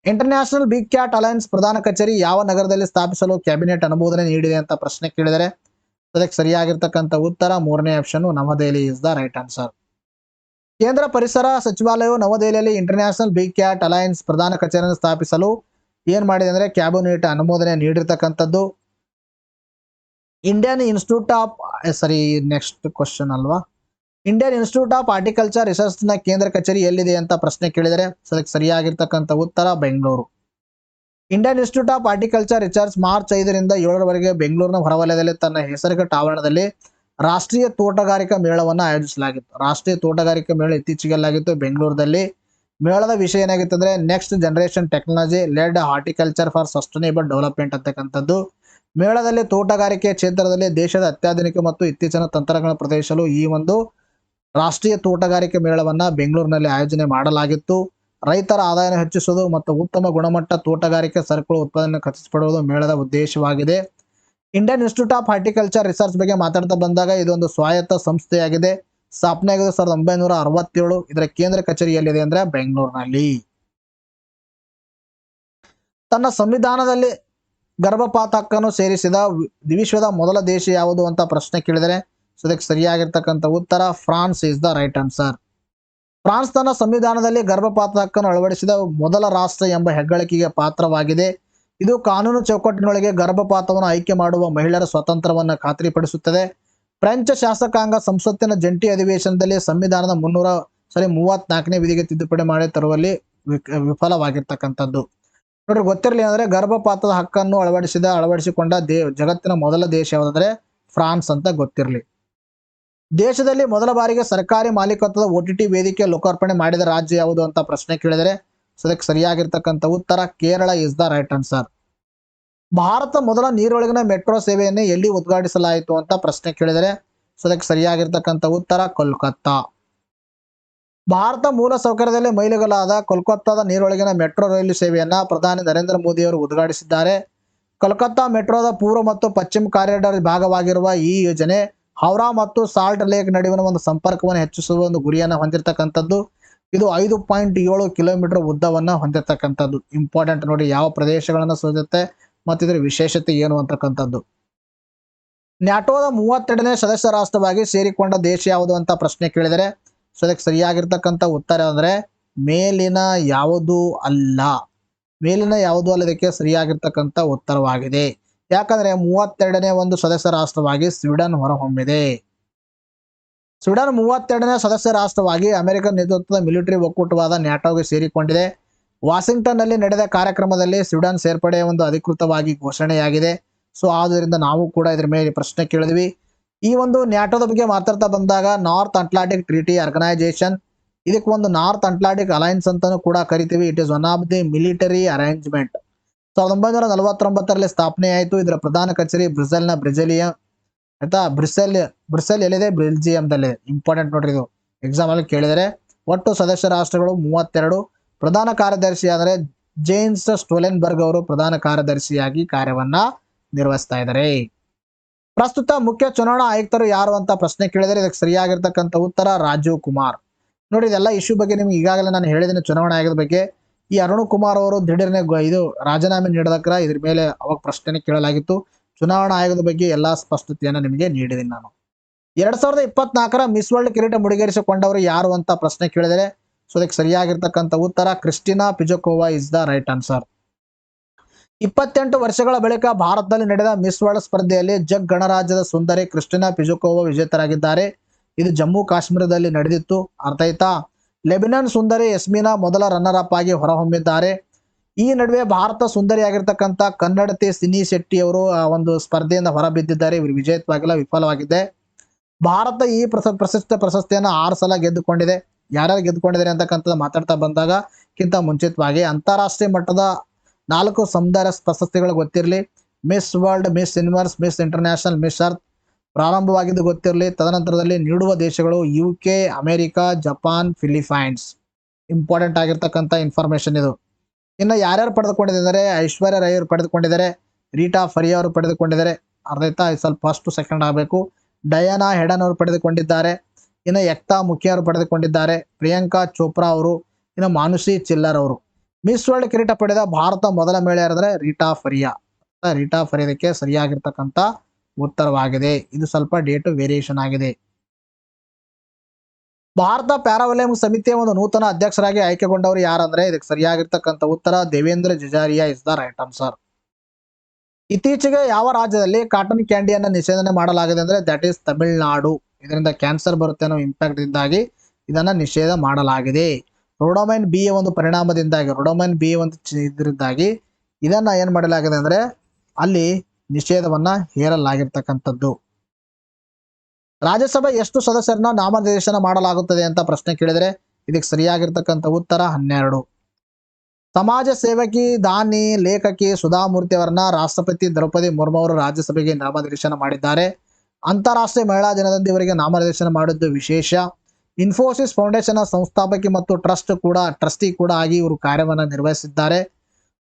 ಇಂಟರ್ನ್ಯಾಷನಲ್ ಬಿಗ್ ಕ್ಯಾಟ್ ಅಲಯನ್ಸ್ ಪ್ರಧಾನ ಕಚೇರಿ ಯಾವ ನಗರದಲ್ಲಿ ಸ್ಥಾಪಿಸಲು ಕ್ಯಾಬಿನೆಟ್ ಅನುಮೋದನೆ ನೀಡಿದೆ ಅಂತ ಪ್ರಶ್ನೆ ಕೇಳಿದರೆ ಅದಕ್ಕೆ ಸರಿಯಾಗಿರ್ತಕ್ಕಂಥ ಉತ್ತರ ಮೂರನೇ option, New Delhi is the right answer. ಕೇಂದ್ರ ಪರಿಸರ ಸಚಿವಾಲಯವು ನವದೆಹಲಿಯಲ್ಲಿ ಇಂಟರ್ನ್ಯಾಷನಲ್ ಬಿಗ್ ಕ್ಯಾಟ್ ಅಲಯನ್ಸ್ ಪ್ರಧಾನ ಕಚೇರಿಯನ್ನು ಸ್ಥಾಪಿಸಲು ಏನ್ ಮಾಡಿದೆ ಅಂದ್ರೆ ಕ್ಯಾಬಿನೆಟ್ ಅನುಮೋದನೆ ನೀಡಿರ್ತಕ್ಕಂಥದ್ದು. Indian institute of next question ಅಲ್ವಾ, Indian institute of horticulture research ನ ಕೇಂದ್ರ ಕಚೇರಿ ಎಲ್ಲಿದೆ ಅಂತ ಪ್ರಶ್ನೆ ಕೇಳಿದರೆ ಅದಕ್ಕೆ ಸರಿಯಾಗಿರ್ತಕ್ಕಂಥ ಉತ್ತರ Bengaluru. Indian institute of horticulture research March 5ರಿಂದ 7ರವರೆಗೆ ಬೆಂಗಳೂರಿನ ಹೊರವಲಯದಲ್ಲಿ ತನ್ನ ಹೆಸರುಘಟ್ಟ ಆವರಣದಲ್ಲಿ ರಾಷ್ಟ್ರೀಯ ತೋಟಗಾರಿಕಾ ಮೇಳವನ್ನು ಆಯೋಜಿಸಲಾಗಿತ್ತು. ರಾಷ್ಟ್ರೀಯ ತೋಟಗಾರಿಕಾ ಮೇಳ ಇತ್ತೀಚೆಗೆಲ್ಲಾಗಿತ್ತು ಬೆಂಗಳೂರಲ್ಲಿ. ಮೇಳದ ವಿಷಯ ಏನಾಗಿತ್ತು ಅಂದ್ರೆ next generation technology led horticulture for sustainable development ಅಂತಕ್ಕಂಥದ್ದು. ಮೇಳದಲ್ಲಿ ತೋಟಗಾರಿಕೆ ಕ್ಷೇತ್ರದಲ್ಲಿ ದೇಶದ ಅತ್ಯಾಧುನಿಕ ಮತ್ತು ಇತ್ತೀಚಿನ ತಂತ್ರಜ್ಞಾನ ಪ್ರದರ್ಶಿಸಲು ಈ ಒಂದು ರಾಷ್ಟ್ರೀಯ ತೋಟಗಾರಿಕೆ ಮೇಳವನ್ನ ಬೆಂಗಳೂರಿನಲ್ಲಿ ಆಯೋಜನೆ ಮಾಡಲಾಗಿತ್ತು. ರೈತರ ಆದಾಯನ ಹೆಚ್ಚಿಸುವುದು ಮತ್ತು ಉತ್ತಮ ಗುಣಮಟ್ಟ ತೋಟಗಾರಿಕೆ ಸರಕುಗಳ ಉತ್ಪಾದನೆ ಖಚಿತಪಡುವುದು ಮೇಳದ ಉದ್ದೇಶವಾಗಿದೆ. Indian institute of horticulture research ಬಗ್ಗೆ ಮಾತಾಡ್ತಾ ಬಂದಾಗ ಇದೊಂದು ಸ್ವಾಯತ್ತ ಸಂಸ್ಥೆಯಾಗಿದೆ. ಸ್ಥಾಪನೆ ಆಗಿದೆ 1967. ಇದರ ಕೇಂದ್ರ ಕಚೇರಿ ಎಲ್ಲಿದೆ ಅಂದ್ರೆ ಬೆಂಗಳೂರಿನಲ್ಲಿ. ತನ್ನ ಸಂವಿಧಾನದಲ್ಲಿ ಗರ್ಭಪಾತ ಹಕ್ಕನ್ನು ಸೇರಿಸಿದ ವಿಶ್ವದ ಮೊದಲ ದೇಶ ಯಾವುದು ಅಂತ ಪ್ರಶ್ನೆ ಕೇಳಿದರೆ ಅದಕ್ಕೆ ಸರಿಯಾಗಿರ್ತಕ್ಕಂಥ ಉತ್ತರ France is the right answer. France ತನ್ನ ಸಂವಿಧಾನದಲ್ಲಿ ಗರ್ಭಪಾತ ಹಕ್ಕನ್ನು ಅಳವಡಿಸಿದ ಮೊದಲ ರಾಷ್ಟ್ರ ಎಂಬ ಹೆಗ್ಗಳಿಕೆಗೆ ಪಾತ್ರವಾಗಿದೆ. ಇದು ಕಾನೂನು ಚೌಕಟ್ಟಿನೊಳಗೆ ಗರ್ಭಪಾತವನ್ನು ಆಯ್ಕೆ ಮಾಡುವ ಮಹಿಳೆಯರ ಸ್ವಾತಂತ್ರ್ಯವನ್ನು ಖಾತ್ರಿಪಡಿಸುತ್ತದೆ. ಫ್ರೆಂಚ್ ಶಾಸಕಾಂಗ ಸಂಸತ್ತಿನ ಜಂಟಿ ಅಧಿವೇಶನದಲ್ಲಿ ಸಂವಿಧಾನದ 34ನೇ ವಿಧಿಗೆ ತಿದ್ದುಪಡಿ ಮಾಡಿ ತರುವಲ್ಲಿ ವಿಫಲವಾಗಿರ್ತಕ್ಕಂಥದ್ದು. ನೋಡ್ರಿ, ಗೊತ್ತಿರಲಿ ಅಂದ್ರೆ ಗರ್ಭಪಾತದ ಹಕ್ಕನ್ನು ಅಳವಡಿಸಿಕೊಂಡ ಜಗತ್ತಿನ ಮೊದಲ ದೇಶ ಯಾವುದಂದ್ರೆ ಫ್ರಾನ್ಸ್ ಅಂತ ಗೊತ್ತಿರಲಿ. ದೇಶದಲ್ಲಿ ಮೊದಲ ಬಾರಿಗೆ ಸರ್ಕಾರಿ ಮಾಲೀಕತ್ವದ OTT ವೇದಿಕೆ ಲೋಕಾರ್ಪಣೆ ಮಾಡಿದ ರಾಜ್ಯ ಯಾವುದು ಅಂತ ಪ್ರಶ್ನೆ ಕೇಳಿದರೆ ಅದಕ್ಕೆ ಸರಿಯಾಗಿರ್ತಕ್ಕಂಥ ಉತ್ತರ Kerala is the right answer. Bharat ಮೊದಲ ನೀರೊಳಗಿನ ಮೆಟ್ರೋ ಸೇವೆಯನ್ನು ಎಲ್ಲಿ ಉದ್ಘಾಟಿಸಲಾಯಿತು ಅಂತ ಪ್ರಶ್ನೆ ಕೇಳಿದರೆ ಅದಕ್ಕೆ ಸರಿಯಾಗಿರ್ತಕ್ಕಂಥ ಉತ್ತರ ಕೋಲ್ಕತ್ತಾ. ಭಾರತ ಮೂಲ ಸೌಕರ್ಯದಲ್ಲಿ ಮೈಲಿಗಲ್ಲಾದ ಕೋಲ್ಕತ್ತಾದ ನೀರೊಳಗಿನ ಮೆಟ್ರೋ ರೈಲು ಸೇವೆಯನ್ನ ಪ್ರಧಾನಿ ನರೇಂದ್ರ ಮೋದಿ ಅವರು ಉದ್ಘಾಟಿಸಿದ್ದಾರೆ. ಕೋಲ್ಕತ್ತಾ ಮೆಟ್ರೋದ ಪೂರ್ವ ಮತ್ತು ಪಶ್ಚಿಮ ಕಾರಿಡಾರ್ ಭಾಗವಾಗಿರುವ ಈ ಯೋಜನೆ ಹೌರಾ ಮತ್ತು ಸಾಲ್ಟ್ ಲೇಕ್ ನಡುವಿನ ಒಂದು ಸಂಪರ್ಕವನ್ನು ಹೆಚ್ಚಿಸುವ ಒಂದು ಗುರಿಯನ್ನು ಹೊಂದಿರತಕ್ಕಂಥದ್ದು. ಇದು 5.7 ಕಿಲೋಮೀಟರ್ ಉದ್ದವನ್ನ ಹೊಂದಿರತಕ್ಕಂಥದ್ದು. ಇಂಪಾರ್ಟೆಂಟ್ ನೋಡಿ, ಯಾವ ಪ್ರದೇಶಗಳನ್ನು ಸೂಚಿಸುತ್ತೆ ಮತ್ತು ಇದರ ವಿಶೇಷತೆ ಏನು ಅಂತಕ್ಕಂಥದ್ದು. ನ್ಯಾಟೋದ 32ನೇ ಸದಸ್ಯ ರಾಷ್ಟ್ರವಾಗಿ ಸೇರಿಕೊಂಡ ದೇಶ ಯಾವುದು ಅಂತ ಪ್ರಶ್ನೆ ಕೇಳಿದರೆ ಅದಕ್ಕೆ ಸರಿಯಾಗಿರ್ತಕ್ಕಂಥ ಉತ್ತರ ಅಂದ್ರೆ ಮೇಲಿನ ಯಾವುದು ಅಲ್ಲ. ಮೇಲಿನ ಯಾವುದು ಅಲ್ಲ ಇದಕ್ಕೆ ಸರಿಯಾಗಿರ್ತಕ್ಕಂಥ ಉತ್ತರವಾಗಿದೆ. ಯಾಕಂದ್ರೆ 32ನೇ ಒಂದು ಸದಸ್ಯ ರಾಷ್ಟ್ರವಾಗಿ ಸ್ವೀಡನ್ ಹೊರಹೊಮ್ಮಿದೆ. ಸ್ವೀಡನ್ 32ನೇ ಸದಸ್ಯ ರಾಷ್ಟ್ರವಾಗಿ ಅಮೆರಿಕ ನೇತೃತ್ವದ ಮಿಲಿಟರಿ ಒಕ್ಕೂಟವಾದ ನ್ಯಾಟೋಗೆ ಸೇರಿಕೊಂಡಿದೆ. ವಾಷಿಂಗ್ಟನ್ ನಲ್ಲಿ ನಡೆದ ಕಾರ್ಯಕ್ರಮದಲ್ಲಿ ಸ್ವೀಡನ್ ಸೇರ್ಪಡೆ ಒಂದು ಅಧಿಕೃತವಾಗಿ ಘೋಷಣೆಯಾಗಿದೆ. ಸೊ ಆದ್ದರಿಂದ ನಾವು ಕೂಡ ಇದ್ರ ಮೇಲೆ ಪ್ರಶ್ನೆ ಕೇಳಿದ್ವಿ. ಈ ಒಂದು ನ್ಯಾಟೋದ ಬಗ್ಗೆ ಮಾತಾಡ್ತಾ ಬಂದಾಗ ನಾರ್ತ್ ಅಟ್ಲಾಂಟಿಕ್ ಟ್ರೀಟಿ ಆರ್ಗನೈಸೇಷನ್, ಇದಕ್ಕೆ ಒಂದು ನಾರ್ತ್ ಅಟ್ಲಾಂಟಿಕ್ ಅಲಯನ್ಸ್ ಅಂತಾನೂ ಕೂಡ ಕರಿತೀವಿ. It is one of the military arrangement. 1949ರಲ್ಲಿ ಸ್ಥಾಪನೆ ಆಯಿತು. ಇದರ ಪ್ರಧಾನ ಕಚೇರಿ ಬ್ರಿಸೆಲ್ನ ಬ್ರಿಜೆಲಿಯಂ ಆಯ್ತಾ. ಬ್ರಿಸೆಲ್ ಎಲ್ಲಿದೆ? ಬೆಲ್ಜಿಯಂದಲ್ಲಿದೆ. ಇಂಪಾರ್ಟೆಂಟ್ ನೋಡ್ರಿ, ಇದು ಎಕ್ಸಾಮ್ ಅಲ್ಲಿ ಕೇಳಿದರೆ. ಒಟ್ಟು ಸದಸ್ಯ ರಾಷ್ಟ್ರಗಳು 32. ಪ್ರಧಾನ ಕಾರ್ಯದರ್ಶಿ ಆದರೆ ಜೇನ್ಸ್ ಸ್ಟೋಲೆನ್ಬರ್ಗ್ ಅವರು ಪ್ರಧಾನ ಕಾರ್ಯದರ್ಶಿಯಾಗಿ ಕಾರ್ಯವನ್ನ ನಿರ್ವಹಿಸ್ತಾ ಇದ್ದಾರೆ. ಪ್ರಸ್ತುತ ಮುಖ್ಯ ಚುನಾವಣಾ ಆಯುಕ್ತರು ಯಾರು ಅಂತ ಪ್ರಶ್ನೆ ಕೇಳಿದರೆ ಇದಕ್ಕೆ ಸರಿಯಾಗಿರ್ತಕ್ಕಂಥ ಉತ್ತರ ರಾಜೀವ್ ಕುಮಾರ್. ನೋಡಿ, ಇದೆಲ್ಲ ಇಶ್ಯೂ ಬಗ್ಗೆ ನಿಮ್ಗೆ ಈಗಾಗಲೇ ನಾನು ಹೇಳಿದ್ದೀನಿ ಚುನಾವಣಾ ಆಯೋಗದ ಬಗ್ಗೆ. ಈ ಅರುಣ್ ಕುಮಾರ್ ಅವರು ದಿಢೀರ್ನೆ ಇದು ರಾಜೀನಾಮೆ ನೀಡದಕ್ರ ಇದ್ರ ಮೇಲೆ ಅವಾಗ ಪ್ರಶ್ನೆ ಕೇಳಲಾಗಿತ್ತು. ಚುನಾವಣಾ ಆಯೋಗದ ಬಗ್ಗೆ ಎಲ್ಲಾ ಸ್ಪಷ್ಟತೆಯನ್ನು ನಿಮಗೆ ನೀಡಿದ್ದೀನಿ ನಾನು. 2024ರ ಮಿಸ್ ವರ್ಲ್ಡ್ ಕಿರೀಟ ಮುಡಿಗೇರಿಸಿಕೊಂಡವರು ಯಾರು ಅಂತ ಪ್ರಶ್ನೆ ಕೇಳಿದರೆ ಅದಕ್ಕೆ ಸರಿಯಾಗಿರ್ತಕ್ಕಂಥ ಉತ್ತರ Kristina Pizkova is the right answer. 28 ವರ್ಷಗಳ ಬಳಿಕ ಭಾರತದಲ್ಲಿ ನಡೆದ ಮಿಸ್ ವರ್ಲ್ಡ್ ಸ್ಪರ್ಧೆಯಲ್ಲಿ ಜಗ್ ಗಣರಾಜ್ಯದ ಸುಂದರಿ ಕ್ರಿಸ್ಟಿನಾ ಪಿಜಕೋವಾ ವಿಜೇತರಾಗಿದ್ದಾರೆ. ಇದು ಜಮ್ಮು ಕಾಶ್ಮೀರದಲ್ಲಿ ನಡೆದಿತ್ತು. ಅರ್ಥ ಆಯ್ತಾ. ಲೆಬನಾನ್ ಸುಂದರಿ ಯಸ್ಮಿನಾ ಮೊದಲ ರನ್ನರ್ ಅಪ್ ಆಗಿ ಹೊರಹೊಮ್ಮಿದ್ದಾರೆ. ಈ ನಡುವೆ ಭಾರತ ಸುಂದರಿಯಾಗಿರ್ತಕ್ಕಂಥ ಕನ್ನಡತಿ ಸಿನಿ ಶೆಟ್ಟಿ ಅವರು ಆ ಒಂದು ಸ್ಪರ್ಧೆಯಿಂದ ಹೊರಬಿದ್ದಿದ್ದಾರೆ. ಇವರು ವಿಜೇತವಾಗಿಲ್ಲ, ವಿಫಲವಾಗಿದೆ. ಭಾರತ ಈ ಪ್ರಶಸ್ತ ಪ್ರಶಸ್ತಿಯನ್ನು 6 ಸಲ ಗೆದ್ದುಕೊಂಡಿದೆ. ಯಾರ್ಯಾರು ಗೆದ್ದುಕೊಂಡಿದ್ದಾರೆ ಅಂತಕ್ಕಂಥದ್ದು ಮಾತಾಡ್ತಾ ಬಂದಾಗ ಕಿಂತ ಮುಂಚಿತವಾಗಿ ಅಂತಾರಾಷ್ಟ್ರೀಯ ಮಟ್ಟದ 4 ಸೌಂದರ್ಯ ಪ್ರಶಸ್ತಿಗಳು ಗೊತ್ತಿರಲಿ. Miss world, miss universe, miss international, miss earth ಪ್ರಾರಂಭವಾಗಿದ್ದು ಗೊತ್ತಿರಲಿ. ತದನಂತರದಲ್ಲಿ ನೀಡುವ ದೇಶಗಳು UK, America, Japan, Philippines. Important ಆಗಿರ್ತಕ್ಕಂಥ ಇನ್ಫಾರ್ಮೇಶನ್ ಇದು. ಇನ್ನು ಯಾರ್ಯಾರು ಪಡೆದುಕೊಂಡಿದ್ದಾರೆ? ಐಶ್ವರ್ಯ ರೈ ಅವರು ಪಡೆದುಕೊಂಡಿದ್ದಾರೆ, ರೀಟಾ ಫರಿಯಾ ಅವರು ಪಡೆದುಕೊಂಡಿದ್ದಾರೆ. ಅರ್ಥ ಆಯ್ತಾ? ಸ್ವಲ್ಪ ಫಸ್ಟ್ ಸೆಕೆಂಡ್ ಆಗಬೇಕು. ಡಯಾನಾ ಹೆಡನ್ ಅವರು ಪಡೆದುಕೊಂಡಿದ್ದಾರೆ. ಇನ್ನು ಎಕ್ತಾ ಮುಖಿ ಅವರು ಪಡೆದುಕೊಂಡಿದ್ದಾರೆ. ಪ್ರಿಯಾಂಕಾ ಚೋಪ್ರಾ ಅವರು, ಇನ್ನು ಮಾನುಷಿ ಚಿಲ್ಲರ್ ಅವರು. ಮಿಸ್ ವರ್ಲ್ಡ್ ಕಿರೀಟ ಪಡೆದ ಭಾರತ ಮೊದಲ ಮಹಿಳೆ ಯಾರಂದ್ರೆ ರೀಟಾ ಫರಿಯಾ. ರೀಟಾ ಫರಿಯಾದಕ್ಕೆ ಸರಿಯಾಗಿರ್ತಕ್ಕಂಥ ಉತ್ತರವಾಗಿದೆ. ಇದು ಸ್ವಲ್ಪ ಡೇಟ್ ವೇರಿಯೇಷನ್ ಆಗಿದೆ. ಭಾರತ ಪ್ಯಾರಾಒಲಿಂಪಿಕ್ ಸಮಿತಿಯ ಒಂದು ನೂತನ ಅಧ್ಯಕ್ಷರಾಗಿ ಆಯ್ಕೆಗೊಂಡವರು ಯಾರಂದ್ರೆ ಇದಕ್ಕೆ ಸರಿಯಾಗಿರ್ತಕ್ಕಂಥ ಉತ್ತರ Devendra Jhajharia is the right answer. ಇತ್ತೀಚೆಗೆ ಯಾವ ರಾಜ್ಯದಲ್ಲಿ ಕಾಟನ್ ಕ್ಯಾಂಡಿಯನ್ನು ನಿಷೇಧನೆ ಮಾಡಲಾಗಿದೆ ಅಂದ್ರೆ ದಟ್ ಈಸ್ ತಮಿಳುನಾಡು. ಇದರಿಂದ ಕ್ಯಾನ್ಸರ್ ಬರುತ್ತೆ ಅನ್ನೋ ಇಂಪ್ಯಾಕ್ಟ್ ಇಂದಾಗಿ ಇದನ್ನ ನಿಷೇಧ ಮಾಡಲಾಗಿದೆ. ರೋಡೋಮೈನ್ ಬಿ ಒಂದು ಪರಿಣಾಮದಿಂದಾಗಿ, ರೋಡೋಮೈನ್ ಬಿ ಒಂದು ಇದರಿಂದಾಗಿ ಇದನ್ನ ಏನ್ ಮಾಡಲಾಗಿದೆ ಅಂದ್ರೆ ಅಲ್ಲಿ ನಿಷೇಧವನ್ನ ಹೇರಲಾಗಿರ್ತಕ್ಕಂಥದ್ದು. ರಾಜ್ಯಸಭೆ ಎಷ್ಟು ಸದಸ್ಯರನ್ನ ನಾಮನಿರ್ದೇಶನ ಮಾಡಲಾಗುತ್ತದೆ ಅಂತ ಪ್ರಶ್ನೆ ಕೇಳಿದರೆ ಇದಕ್ಕೆ ಸರಿಯಾಗಿರ್ತಕ್ಕಂಥ ಉತ್ತರ 12. ಸಮಾಜ ಸೇವಕಿ, ದಾನಿ, ಲೇಖಕಿ ಸುಧಾಮೂರ್ತಿ ಅವರನ್ನ ರಾಷ್ಟ್ರಪತಿ ದ್ರೌಪದಿ ಮುರ್ಮು ಅವರು ರಾಜ್ಯಸಭೆಗೆ ನಾಮನಿರ್ದೇಶನ ಮಾಡಿದ್ದಾರೆ. ಅಂತಾರಾಷ್ಟ್ರೀಯ ಮಹಿಳಾ ದಿನದಂದು ಇವರಿಗೆ ನಾಮನಿರ್ದೇಶನ ಮಾಡಿದ್ದು ವಿಶೇಷ. ಇನ್ಫೋಸಿಸ್ ಫೌಂಡೇಶನ್ ಸಂಸ್ಥಾಪಕಿ ಮತ್ತು ಟ್ರಸ್ಟಿ ಕೂಡ ಆಗಿ ಇವರು ಕಾರ್ಯವನ್ನು ನಿರ್ವಹಿಸಿದ್ದಾರೆ.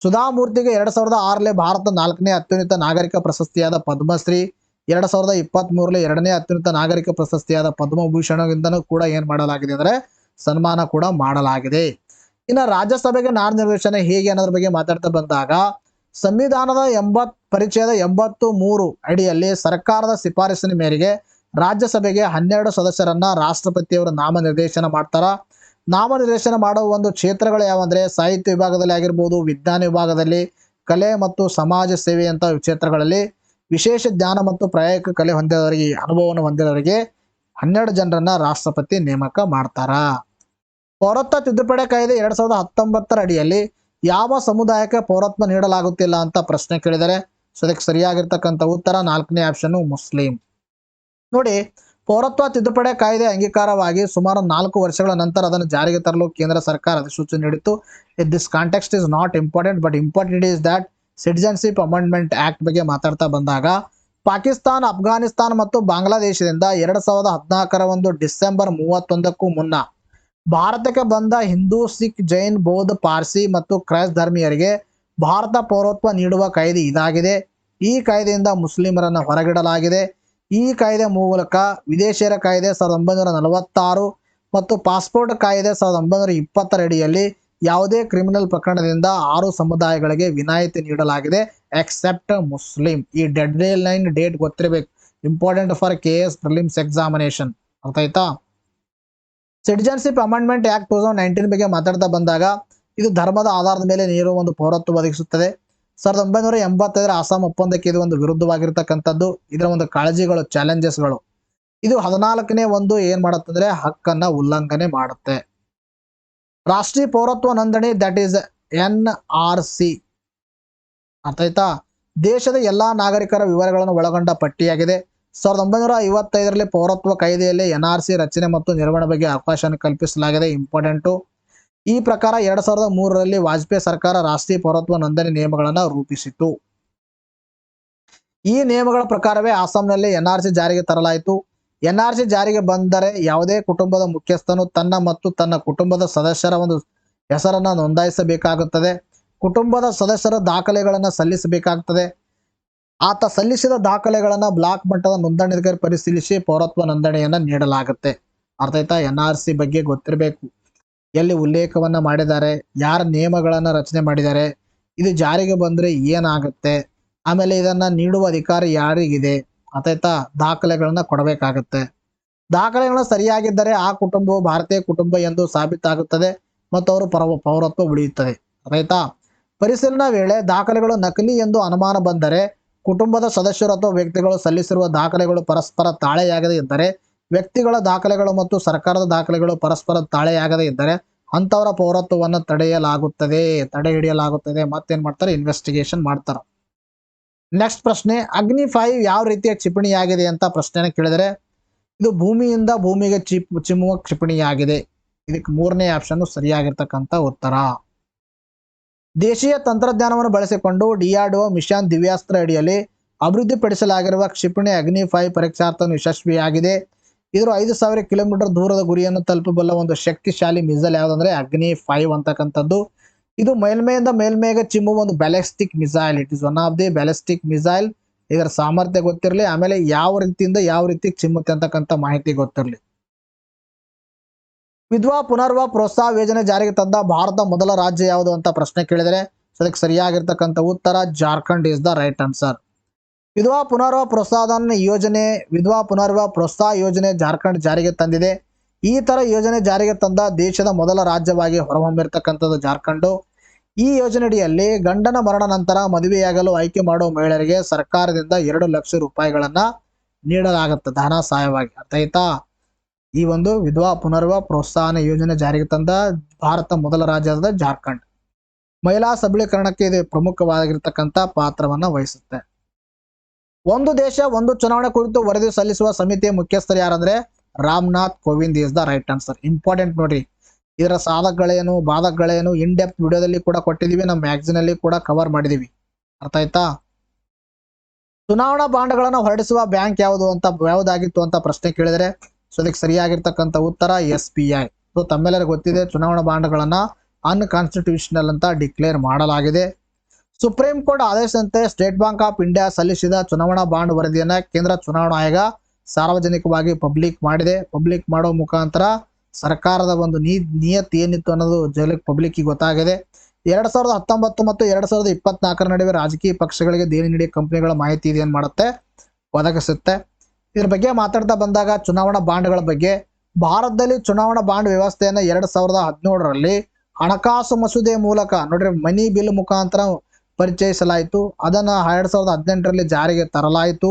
ಸುಧಾಮೂರ್ತಿಗೆ 2006ರಲ್ಲಿ ಭಾರತ 4ನೇ ಅತ್ಯುನ್ನತ ನಾಗರಿಕ ಪ್ರಶಸ್ತಿಯಾದ ಪದ್ಮಶ್ರೀ, 2023ರಲ್ಲಿ 2ನೇ ಅತ್ಯುನ್ನತ ನಾಗರಿಕ ಪ್ರಶಸ್ತಿಯಾದ ಪದ್ಮಭೂಷಣದಿಂದನೂ ಕೂಡ ಏನ್ ಮಾಡಲಾಗಿದೆ ಅಂದ್ರೆ ಸನ್ಮಾನ ಕೂಡ ಮಾಡಲಾಗಿದೆ. ಇನ್ನು ರಾಜ್ಯಸಭೆಗೆ ನಾಮನಿರ್ದೇಶನ ಹೇಗೆ ಅನ್ನೋದ್ರ ಬಗ್ಗೆ ಮಾತಾಡ್ತಾ ಬಂದಾಗ ಸಂವಿಧಾನದ ಪರಿಚಯದ 83 ಅಡಿಯಲ್ಲಿ ಸರ್ಕಾರದ ಶಿಫಾರಸಿನ ಮೇರೆಗೆ ರಾಜ್ಯಸಭೆಗೆ 12 ಸದಸ್ಯರನ್ನ ರಾಷ್ಟ್ರಪತಿಯವರು ನಾಮನಿರ್ದೇಶನ ಮಾಡ್ತಾರ. ನಾಮನಿರ್ದೇಶನ ಮಾಡುವ ಒಂದು ಕ್ಷೇತ್ರಗಳು ಯಾವಂದ್ರೆ ಸಾಹಿತ್ಯ ವಿಭಾಗದಲ್ಲಿ ಆಗಿರ್ಬೋದು, ವಿಜ್ಞಾನ ವಿಭಾಗದಲ್ಲಿ, ಕಲೆ ಮತ್ತು ಸಮಾಜ ಸೇವೆ ಅಂತ ಕ್ಷೇತ್ರಗಳಲ್ಲಿ ವಿಶೇಷ ಜ್ಞಾನ ಮತ್ತು ಪ್ರಾಯೋಗಿಕ ಕಲೆ ಹೊಂದಿದವರಿಗೆ, ಅನುಭವವನ್ನು ಹೊಂದಿದವರಿಗೆ 12 ಜನರನ್ನ ರಾಷ್ಟ್ರಪತಿ ನೇಮಕ ಮಾಡ್ತಾರ. ಪೌರತ್ವ ತಿದ್ದುಪಡಿ ಕಾಯ್ದೆ 2019 ಅಡಿಯಲ್ಲಿ ಯಾವ ಸಮುದಾಯಕ್ಕೆ ಪೌರತ್ವ ನೀಡಲಾಗುತ್ತಿಲ್ಲ ಅಂತ ಪ್ರಶ್ನೆ ಕೇಳಿದರೆ ಅದಕ್ಕೆ ಸರಿಯಾಗಿರ್ತಕ್ಕಂಥ ಉತ್ತರ 4ನೇ ಆಪ್ಷನ್ ಮುಸ್ಲಿಂ. ನೋಡಿ, ಪೌರತ್ವ ತಿದ್ದುಪಡಿ ಕಾಯ್ದೆ ಅಂಗೀಕಾರವಾಗಿ ಸುಮಾರು 4 ವರ್ಷಗಳ ನಂತರ ಅದನ್ನು ಜಾರಿಗೆ ತರಲು ಕೇಂದ್ರ ಸರ್ಕಾರ ಅಧಿಸೂಚನೆ ನೀಡಿತು. This context is not important, but important is that citizenship amendment act ಬಗ್ಗೆ ಮಾತಾಡ್ತಾ ಬಂದಾಗ ಪಾಕಿಸ್ತಾನ, ಅಫ್ಘಾನಿಸ್ತಾನ ಮತ್ತು ಬಾಂಗ್ಲಾದೇಶದಿಂದ 2014ರ ಒಂದು ಡಿಸೆಂಬರ್ 31ಕ್ಕೂ ಮುನ್ನ ಭಾರತಕ್ಕೆ ಬಂದ ಹಿಂದೂ, ಸಿಖ್, ಜೈನ್, ಬೌದ್ಧ, ಪಾರ್ಸಿ ಮತ್ತು ಕ್ರೈಸ್ತ ಧರ್ಮೀಯರಿಗೆ ಭಾರತ ಪೌರತ್ವ ನೀಡುವ ಕಾಯ್ದೆ ಇದಾಗಿದೆ. ಈ ಕಾಯ್ದೆಯಿಂದ ಮುಸ್ಲಿಮರನ್ನು ಹೊರಗಿಡಲಾಗಿದೆ. ಈ ಕಾಯ್ದೆ ಮೂಲಕ ವಿದೇಶಿಯರ ಕಾಯ್ದೆ 1946 ಮತ್ತು ಪಾಸ್ಪೋರ್ಟ್ ಕಾಯ್ದೆ 1920 ಅಡಿಯಲ್ಲಿ ಯಾವುದೇ ಕ್ರಿಮಿನಲ್ ಪ್ರಕರಣದಿಂದ 6 ಸಮುದಾಯಗಳಿಗೆ ವಿನಾಯಿತಿ ನೀಡಲಾಗಿದೆ ಎಕ್ಸೆಪ್ಟ್ ಮುಸ್ಲಿಂ. ಈ ಡೆಡ್ ಲೈನ್ ಡೇಟ್ ಗೊತ್ತಿರಬೇಕು, important for KS prelims examination. ಅರ್ಥ ಆಯ್ತಾ? ಸಿಟಿಜನ್ಶಿಪ್ ಅಮೆಂಡ್ಮೆಂಟ್ ಆಕ್ಟ್ 2019 ಬಗ್ಗೆ ಮಾತಾಡ್ತಾ ಬಂದಾಗ ಇದು ಧರ್ಮದ ಆಧಾರದ ಮೇಲೆ ನೀಡುವ ಒಂದು ಪೌರತ್ವ ಒದಗಿಸುತ್ತದೆ. 1985ರ ಅಸ್ಸಾಂ ಒಪ್ಪಂದಕ್ಕೆ ಇದು ಒಂದು ವಿರುದ್ಧವಾಗಿರ್ತಕ್ಕಂಥದ್ದು. ಇದರ ಒಂದು ಕಾಳಜಿಗಳು, ಚಾಲೆಂಜಸ್ಗಳು, ಇದು 14ನೇ ಒಂದು ಏನ್ ಮಾಡುತ್ತಂದ್ರೆ ಹಕ್ಕನ್ನ ಉಲ್ಲಂಘನೆ ಮಾಡುತ್ತೆ. ರಾಷ್ಟ್ರೀಯ ಪೌರತ್ವ ನೋಂದಣಿ ದಟ್ ಈಸ್ NRC. ಅರ್ಥ ಆಯ್ತಾ? ದೇಶದ ಎಲ್ಲಾ ನಾಗರಿಕರ ವಿವರಗಳನ್ನು ಒಳಗೊಂಡ ಪಟ್ಟಿಯಾಗಿದೆ. 1955ರಲ್ಲಿ ಪೌರತ್ವ ಕಾಯ್ದೆಯಲ್ಲಿ NRC ರಚನೆ ಮತ್ತು ನಿರ್ವಹಣೆ ಬಗ್ಗೆ ಅವಕಾಶವನ್ನು ಕಲ್ಪಿಸಲಾಗಿದೆ. ಇಂಪಾರ್ಟೆಂಟು. ಈ ಪ್ರಕಾರ 2003ರಲ್ಲಿ ವಾಜಪೇಯಿ ಸರ್ಕಾರ ರಾಷ್ಟ್ರೀಯ ಪೌರತ್ವ ನೋಂದಣಿ ನಿಯಮಗಳನ್ನು ರೂಪಿಸಿತು. ಈ ನಿಯಮಗಳ ಪ್ರಕಾರವೇ ಅಸ್ಸಾಂನಲ್ಲಿ NRC ಜಾರಿಗೆ ತರಲಾಯಿತು. NRC ಜಾರಿಗೆ ಬಂದರೆ ಯಾವುದೇ ಕುಟುಂಬದ ಮುಖ್ಯಸ್ಥನು ತನ್ನ ಮತ್ತು ತನ್ನ ಕುಟುಂಬದ ಸದಸ್ಯರ ಒಂದು ಹೆಸರನ್ನು ನೋಂದಾಯಿಸಬೇಕಾಗುತ್ತದೆ. ಕುಟುಂಬದ ಸದಸ್ಯರ ದಾಖಲೆಗಳನ್ನು ಸಲ್ಲಿಸಬೇಕಾಗುತ್ತದೆ. ಆತ ಸಲ್ಲಿಸಿದ ದಾಖಲೆಗಳನ್ನು ಬ್ಲಾಕ್ ಮಟ್ಟದ ನೋಂದಣಿಗಾರರು ಪರಿಶೀಲಿಸಿ ಪೌರತ್ವ ನೋಂದಣಿಯನ್ನು ನೀಡಲಾಗುತ್ತೆ. ಅರ್ಥ ಆಯ್ತಾ? NRC ಬಗ್ಗೆ ಗೊತ್ತಿರಬೇಕು, ಎಲ್ಲಿ ಉಲ್ಲೇಖವನ್ನ ಮಾಡಿದ್ದಾರೆ, ಯಾರ ನಿಯಮಗಳನ್ನು ರಚನೆ ಮಾಡಿದ್ದಾರೆ, ಇದು ಜಾರಿಗೆ ಬಂದ್ರೆ ಏನಾಗುತ್ತೆ, ಆಮೇಲೆ ಇದನ್ನ ನೀಡುವ ಅಧಿಕಾರ ಯಾರಿಗಿದೆ, ಅರ್ಥ ಆಯ್ತಾ? ದಾಖಲೆಗಳನ್ನ ಕೊಡಬೇಕಾಗತ್ತೆ. ದಾಖಲೆಗಳನ್ನ ಸರಿಯಾಗಿದ್ದರೆ ಆ ಕುಟುಂಬವು ಭಾರತೀಯ ಕುಟುಂಬ ಎಂದು ಸಾಬೀತಾಗುತ್ತದೆ ಮತ್ತು ಅವರು ಪೌರತ್ವ ಉಳಿಯುತ್ತದೆ. ಅರ್ಥ ಆಯ್ತಾ? ಪರಿಶೀಲನಾ ವೇಳೆ ದಾಖಲೆಗಳು ನಕಲಿ ಎಂದು ಅನುಮಾನ ಬಂದರೆ, ಕುಟುಂಬದ ಸದಸ್ಯರು ಅಥವಾ ವ್ಯಕ್ತಿಗಳು ಸಲ್ಲಿಸಿರುವ ದಾಖಲೆಗಳು ಪರಸ್ಪರ ತಾಳೆಯಾಗದೇ ಇದ್ದರೆ, ವ್ಯಕ್ತಿಗಳ ದಾಖಲೆಗಳು ಮತ್ತು ಸರ್ಕಾರದ ದಾಖಲೆಗಳು ಪರಸ್ಪರ ತಾಳೆಯಾಗದೇ ಇದ್ದರೆ ಅಂತವರ ಪೌರತ್ವವನ್ನು ತಡೆ ಹಿಡಿಯಲಾಗುತ್ತದೆ ಮತ್ತೇನ್ ಮಾಡ್ತಾರೆ ಇನ್ವೆಸ್ಟಿಗೇಷನ್ ಮಾಡ್ತಾರೆ. ನೆಕ್ಸ್ಟ್ ಪ್ರಶ್ನೆ, ಅಗ್ನಿ 5 ಯಾವ ರೀತಿಯ ಕ್ಷಿಪಣಿಯಾಗಿದೆ ಅಂತ ಪ್ರಶ್ನೆನ ಕೇಳಿದರೆ ಇದು ಭೂಮಿಯಿಂದ ಭೂಮಿಗೆ ಚಿಮ್ಮುವ ಕ್ಷಿಪಣಿಯಾಗಿದೆ. ಇದಕ್ಕೆ 3ನೇ ಆಪ್ಷನ್ ಸರಿಯಾಗಿರ್ತಕ್ಕಂಥ ಉತ್ತರ. ದೇಶೀಯ ತಂತ್ರಜ್ಞಾನವನ್ನು ಬಳಸಿಕೊಂಡು DRDO ಮಿಷನ್ ದಿವ್ಯಾಸ್ತ್ರ ಅಡಿಯಲ್ಲಿ ಅಭಿವೃದ್ಧಿಪಡಿಸಲಾಗಿರುವ ಕ್ಷಿಪಣಿ ಅಗ್ನಿ 5 ಪರೀಕ್ಷಾರ್ಥವನ್ನು ಯಶಸ್ವಿಯಾಗಿದೆ. ಇದ್ರ 5000 ಕಿಲೋಮೀಟರ್ ದೂರದ ಗುರಿಯನ್ನು ತಲುಪಬಲ್ಲ ಒಂದು ಶಕ್ತಿಶಾಲಿ ಮಿಸೈಲ್ ಯಾವುದಂದ್ರೆ ಅಗ್ನಿ 5 ಅಂತಕ್ಕಂಥದ್ದು. ಇದು ಮೇಲ್ಮೈಯಿಂದ ಮೇಲ್ಮೈಗೆ ಚಿಮ್ಮುವ ಒಂದು ballistic missile. It is one of the ballistic missile. ಇದರ ಸಾಮರ್ಥ್ಯ ಗೊತ್ತಿರಲಿ, ಆಮೇಲೆ ಯಾವ ರೀತಿಯಿಂದ ಯಾವ ರೀತಿ ಚಿಮ್ಮುತ್ತೆ ಅಂತಕ್ಕಂಥ ಮಾಹಿತಿ ಗೊತ್ತಿರಲಿ. ವಿಧವಾ ಪುನರ್ವಿವಾಹ ಪ್ರೋತ್ಸಾಹ ಯೋಜನೆ ಜಾರಿಗೆ ತಂದ ಭಾರತ ಮೊದಲ ರಾಜ್ಯ ಯಾವುದು ಅಂತ ಪ್ರಶ್ನೆ ಕೇಳಿದರೆ ಅದಕ್ಕೆ ಸರಿಯಾಗಿರ್ತಕ್ಕಂಥ ಉತ್ತರ Jharkhand is the right answer. ವಿಧವಾ ಪುನರ್ವಿವಾಹ ಪ್ರೋತ್ಸಾಹ ಯೋಜನೆ ಜಾರ್ಖಂಡ್ ಜಾರಿಗೆ ತಂದಿದೆ. ಈ ತರ ಯೋಜನೆ ಜಾರಿಗೆ ತಂದ ದೇಶದ ಮೊದಲ ರಾಜ್ಯವಾಗಿ ಹೊರಹೊಮ್ಮಿರ್ತಕ್ಕಂಥದ್ದು ಜಾರ್ಖಂಡ್. ಈ ಯೋಜನೆಯಡಿಯಲ್ಲಿ ಗಂಡನ ಮರಣ ನಂತರ ಮದುವೆಯಾಗಲು ಆಯ್ಕೆ ಮಾಡುವ ಮಹಿಳೆಯರಿಗೆ ಸರ್ಕಾರದಿಂದ 2 ಲಕ್ಷ ರೂಪಾಯಿಗಳನ್ನ ನೀಡಲಾಗುತ್ತೆ ಧನ ಸಹಾಯವಾಗಿ. ಅರ್ಥ ಆಯ್ತಾ? ಈ ಒಂದು ವಿಧವಾ ಪುನರ್ವಿವಾಹ ಪ್ರೋತ್ಸಾಹನ ಯೋಜನೆ ಜಾರಿಗೆ ತಂದ ಭಾರತ ಮೊದಲ ರಾಜ್ಯದ ಜಾರ್ಖಂಡ್. ಮಹಿಳಾ ಸಬಲೀಕರಣಕ್ಕೆ ಇದು ಪ್ರಮುಖವಾಗಿರ್ತಕ್ಕಂಥ ಪಾತ್ರವನ್ನ ವಹಿಸುತ್ತೆ. ಒಂದು ದೇಶ ಒಂದು ಚುನಾವಣೆ ಕುರಿತು ವರದಿ ಸಲ್ಲಿಸುವ ಸಮಿತಿಯ ಮುಖ್ಯಸ್ಥರು ಯಾರಂದ್ರೆ Ramnath Kovind is the right answer. Important ನೋಡ್ರಿ, ಇದರ ಸಾಧಕಗಳೇನು ಬಾಧಕಗಳೇನು ಇನ್ ಡೆಪ್ತ್ ವಿಡಿಯೋದಲ್ಲಿ ಕೂಡ ಕೊಟ್ಟಿದೀವಿ, ನಮ್ಮ ಮ್ಯಾಗಝಿನ್ ಅಲ್ಲಿ ಕೂಡ ಕವರ್ ಮಾಡಿದೀವಿ. ಅರ್ಥ ಆಯ್ತಾ? ಚುನಾವಣಾ ಬಾಂಡ್ಗಳನ್ನು ಹೊರಡಿಸುವ ಬ್ಯಾಂಕ್ ಯಾವುದಾಗಿತ್ತು ಅಂತ ಪ್ರಶ್ನೆ ಕೇಳಿದರೆ ಅದಕ್ಕೆ ಸರಿಯಾಗಿರ್ತಕ್ಕಂಥ ಉತ್ತರ SBI. ಸೊ ತಮ್ಮೆಲ್ಲರಿಗೂ ಗೊತ್ತಿದೆ, ಚುನಾವಣಾ ಬಾಂಡ್ಗಳನ್ನ ಅನ್ಕಾನ್ಸ್ಟಿಟ್ಯೂಷನಲ್ ಅಂತ ಡಿಕ್ಲೇರ್ ಮಾಡಲಾಗಿದೆ. ಸುಪ್ರೀಂ ಕೋರ್ಟ್ ಆದೇಶದಂತೆ ಸ್ಟೇಟ್ ಬ್ಯಾಂಕ್ ಆಫ್ ಇಂಡಿಯಾ ಸಲ್ಲಿಸಿದ ಚುನಾವಣಾ ಬಾಂಡ್ ವರದಿಯನ್ನ ಕೇಂದ್ರ ಚುನಾವಣಾ ಆಯೋಗ ಸಾರ್ವಜನಿಕವಾಗಿ ಪಬ್ಲಿಕ್ ಮಾಡಿದೆ. ಪಬ್ಲಿಕ್ ಮಾಡೋ ಮುಖಾಂತರ ಸರ್ಕಾರದ ಒಂದು ನಿಯತಿ ಏನಿತ್ತು ಅನ್ನೋದು ಪಬ್ಲಿಕ್ ಗೊತ್ತಾಗಿದೆ. 2019 ಮತ್ತು 2024 ನಡುವೆ ರಾಜಕೀಯ ಪಕ್ಷಗಳಿಗೆ ದೇಣಿ ನೀಡಿದ ಕಂಪನಿಗಳ ಮಾಹಿತಿ ಇದೇನ್ ಮಾಡುತ್ತೆ ಒದಗಿಸುತ್ತೆ. ಇದ್ರ ಬಗ್ಗೆ ಮಾತಾಡ್ತಾ ಬಂದಾಗ ಚುನಾವಣಾ ಬಾಂಡ್ಗಳ ಬಗ್ಗೆ, ಭಾರತದಲ್ಲಿ ಚುನಾವಣಾ ಬಾಂಡ್ ವ್ಯವಸ್ಥೆಯನ್ನ 2017ರಲ್ಲಿ ಹಣಕಾಸು ಮಸೂದೆ ಮೂಲಕ ನೋಡ್ರಿ ಮನಿ ಬಿಲ್ ಮುಖಾಂತರ ಪರಿಚಯಿಸಲಾಯಿತು. ಅದನ್ನ 2018ರಲ್ಲಿ ಜಾರಿಗೆ ತರಲಾಯಿತು.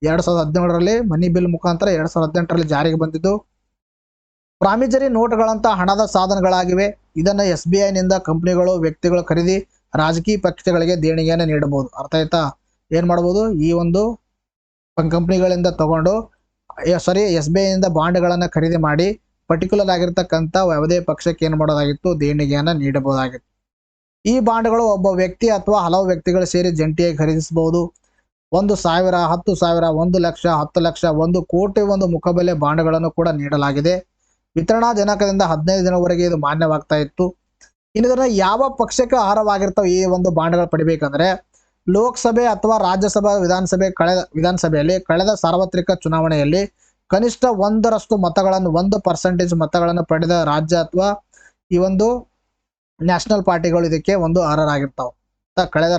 2017ರಲ್ಲಿ ಮನಿ ಬಿಲ್ ಮುಖಾಂತರ 2018ರಲ್ಲಿ ಜಾರಿಗೆ ಬಂದಿದ್ದು. ಪ್ರಾಮಿಸರಿ ನೋಟ್ಗಳಂತ ಹಣದ ಸಾಧನಗಳಾಗಿವೆ. ಇದನ್ನ SBI ನಿಂದ ಕಂಪನಿಗಳು ವ್ಯಕ್ತಿಗಳು ಖರೀದಿ ರಾಜಕೀಯ ಪಕ್ಷಗಳಿಗೆ ದೇಣಿಗೆಯನ್ನು ನೀಡಬಹುದು. ಅರ್ಥ ಆಯ್ತಾ? ಏನ್ ಮಾಡಬಹುದು, ಈ ಒಂದು ಕಂಪನಿಗಳಿಂದ ತಗೊಂಡು SBI ಇಂದ ಬಾಂಡ್ಗಳನ್ನ ಖರೀದಿ ಮಾಡಿ ಪರ್ಟಿಕ್ಯುಲರ್ ಆಗಿರ್ತಕ್ಕಂಥ ಯಾವುದೇ ಪಕ್ಷಕ್ಕೆ ಏನ್ ಮಾಡೋದಾಗಿತ್ತು ದೇಣಿಗೆಯನ್ನ ನೀಡಬಹುದಾಗಿತ್ತು. ಈ ಬಾಂಡ್ಗಳು ಒಬ್ಬ ವ್ಯಕ್ತಿ ಅಥವಾ ಹಲವು ವ್ಯಕ್ತಿಗಳು ಸೇರಿ ಜಂಟಿಯಾಗಿ ಖರೀದಿಸಬಹುದು. 1,000, 10,000, 1 ಲಕ್ಷ, 10 ಲಕ್ಷ, 1 ಕೋಟಿ ಒಂದು ಮುಖಬೆಲೆ ಬಾಂಡ್ಗಳನ್ನು ಕೂಡ ನೀಡಲಾಗಿದೆ. ವಿತರಣಾ ದಿನಾಂಕದಿಂದ 15 ದಿನವರೆಗೆ ಇದು ಮಾನ್ಯವಾಗ್ತಾ ಇತ್ತು. ಇನ್ನು ಇದನ್ನ ಯಾವ ಪಕ್ಷಕ್ಕೆ ಆಹಾರವಾಗಿರ್ತಾವೆ ಈ ಒಂದು ಬಾಂಡ್ಗಳು ಪಡಿಬೇಕಂದ್ರೆ ಲೋಕಸಭೆ ಅಥವಾ ರಾಜ್ಯಸಭಾ ವಿಧಾನಸಭೆಯಲ್ಲಿ ಕಳೆದ ಸಾರ್ವತ್ರಿಕ ಚುನಾವಣೆಯಲ್ಲಿ ಕನಿಷ್ಠ 1% ಮತಗಳನ್ನು 1% ಮತಗಳನ್ನು ಪಡೆದ ರಾಜ್ಯ ಅಥವಾ ಈ ಒಂದು ನ್ಯಾಷನಲ್ ಪಾರ್ಟಿಗಳು ಇದಕ್ಕೆ ಒಂದು ಅರ್ಹರಾಗಿರ್ತಾವೆ. ಕಳೆದ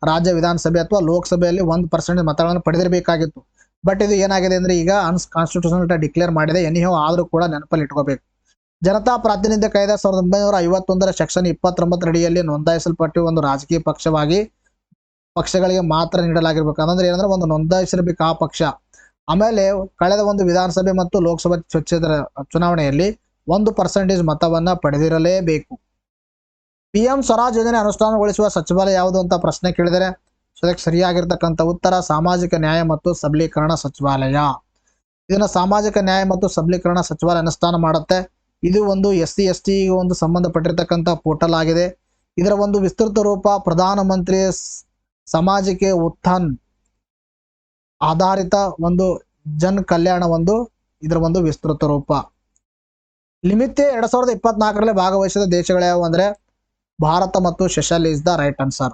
ರಾಜ್ಯ ವಿಧಾನಸಭೆ ಅಥವಾ ಲೋಕಸಭೆಯಲ್ಲಿ 1% ಮತಗಳನ್ನು ಪಡೆದಿರಬೇಕಾಗಿತ್ತು. ಬಟ್ ಇದು ಏನಾಗಿದೆ ಅಂದ್ರೆ ಈಗ ಅನ್ಕಾನ್ಸ್ಟಿಟ್ಯೂಷನಲ್ ಡಿಕ್ಲೇರ್ ಮಾಡಿದೆ. ಆದ್ರೂ ಕೂಡ ನೆನಪಲ್ಲಿ ಇಟ್ಕೋಬೇಕು. ಜನತಾ ಪ್ರಾತಿನಿಧ್ಯ ಕಾಯ್ದೆ 1951ರ ಸೆಕ್ಷನ್ 29 ಅಡಿಯಲ್ಲಿ ನೋಂದಾಯಿಸಲ್ಪಟ್ಟ ಒಂದು ರಾಜಕೀಯ ಪಕ್ಷಗಳಿಗೆ ಮಾತ್ರ ನೀಡಲಾಗಿರ್ಬೇಕು. ಅಂದ್ರೆ ಏನಂದ್ರೆ ಒಂದು ನೋಂದಾಯಿಸಿರ್ಬೇಕು ಆ ಪಕ್ಷ. ಆಮೇಲೆ ಕಳೆದ ಒಂದು ವಿಧಾನಸಭೆ ಮತ್ತು ಲೋಕಸಭಾ ಚುನಾವಣೆಯಲ್ಲಿ 1% ಮತವನ್ನ ಪಡೆದಿರಲೇಬೇಕು. PM ಸ್ವರಾಜ್ ಯೋಜನೆ ಅನುಷ್ಠಾನಗೊಳಿಸುವ ಸಚಿವಾಲಯ ಯಾವುದು ಅಂತ ಪ್ರಶ್ನೆ ಕೇಳಿದರೆ ಅದಕ್ಕೆ ಸರಿಯಾಗಿರ್ತಕ್ಕಂಥ ಉತ್ತರ ಸಾಮಾಜಿಕ ನ್ಯಾಯ ಮತ್ತು ಸಬಲೀಕರಣ ಸಚಿವಾಲಯ. ಇದನ್ನ ಸಾಮಾಜಿಕ ನ್ಯಾಯ ಮತ್ತು ಸಬಲೀಕರಣ ಸಚಿವಾಲಯ ಅನುಷ್ಠಾನ ಮಾಡುತ್ತೆ. ಇದು ಒಂದು SC/ST ಒಂದು ಸಂಬಂಧಪಟ್ಟಿರ್ತಕ್ಕಂಥ ಪೋರ್ಟಲ್ ಆಗಿದೆ. ಇದರ ಒಂದು ವಿಸ್ತೃತ ರೂಪ ಪ್ರಧಾನ ಮಂತ್ರಿ ಸಮಾಜಿಕ ಉತ್ಥಾನ್ ಆಧಾರಿತ ಒಂದು ಜನ್ ಕಲ್ಯಾಣ ಇದರ ಒಂದು ವಿಸ್ತೃತ ರೂಪ. ಲಿಮಿತೆ 2024ರಲ್ಲಿ ಭಾಗವಹಿಸಿದ ದೇಶಗಳು ಯಾವುವು ಅಂದ್ರೆ ಭಾರತ ಮತ್ತು Seychelles is the right answer.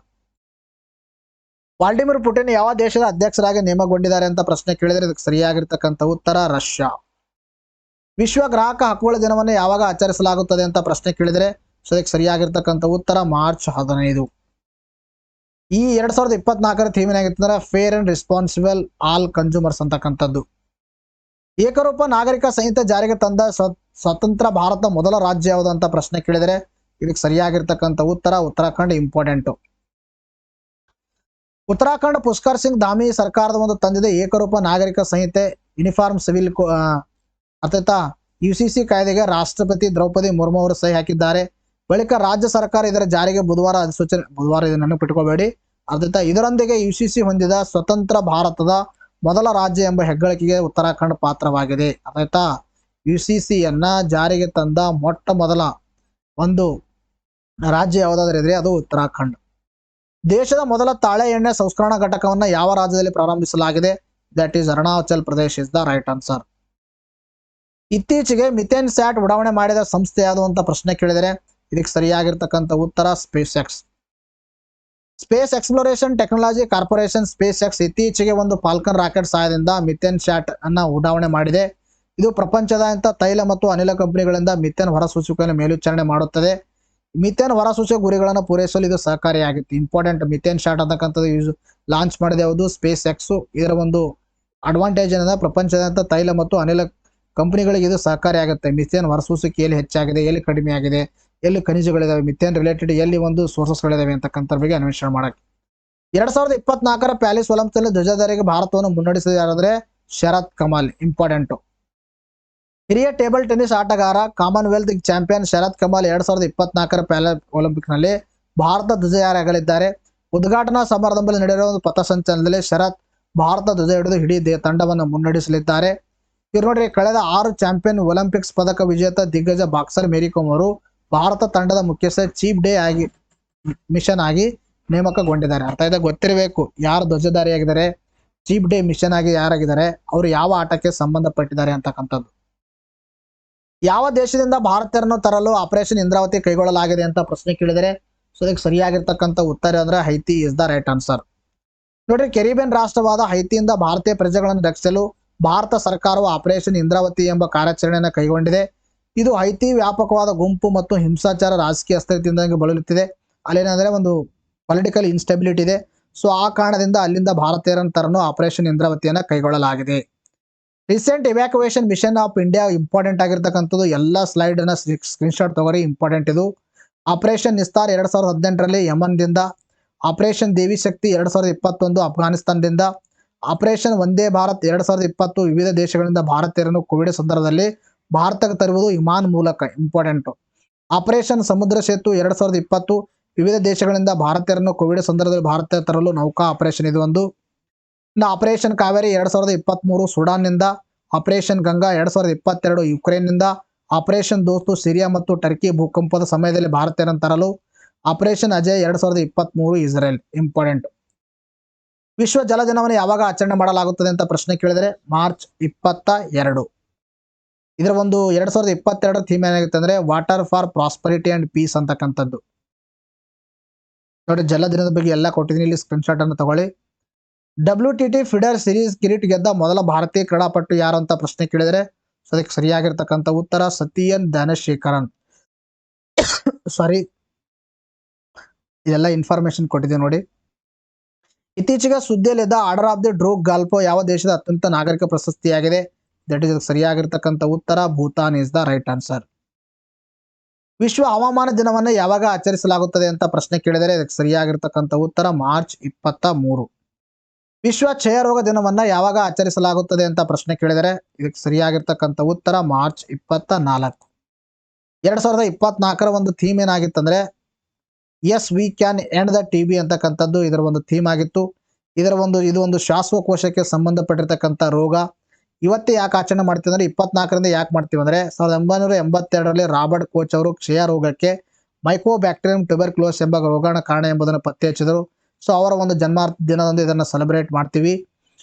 Vladimir Putin ಯಾವ ದೇಶದ ಅಧ್ಯಕ್ಷರಾಗಿ ನೇಮಕಗೊಂಡಿದ್ದಾರೆ ಅಂತ ಪ್ರಶ್ನೆ ಕೇಳಿದರೆ ಇದಕ್ಕೆ ಸರಿಯಾಗಿರ್ತಕ್ಕಂಥ ಉತ್ತರ ರಷ್ಯಾ. ವಿಶ್ವ ಗ್ರಾಹಕ ಹಕ್ಕುಗಳ ದಿನವನ್ನು ಯಾವಾಗ ಆಚರಿಸಲಾಗುತ್ತದೆ ಅಂತ ಪ್ರಶ್ನೆ ಕೇಳಿದರೆ ಅದಕ್ಕೆ ಸರಿಯಾಗಿರ್ತಕ್ಕಂಥ ಉತ್ತರ ಮಾರ್ಚ್ 15. ಈ 2024ರ ಥೀಮ್ ಏನಾಗಿತ್ತಂದ್ರೆ fair and responsible all consumers ಅಂತಕ್ಕಂಥದ್ದು. ಏಕರೂಪ ನಾಗರಿಕ ಸಂಹಿತೆ ಜಾರಿಗೆ ತಂದ ಸ್ವತಂತ್ರ ಭಾರತ ಮೊದಲ ರಾಜ್ಯ ಯಾವುದು ಅಂತ ಪ್ರಶ್ನೆ ಕೇಳಿದರೆ ಇದಕ್ಕೆ ಸರಿಯಾಗಿರ್ತಕ್ಕಂಥ ಉತ್ತರ ಉತ್ತರಾಖಂಡ್. ಇಂಪಾರ್ಟೆಂಟ್. ಉತ್ತರಾಖಂಡ್ ಪುಷ್ಕರ್ ಸಿಂಗ್ ಧಾಮಿ ಸರ್ಕಾರದ ಒಂದು ತಂದಿದೆ ಏಕರೂಪ ನಾಗರಿಕ ಸಂಹಿತೆ ಯೂನಿಫಾರ್ಮ್ ಸಿವಿಲ್ ಅರ್ಥಾತ್ UCC ಕಾಯ್ದೆಗೆ ರಾಷ್ಟ್ರಪತಿ ದ್ರೌಪದಿ ಮುರ್ಮು ಅವರು ಸಹಿ ಹಾಕಿದ್ದಾರೆ. ಬಳಿಕ ರಾಜ್ಯ ಸರ್ಕಾರ ಇದರ ಜಾರಿಗೆ ಬುಧವಾರ ಅಧಿಸೂಚನೆ ಇದನ್ನು ನೆನಪಿಟ್ಟುಕೋಬೇಡಿ. ಇದರೊಂದಿಗೆ UCC ಹೊಂದಿದ ಸ್ವತಂತ್ರ ಭಾರತದ ಮೊದಲ ರಾಜ್ಯ ಎಂಬ ಹೆಗ್ಗಳಿಕೆಗೆ ಉತ್ತರಾಖಂಡ್ ಪಾತ್ರವಾಗಿದೆ. ಆಯ್ತಾ, UCCಯನ್ನ ಜಾರಿಗೆ ತಂದ ಮೊಟ್ಟ ಮೊದಲ ಒಂದು ರಾಜ್ಯ ಯಾವುದಾದ್ರೂ ಇದ್ರೆ ಅದು ಉತ್ತರಾಖಂಡ್. ದೇಶದ ಮೊದಲ ತಾಳೆ ಎಣ್ಣೆ ಸಂಸ್ಕರಣಾ ಘಟಕವನ್ನು ಯಾವ ರಾಜ್ಯದಲ್ಲಿ ಪ್ರಾರಂಭಿಸಲಾಗಿದೆ? That is Arunachal Pradesh is the right answer. ಇತ್ತೀಚೆಗೆ ಮಿಥೇನ್ ಸ್ಯಾಟ್ ಉಡಾವಣೆ ಮಾಡಿದ ಸಂಸ್ಥೆ ಯಾವುದು ಅಂತ ಪ್ರಶ್ನೆ ಕೇಳಿದರೆ ಇದಕ್ಕೆ ಸರಿಯಾಗಿರ್ತಕ್ಕಂಥ ಉತ್ತರ space X. Space exploration technology corporation space X ಇತ್ತೀಚೆಗೆ ಒಂದು ಫಾಲ್ಕನ್ ರಾಕೆಟ್ ಸಹಾಯದಿಂದ ಮಿಥೇನ್ ಸ್ಯಾಟ್ ಅನ್ನ ಉಡಾವಣೆ ಮಾಡಿದೆ. ಇದು ಪ್ರಪಂಚದಾದ್ಯಂತ ತೈಲ ಮತ್ತು ಅನಿಲ ಕಂಪನಿಗಳಿಂದ ಮಿಥೇನ್ ಹೊರಸೂಸುವಿಕೆಯನ್ನು ಮೇಲ್ವಿಚಾರಣೆ ಮಾಡುತ್ತದೆ. ಮಿಥೇನ್ ಹೊರಸೂಸುವ ಗುರಿಗಳನ್ನು ಪೂರೈಸಲು ಇದು ಸಹಕಾರಿಯಾಗಿತ್ತು. ಇಂಪಾರ್ಟೆಂಟ್ ಮಿಥೇನ್ ಶಾಟ್ ಅಂತಕ್ಕಂಥದ್ದು ಲಾಂಚ್ ಮಾಡಿದೆ ಯಾವುದು? Space X. ಇದರ ಒಂದು ಅಡ್ವಾಂಟೇಜ್ ಏನಂದ್ರೆ ಪ್ರಪಂಚದಾದ್ಯಂತ ತೈಲ ಮತ್ತು ಅನಿಲ ಕಂಪನಿಗಳಿಗೆ ಇದು ಸಹಕಾರಿಯಾಗುತ್ತೆ. ಮಿಥೇನ್ ಹೊರಸೂಸುವಿಕೆ ಎಲ್ಲಿ ಹೆಚ್ಚಾಗಿದೆ, ಎಲ್ಲಿ ಕಡಿಮೆ ಆಗಿದೆ, ಎಲ್ಲಿ ಖನಿಜಗಳಿದಾವೆ, ಮಿಥೇನ್ ರಿಲೇಟೆಡ್ ಎಲ್ಲಿ ಒಂದು ಸೋರ್ಸಸ್ಗಳಿದಾವೆ ಅಂತಕ್ಕಂಥ ಬಗ್ಗೆ ಅನ್ವೇಷಣೆ ಮಾಡಕ್ಕೆ. 2024 ಪ್ಯಾರಿಸ್ ಒಲಿಂಪಿಕ್ಸ್ನಲ್ಲಿ ಧ್ವಜಧಾರಿಗೆ ಭಾರತವನ್ನು ಮುನ್ನಡೆಸಿದ ಯಾರಾದ್ರೆ ಶರತ್ ಕಮಲ್. ಇಂಪಾರ್ಟೆಂಟ್. ಹಿರಿಯ ಟೇಬಲ್ ಟೆನ್ನಿಸ್ ಆಟಗಾರ Commonwealth champion Sharath Kamal 2024 Paris ಒಲಿಂಪಿಕ್ಸ್ನಲ್ಲಿ Bharat ಧ್ವಜಧಾರಿಯಾಗಲಿದ್ದಾರೆ. ಉದ್ಘಾಟನಾ ಸಮಾರಂಭದಲ್ಲಿ ನಡೆಯುವ ಒಂದು ಪಥಸಂಚಲನದಲ್ಲಿ ಶರತ್ ಭಾರತ ಧ್ವಜ ಹಿಡಿದು ಇಡೀ ತಂಡವನ್ನು ಮುನ್ನಡೆಸಲಿದ್ದಾರೆ. ಇವ್ರು ನೋಡ್ರಿ, ಕಳೆದ 6 ಚಾಂಪಿಯನ್ ಒಲಿಂಪಿಕ್ಸ್ ಪದಕ ವಿಜೇತ ದಿಗ್ಗಜ ಬಾಕ್ಸರ್ ಮೇರಿ ಕೋಮ್ ಅವರು ಭಾರತ ತಂಡದ ಮುಖ್ಯಸ್ಥ ಚೀಫ್ ಡೇ ಆಗಿ ಮಿಷನ್ ಆಗಿ ನೇಮಕಗೊಂಡಿದ್ದಾರೆ. ಅರ್ಥ ಇದೆ, ಗೊತ್ತಿರಬೇಕು ಯಾರು ಧ್ವಜಧಾರಿಯಾಗಿದ್ದಾರೆ, ಚೀಫ್ ಡೇ ಮಿಷನ್ ಆಗಿ ಯಾರಾಗಿದ್ದಾರೆ, ಅವರು ಯಾವ ಆಟಕ್ಕೆ ಸಂಬಂಧಪಟ್ಟಿದ್ದಾರೆ ಅಂತಕ್ಕಂಥದ್ದು. ಯಾವ ದೇಶದಿಂದ ಭಾರತೀಯರನ್ನು ತರಲು ಆಪರೇಷನ್ ಇಂದ್ರಾವತಿ ಕೈಗೊಳ್ಳಲಾಗಿದೆ ಅಂತ ಪ್ರಶ್ನೆ ಕೇಳಿದರೆ ಸೊ ಅದಕ್ಕೆ ಸರಿಯಾಗಿರ್ತಕ್ಕಂಥ ಉತ್ತರ ಅಂದ್ರೆ ಹೈತಿ ಇಸ್ ದ ರೈಟ್ ಆನ್ಸರ್. ನೋಡ್ರಿ, ಕೆರಿಬಿಯನ್ ರಾಷ್ಟ್ರವಾದ ಹೈತಿಯಿಂದ ಭಾರತೀಯ ಪ್ರಜೆಗಳನ್ನು ರಕ್ಷಿಸಲು ಭಾರತ ಸರ್ಕಾರವು ಆಪರೇಷನ್ ಇಂದ್ರಾವತಿ ಎಂಬ ಕಾರ್ಯಾಚರಣೆಯನ್ನು ಕೈಗೊಂಡಿದೆ. ಇದು ಹೈತಿ ವ್ಯಾಪಕವಾದ ಗುಂಪು ಮತ್ತು ಹಿಂಸಾಚಾರ ರಾಜಕೀಯ ಅಸ್ಥಿರತೆಯಿಂದಾಗಿ ಬಳಲುತ್ತಿದೆ. ಅಲ್ಲೇನಂದ್ರೆ ಒಂದು ಪೊಲಿಟಿಕಲ್ ಇನ್ಸ್ಟೆಬಿಲಿಟಿ ಇದೆ. ಸೊ ಆ ಕಾರಣದಿಂದ ಅಲ್ಲಿಂದ ಭಾರತೀಯರನ್ನು ತರಲು ಆಪರೇಷನ್ ಇಂದ್ರಾವತಿಯನ್ನು ಕೈಗೊಳ್ಳಲಾಗಿದೆ. Recent evacuation mission of India important ಆಗಿರ್ತಕ್ಕಂಥದ್ದು. ಎಲ್ಲ ಸ್ಲೈಡ್ ಅನ್ನ ಸ್ಕ್ರೀನ್ಶಾಟ್ ತಗೋರಿ, ಇಂಪಾರ್ಟೆಂಟ್ ಇದು. ಆಪರೇಷನ್ ನಿಸ್ತಾರ್ 2018ರಲ್ಲಿ ಯಮನ್ದಿಂದ, ಆಪರೇಷನ್ ದೇವಿ ಶಕ್ತಿ 2021 ಅಫ್ಘಾನಿಸ್ತಾನದಿಂದ, ಆಪರೇಷನ್ ವಂದೇ ಭಾರತ್ 2020 ವಿವಿಧ ದೇಶಗಳಿಂದ ಭಾರತೀಯರನ್ನು ಕೋವಿಡ್ ಸಂದರ್ಭದಲ್ಲಿ ಭಾರತಕ್ಕೆ ತರುವುದು ವಿಮಾನ ಮೂಲಕ. ಇಂಪಾರ್ಟೆಂಟ್. ಆಪರೇಷನ್ ಸಮುದ್ರ ಸೇತು 2020 ವಿವಿಧ ದೇಶಗಳಿಂದ ಭಾರತೀಯರನ್ನು ಕೋವಿಡ್ ಸಂದರ್ಭದಲ್ಲಿ ಭಾರತ ತರಲು ನೌಕಾ ಆಪರೇಷನ್ ಇದು ಒಂದು. ಇನ್ನು ಆಪರೇಷನ್ ಕಾವೇರಿ 2023 ಸುಡಾನ್ನಿಂದ, ಆಪರೇಷನ್ ಗಂಗಾ 2022 ಯುಕ್ರೇನ್ನಿಂದ, ಆಪರೇಷನ್ ದೋಸ್ತು ಸಿರಿಯಾ ಮತ್ತು ಟರ್ಕಿ ಭೂಕಂಪದ ಸಮಯದಲ್ಲಿ ಭಾರತೀಯರನ್ನು ತರಲು, ಆಪರೇಷನ್ ಅಜಯ್ 2023 ಇಸ್ರೇಲ್. ಇಂಪಾರ್ಟೆಂಟ್. ವಿಶ್ವ ಜಲ ದಿನವನ್ನು ಯಾವಾಗ ಆಚರಣೆ ಮಾಡಲಾಗುತ್ತದೆ ಅಂತ ಪ್ರಶ್ನೆ ಕೇಳಿದರೆ ಮಾರ್ಚ್ 22. ಇದರ ಒಂದು 2022 ಥೀಮ್ ಏನಾಗುತ್ತೆ ಅಂದ್ರೆ water for prosperity and peace ಅಂತಕ್ಕಂಥದ್ದು. ನೋಡಿ, ಜಲ ದಿನದ ಬಗ್ಗೆ ಎಲ್ಲ ಕೊಟ್ಟಿದ್ದೀನಿ, ಇಲ್ಲಿ ಸ್ಕ್ರೀನ್ಶಾಟ್ ಅನ್ನು ತಗೊಳ್ಳಿ. WTT ಫಿಡರ್ ಸಿರೀಸ್ ಕಿರೀಟ್ ಗೆದ್ದ ಮೊದಲ ಭಾರತೀಯ ಕ್ರೀಡಾಪಟು ಯಾರು ಅಂತ ಪ್ರಶ್ನೆ ಕೇಳಿದರೆ ಸೊ ಅದಕ್ಕೆ ಸರಿಯಾಗಿರ್ತಕ್ಕಂಥ ಉತ್ತರ ಸತಿಯನ್ ಧನಶೇಖರನ್. ಸಾರಿ, ಇದೆಲ್ಲ ಇನ್ಫಾರ್ಮೇಶನ್ ಕೊಟ್ಟಿದೆ ನೋಡಿ. ಇತ್ತೀಚೆಗೆ ಸುದ್ದಿಯಲ್ಲಿದ್ದ ಆರ್ಡರ್ ಆಫ್ ದಿ ಡ್ರೂಕ್ ಗಾಲ್ಪೋ ಯಾವ ದೇಶದ ಅತ್ಯಂತ ನಾಗರಿಕ ಪ್ರಶಸ್ತಿಯಾಗಿದೆ? ದಟ್ ಇಸ್ ಸರಿಯಾಗಿರ್ತಕ್ಕಂಥ ಉತ್ತರ Bhutan is the right answer. ವಿಶ್ವ ಹವಾಮಾನ ದಿನವನ್ನು ಯಾವಾಗ ಆಚರಿಸಲಾಗುತ್ತದೆ ಅಂತ ಪ್ರಶ್ನೆ ಕೇಳಿದರೆ ಇದಕ್ಕೆ ಸರಿಯಾಗಿರ್ತಕ್ಕಂಥ ಉತ್ತರ ಮಾರ್ಚ್ 23. ವಿಶ್ವ ಕ್ಷಯ ರೋಗ ದಿನವನ್ನ ಯಾವಾಗ ಆಚರಿಸಲಾಗುತ್ತದೆ ಅಂತ ಪ್ರಶ್ನೆ ಕೇಳಿದರೆ ಇದಕ್ಕೆ ಸರಿಯಾಗಿರ್ತಕ್ಕಂಥ ಉತ್ತರ ಮಾರ್ಚ್ 24. 2024 ಒಂದು ಥೀಮ್ ಏನಾಗಿತ್ತಂದ್ರೆ yes we can end the TB ಅಂತಕ್ಕಂಥದ್ದು ಇದರ ಒಂದು ಥೀಮ್ ಆಗಿತ್ತು. ಇದು ಒಂದು ಶ್ವಾಸಕೋಶಕ್ಕೆ ಸಂಬಂಧಪಟ್ಟಿರ್ತಕ್ಕಂಥ ರೋಗ. ಇವತ್ತೇ ಯಾಕೆ ಆಚರಣೆ ಮಾಡ್ತೀವಿ ಅಂದ್ರೆ 24ರಿಂದ ಯಾಕೆ ಮಾಡ್ತೀವಿ ಅಂದ್ರೆ 1982ರಲ್ಲಿ ರಾಬರ್ಟ್ ಕೋಚ್ ಅವರು ಕ್ಷಯ ರೋಗಕ್ಕೆ ಮೈಕೋಬ್ಯಾಕ್ಟೀರಿಯಂ ಟ್ಯೂಬರ್ಕ್ಯುಲೋಸಿಸ್ ಎಂಬ ರೋಗಾಣ ಕಾರಣ ಎಂಬುದನ್ನು ಪತ್ತೆ ಹಚ್ಚಿದರು. ಸೊ ಅವರ ಒಂದು ಜನ್ಮ ದಿನದಂದು ಇದನ್ನು ಸೆಲೆಬ್ರೇಟ್ ಮಾಡ್ತೀವಿ.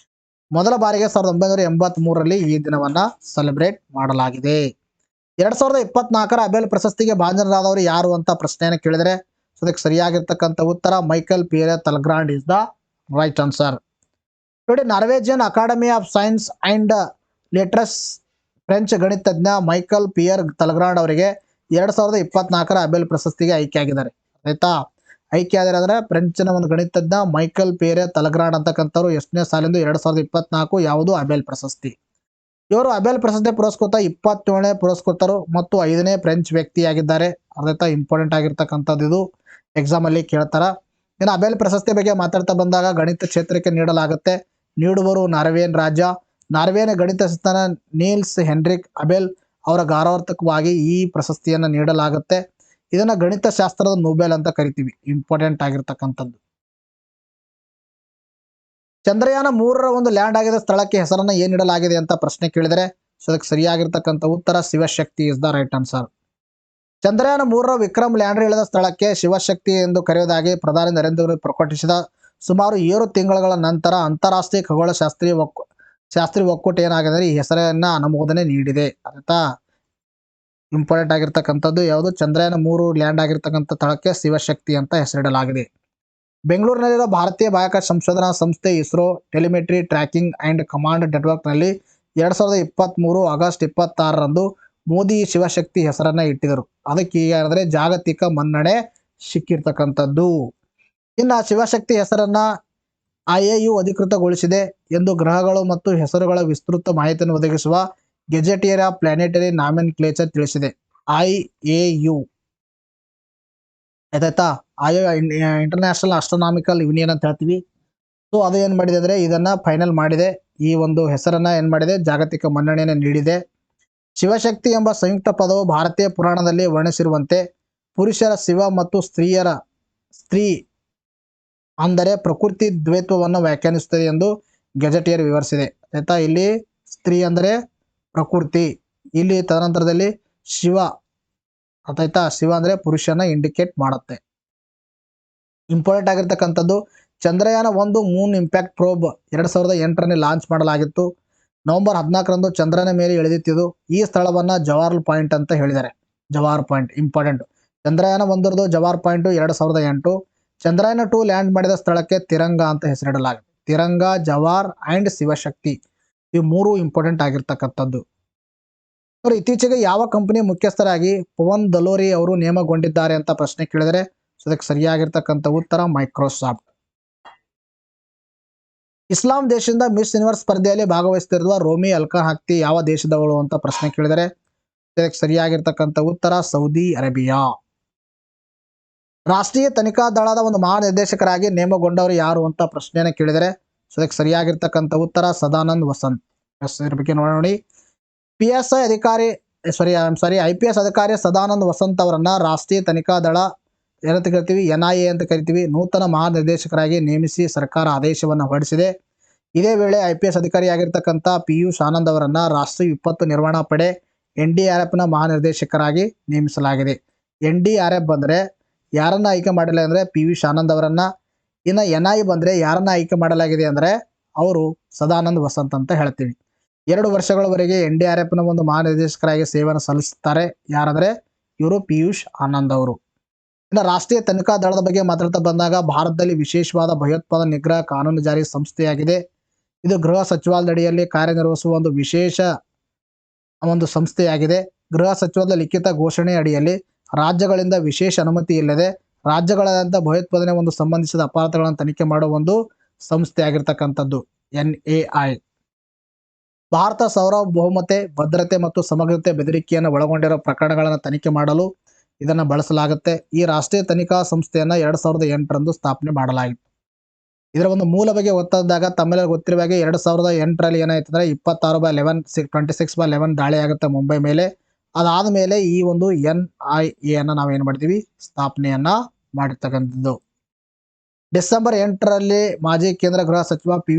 ಮೊದಲ ಬಾರಿಗೆ 1983ರಲ್ಲಿ ಈ ದಿನವನ್ನ ಸೆಲೆಬ್ರೇಟ್ ಮಾಡಲಾಗಿದೆ. 2024 ಅಬೆಲ್ ಪ್ರಶಸ್ತಿಗೆ ಭಾಜನರಾದವರು ಯಾರು ಅಂತ ಪ್ರಶ್ನೆಯನ್ನು ಕೇಳಿದರೆ ಸೊ ಅದಕ್ಕೆ ಸರಿಯಾಗಿರ್ತಕ್ಕಂಥ ಉತ್ತರ Michel Pierre Talagrand is the right answer. ನೋಡಿ, Norwegian academy of science and letters French ಗಣಿತಜ್ಞ ಮೈಕಲ್ ಪಿಯರ್ ತಲ್ಗ್ರಾಂಡ್ ಅವರಿಗೆ 2024 ಅಬೆಲ್ ಪ್ರಶಸ್ತಿಗೆ ಆಯ್ಕೆಯಾಗಿದ್ದಾರೆ. ಆಯ್ತಾ, ಆಯ್ಕೆಯಾದರೆ ಫ್ರೆಂಚ್ನ ಒಂದು ಗಣಿತಜ್ಞ ಮೈಕಲ್ ಪಿಯರ್ ತಲ್ಗ್ರಾಂಡ್ ಅಂತಕ್ಕಂಥವ್ರು ಎಷ್ಟನೇ ಸಾಲಿಂದು 2024 ಯಾವುದು ಅಬೆಲ್ ಪ್ರಶಸ್ತಿ. ಇವರು ಅಬೆಲ್ ಪ್ರಶಸ್ತಿ ಪುರಸ್ಕೃತ 27ನೇ ಪುರಸ್ಕೃತರು ಮತ್ತು 5ನೇ ಫ್ರೆಂಚ್ ವ್ಯಕ್ತಿಯಾಗಿದ್ದಾರೆ. ಅರ್ಥ ಇಂಪಾರ್ಟೆಂಟ್ ಆಗಿರ್ತಕ್ಕಂಥದ್ದು, ಇದು ಎಕ್ಸಾಮ್ ಅಲ್ಲಿ ಕೇಳ್ತಾರ. ಇನ್ನು ಅಬೆಲ್ ಪ್ರಶಸ್ತಿ ಬಗ್ಗೆ ಮಾತಾಡ್ತಾ ಬಂದಾಗ ಗಣಿತ ಕ್ಷೇತ್ರಕ್ಕೆ ನೀಡಲಾಗುತ್ತೆ. ನೀಡುವರು ನಾರ್ವೇನ್ ರಾಜ್ಯ. ನಾರ್ವೇನ ಗಣಿತಜ್ಞ ನೀಲ್ಸ್ ಹೆನ್ರಿಕ್ ಅಬೆಲ್ ಅವರ ಗೌರವಾರ್ಥಕವಾಗಿ ಈ ಪ್ರಶಸ್ತಿಯನ್ನು ನೀಡಲಾಗುತ್ತೆ. ಇದನ್ನ ಗಣಿತಶಾಸ್ತ್ರದ ನೊಬೆಲ್ ಅಂತ ಕರಿತೀವಿ. ಇಂಪಾರ್ಟೆಂಟ್ ಆಗಿರ್ತಕ್ಕಂಥದ್ದು. ಚಂದ್ರಯಾನ 3ರ ಒಂದು ಲ್ಯಾಂಡ್ ಆಗಿದ ಸ್ಥಳಕ್ಕೆ ಹೆಸರನ್ನ ಏನ್ ನೀಡಲಾಗಿದೆ ಅಂತ ಪ್ರಶ್ನೆ ಕೇಳಿದರೆ ಸೊ ಅದಕ್ಕೆ ಸರಿಯಾಗಿರ್ತಕ್ಕಂಥ ಉತ್ತರ Shivshakti is the right answer. Chandrayaan 3ರ ವಿಕ್ರಮ್ ಲ್ಯಾಂಡರ್ ಇಳಿದ ಸ್ಥಳಕ್ಕೆ ಶಿವಶಕ್ತಿ ಎಂದು ಕರೆಯುವುದಾಗಿ ಪ್ರಧಾನಿ ನರೇಂದ್ರ ಮೋದಿ ಪ್ರಕಟಿಸಿದ ಸುಮಾರು 7 ತಿಂಗಳ ನಂತರ ಅಂತಾರಾಷ್ಟ್ರೀಯ ಶಾಸ್ತ್ರೀಯ ಒಕ್ಕೂಟ ಏನಾಗಿದೆ ಈ ಹೆಸರನ್ನ ಅನುಮೋದನೆ ನೀಡಿದೆ. ಆಯ್ತಾ, ಇಂಪಾರ್ಟೆಂಟ್ ಆಗಿರ್ತಕ್ಕಂಥದ್ದು ಯಾವುದು, ಚಂದ್ರಯಾನ 3 ಲ್ಯಾಂಡ್ ಆಗಿರ್ತಕ್ಕಂಥ ಸ್ಥಳಕ್ಕೆ ಶಿವಶಕ್ತಿ ಅಂತ ಹೆಸರಿಡಲಾಗಿದೆ. ಬೆಂಗಳೂರಿನಲ್ಲಿರುವ ಭಾರತೀಯ ಬಾಹ್ಯಾಕಾಶ ಸಂಶೋಧನಾ ಸಂಸ್ಥೆ ISRO telemetry tracking and command ನೆಟ್ವರ್ಕ್ನಲ್ಲಿ 2023 ಆಗಸ್ಟ್ 26ರಂದು ಮೋದಿ ಶಿವಶಕ್ತಿ ಹೆಸರನ್ನ ಇಟ್ಟಿದರು. ಅದಕ್ಕೆ ಹೀಗಾದ್ರೆ ಜಾಗತಿಕ ಮನ್ನಣೆ ಸಿಕ್ಕಿರ್ತಕ್ಕಂಥದ್ದು. ಇನ್ನು ಶಿವಶಕ್ತಿ ಹೆಸರನ್ನ IAU ಅಧಿಕೃತಗೊಳಿಸಿದೆ ಎಂದು ಗ್ರಹಗಳು ಮತ್ತು ಹೆಸರುಗಳ ವಿಸ್ತೃತ ಮಾಹಿತಿಯನ್ನು ಒದಗಿಸುವ ಗೆಜೆಟಿಯರ್ ಆಫ್ ಪ್ಲಾನೆಟರಿ ನಾಮೆನ್ಕ್ಲೇಚರ್ ತಿಳಿಸಿದೆ. IAU ಆಯ್ತಾಯ್ತಾ, ಇಂಟರ್ನ್ಯಾಷನಲ್ ಆಸ್ಟ್ರೋನಾಮಿಕಲ್ ಯೂನಿಯನ್ ಅಂತ ಹೇಳ್ತೀವಿ. ಸೊ ಅದು ಏನು ಮಾಡಿದೆ ಅಂದರೆ ಇದನ್ನ ಫೈನಲ್ ಮಾಡಿದೆ. ಈ ಒಂದು ಹೆಸರನ್ನ ಏನು ಮಾಡಿದೆ, ಜಾಗತಿಕ ಮನ್ನಣೆಯನ್ನು ನೀಡಿದೆ. ಶಿವಶಕ್ತಿ ಎಂಬ ಸಂಯುಕ್ತ ಪದವು ಭಾರತೀಯ ಪುರಾಣದಲ್ಲಿ ವರ್ಣಿಸಿರುವಂತೆ ಪುರುಷರ ಶಿವ ಮತ್ತು ಸ್ತ್ರೀ ಅಂದರೆ ಪ್ರಕೃತಿ ದ್ವೈತ್ವವನ್ನು ವ್ಯಾಖ್ಯಾನಿಸುತ್ತದೆ ಎಂದು ಗೆಜೆಟಿಯರ್ ವಿವರಿಸಿದೆ. ಆಯ್ತಾ, ಇಲ್ಲಿ ಸ್ತ್ರೀ ಅಂದರೆ ಪ್ರಕೃತಿ, ಇಲ್ಲಿ ತದನಂತರದಲ್ಲಿ ಶಿವ ಆಯ್ತಾ, ಶಿವ ಅಂದರೆ ಪುರುಷನ ಇಂಡಿಕೇಟ್ ಮಾಡುತ್ತೆ. ಇಂಪಾರ್ಟೆಂಟ್ ಆಗಿರ್ತಕ್ಕಂಥದ್ದು, ಚಂದ್ರಯಾನ 1 ಮೂನ್ ಇಂಪ್ಯಾಕ್ಟ್ ಪ್ರೋಬ್ 2008ರಲ್ಲಿ ಲಾಂಚ್ ಮಾಡಲಾಗಿತ್ತು. ನವೆಂಬರ್ 14ರಂದು ಚಂದ್ರನ ಮೇಲೆ ಇಳಿದಿತ್ತಿದು. ಈ ಸ್ಥಳವನ್ನ ಜವಾಹರ್ ಪಾಯಿಂಟ್ ಅಂತ ಹೇಳಿದ್ದಾರೆ. Jawahar point important. ಚಂದ್ರಯಾನ 1ರದು ಜವಾಹರ್ ಪಾಯಿಂಟ್ 2008. ಚಂದ್ರಯಾನ 2 ಲ್ಯಾಂಡ್ ಮಾಡಿದ ಸ್ಥಳಕ್ಕೆ ತಿರಂಗ ಅಂತ ಹೆಸರಿಡಲಾಗಿದೆ. ತಿರಂಗ, ಜವಾಹರ್ ಅಂಡ್ ಶಿವಶಕ್ತಿ ಇವು 3 ಇಂಪಾರ್ಟೆಂಟ್ ಆಗಿರ್ತಕ್ಕಂಥದ್ದು. ಇತ್ತೀಚೆಗೆ ಯಾವ ಕಂಪನಿ ಮುಖ್ಯಸ್ಥರಾಗಿ ಪವನ್ ದಲೋರಿ ಅವರು ನೇಮಕಗೊಂಡಿದ್ದಾರೆ ಅಂತ ಪ್ರಶ್ನೆ ಕೇಳಿದರೆ ಸೊ ಅದಕ್ಕೆ ಸರಿಯಾಗಿರ್ತಕ್ಕಂಥ ಉತ್ತರ ಮೈಕ್ರೋಸಾಫ್ಟ್. ಇಸ್ಲಾಂ ದೇಶದಿಂದ ಮಿಸ್ ಯೂನಿವರ್ಸ್ ಸ್ಪರ್ಧೆಯಲ್ಲಿ ಭಾಗವಹಿಸುತ್ತಿರುವ ರೋಮಿ ಅಲ್ಕಾಹಾಕ್ತಿ ಯಾವ ದೇಶದವಳು ಅಂತ ಪ್ರಶ್ನೆ ಕೇಳಿದರೆ ಇದಕ್ಕೆ ಸರಿಯಾಗಿರ್ತಕ್ಕಂಥ ಉತ್ತರ ಸೌದಿ ಅರೇಬಿಯಾ. ರಾಷ್ಟ್ರೀಯ ತನಿಖಾ ದಳದ ಒಂದು ಮಹಾನಿರ್ದೇಶಕರಾಗಿ ನೇಮಕಗೊಂಡವರು ಯಾರು ಅಂತ ಪ್ರಶ್ನೆಯನ್ನು ಕೇಳಿದರೆ ಸೊ ಅದಕ್ಕೆ ಸರಿಯಾಗಿರ್ತಕ್ಕಂಥ ಉತ್ತರ ಸದಾನಂದ್ ವಸಂತ್. ಇದ್ರ ಬಗ್ಗೆ ನೋಡಿ, IPS ಅಧಿಕಾರಿ ಸದಾನಂದ್ ವಸಂತ್ ಅವರನ್ನ ರಾಷ್ಟ್ರೀಯ ತನಿಖಾ ದಳ ಏನಂತ ಕರಿತೀವಿ, NIA ಅಂತ ಕರಿತೀವಿ, ನೂತನ ಮಹಾನಿರ್ದೇಶಕರಾಗಿ ನೇಮಿಸಿ ಸರ್ಕಾರ ಆದೇಶವನ್ನು ಹೊರಡಿಸಿದೆ. ಇದೇ ವೇಳೆ IPS ಅಧಿಕಾರಿಯಾಗಿರ್ತಕ್ಕಂಥ ಪಿಯೂಷ್ ಆನಂದ್ ಅವರನ್ನ ರಾಷ್ಟ್ರೀಯ ವಿಪತ್ತು ನಿರ್ವಹಣಾ ಪಡೆ NDRFನ ಮಹಾನಿರ್ದೇಶಕರಾಗಿ ನೇಮಿಸಲಾಗಿದೆ. NDRF ಬಂದರೆ ಯಾರನ್ನ ಆಯ್ಕೆ ಮಾಡಲಾಗಿದೆ ಅಂದರೆ ಪಿಯೂಷ್ ಆನಂದ್ ಅವರನ್ನ. ಇನ್ನು NIA ಬಂದರೆ ಯಾರನ್ನ ಆಯ್ಕೆ ಮಾಡಲಾಗಿದೆ ಅಂದರೆ ಅವರು ಸದಾನಂದ್ ವಸಂತ್ ಅಂತ ಹೇಳ್ತೀವಿ. 2 ವರ್ಷಗಳವರೆಗೆ NDRFನ ಒಂದು ಮಹಾನಿರ್ದೇಶಕರಾಗಿ ಸೇವೆಯನ್ನು ಸಲ್ಲಿಸುತ್ತಾರೆ. ಯಾರಂದ್ರೆ ಇವರು ಪಿಯೂಷ್ ಆನಂದ್ ಅವರು. ಇನ್ನು ರಾಷ್ಟ್ರೀಯ ತನಿಖಾ ದಳದ ಬಗ್ಗೆ ಮಾತಾಡ್ತಾ ಬಂದಾಗ ಭಾರತದಲ್ಲಿ ವಿಶೇಷವಾದ ಭಯೋತ್ಪಾದನಾ ನಿಗ್ರಹ ಕಾನೂನು ಜಾರಿ ಸಂಸ್ಥೆಯಾಗಿದೆ. ಇದು ಗೃಹ ಸಚಿವಾಲಯದ ಅಡಿಯಲ್ಲಿ ಕಾರ್ಯನಿರ್ವಹಿಸುವ ಒಂದು ವಿಶೇಷ ಒಂದು ಸಂಸ್ಥೆಯಾಗಿದೆ. ಗೃಹ ಸಚಿವಾಲಯದ ಲಿಖಿತ ಘೋಷಣೆ ಅಡಿಯಲ್ಲಿ ರಾಜ್ಯಗಳಿಂದ ವಿಶೇಷ ಅನುಮತಿ ಇಲ್ಲದೆ ರಾಜ್ಯಗಳಾದ್ಯಂತ ಭಯೋತ್ಪಾದನೆ ಒಂದು ಸಂಬಂಧಿಸಿದ ಅಪರಾಧಗಳನ್ನು ತನಿಖೆ ಮಾಡುವ ಒಂದು ಸಂಸ್ಥೆ ಆಗಿರ್ತಕ್ಕಂಥದ್ದು NAI. ಭಾರತ ಸಾರ್ವಭೌಮತೆ, ಭದ್ರತೆ ಮತ್ತು ಸಮಗ್ರತೆ ಬೆದರಿಕೆಯನ್ನು ಒಳಗೊಂಡಿರುವ ಪ್ರಕರಣಗಳನ್ನು ತನಿಖೆ ಮಾಡಲು ಇದನ್ನು ಬಳಸಲಾಗುತ್ತೆ. ಈ ರಾಷ್ಟ್ರೀಯ ತನಿಖಾ ಸಂಸ್ಥೆಯನ್ನು 2008ರಂದು ಸ್ಥಾಪನೆ ಮಾಡಲಾಗಿತ್ತು. ಇದರ ಒಂದು ಮೂಲ ಬಗ್ಗೆ ಗೊತ್ತಾದಾಗ ತಮ್ಮೆಲ್ಲರಿಗೂ ಗೊತ್ತಿರುವ ಹಾಗೆ 2008ರಲ್ಲಿ ಏನಾಯ್ತು ಅಂದರೆ 26/11 ದಾಳಿ ಆಗುತ್ತೆ ಮುಂಬೈ ಮೇಲೆ. ಅದಾದ ಮೇಲೆ ಈ ಒಂದು NIA ಅನ್ನು ನಾವೇನು ಮಾಡ್ತೀವಿ, ಸ್ಥಾಪನೆಯನ್ನ ಮಾಡಿರ್ತಕ್ಕಂಥದ್ದು. ಡಿಸೆಂಬರ್ 8ರಲ್ಲಿ ಮಾಜಿ ಕೇಂದ್ರ ಗೃಹ ಸಚಿವ ಪಿ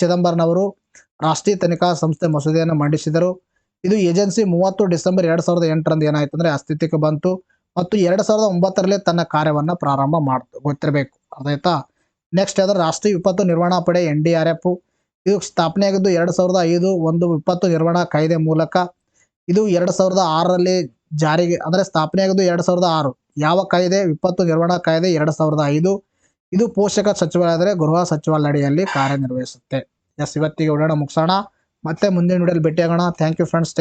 ಚಿದಂಬರಂ ರಾಷ್ಟ್ರೀಯ ತನಿಖಾ ಸಂಸ್ಥೆ ಮಸೂದೆಯನ್ನು ಮಂಡಿಸಿದರು. ಇದು ಏಜೆನ್ಸಿ 30 ಡಿಸೆಂಬರ್ 2008ರಂದು ಏನಾಯ್ತು ಅಂದ್ರೆ ಅಸ್ತಿತ್ವಕ್ಕೆ ಬಂತು ಮತ್ತು 2009ರಲ್ಲಿ ತನ್ನ ಕಾರ್ಯವನ್ನ ಪ್ರಾರಂಭ ಮಾಡ್ತು. ಗೊತ್ತಿರಬೇಕು, ಅದಾಯ್ತಾ. ನೆಕ್ಸ್ಟ್ ಅದರ ರಾಷ್ಟ್ರೀಯ ವಿಪತ್ತು ನಿರ್ವಹಣಾ ಪಡೆ NDRF ಇದು ಸ್ಥಾಪನೆಯಾಗಿದ್ದು 2005 ಒಂದು ವಿಪತ್ತು ನಿರ್ವಹಣಾ ಕಾಯ್ದೆ ಮೂಲಕ. ಇದು 2006ರಲ್ಲಿ ಜಾರಿಗೆ ಅಂದ್ರೆ ಸ್ಥಾಪನೆಯಾಗಿದ್ದು 2006. ಯಾವ ಕಾಯ್ದೆ? ವಿಪತ್ತು ನಿರ್ವಹಣಾ ಕಾಯ್ದೆ 2005. ಇದು ಪೋಷಕ ಸಚಿವಾಲಯ ಗೃಹ ಸಚಿವಾಲಯ ಅಡಿಯಲ್ಲಿ ಕಾರ್ಯನಿರ್ವಹಿಸುತ್ತೆ. ಇವತ್ತಿಗೆ ವಿಡಿಯೋನ ಮುಗಿಸೋಣ, ಮತ್ತೆ ಮುಂದಿನ ವಿಡಿಯೋದಲ್ಲಿ ಭೇಟಿಯಾಗೋಣ. Thank you friends.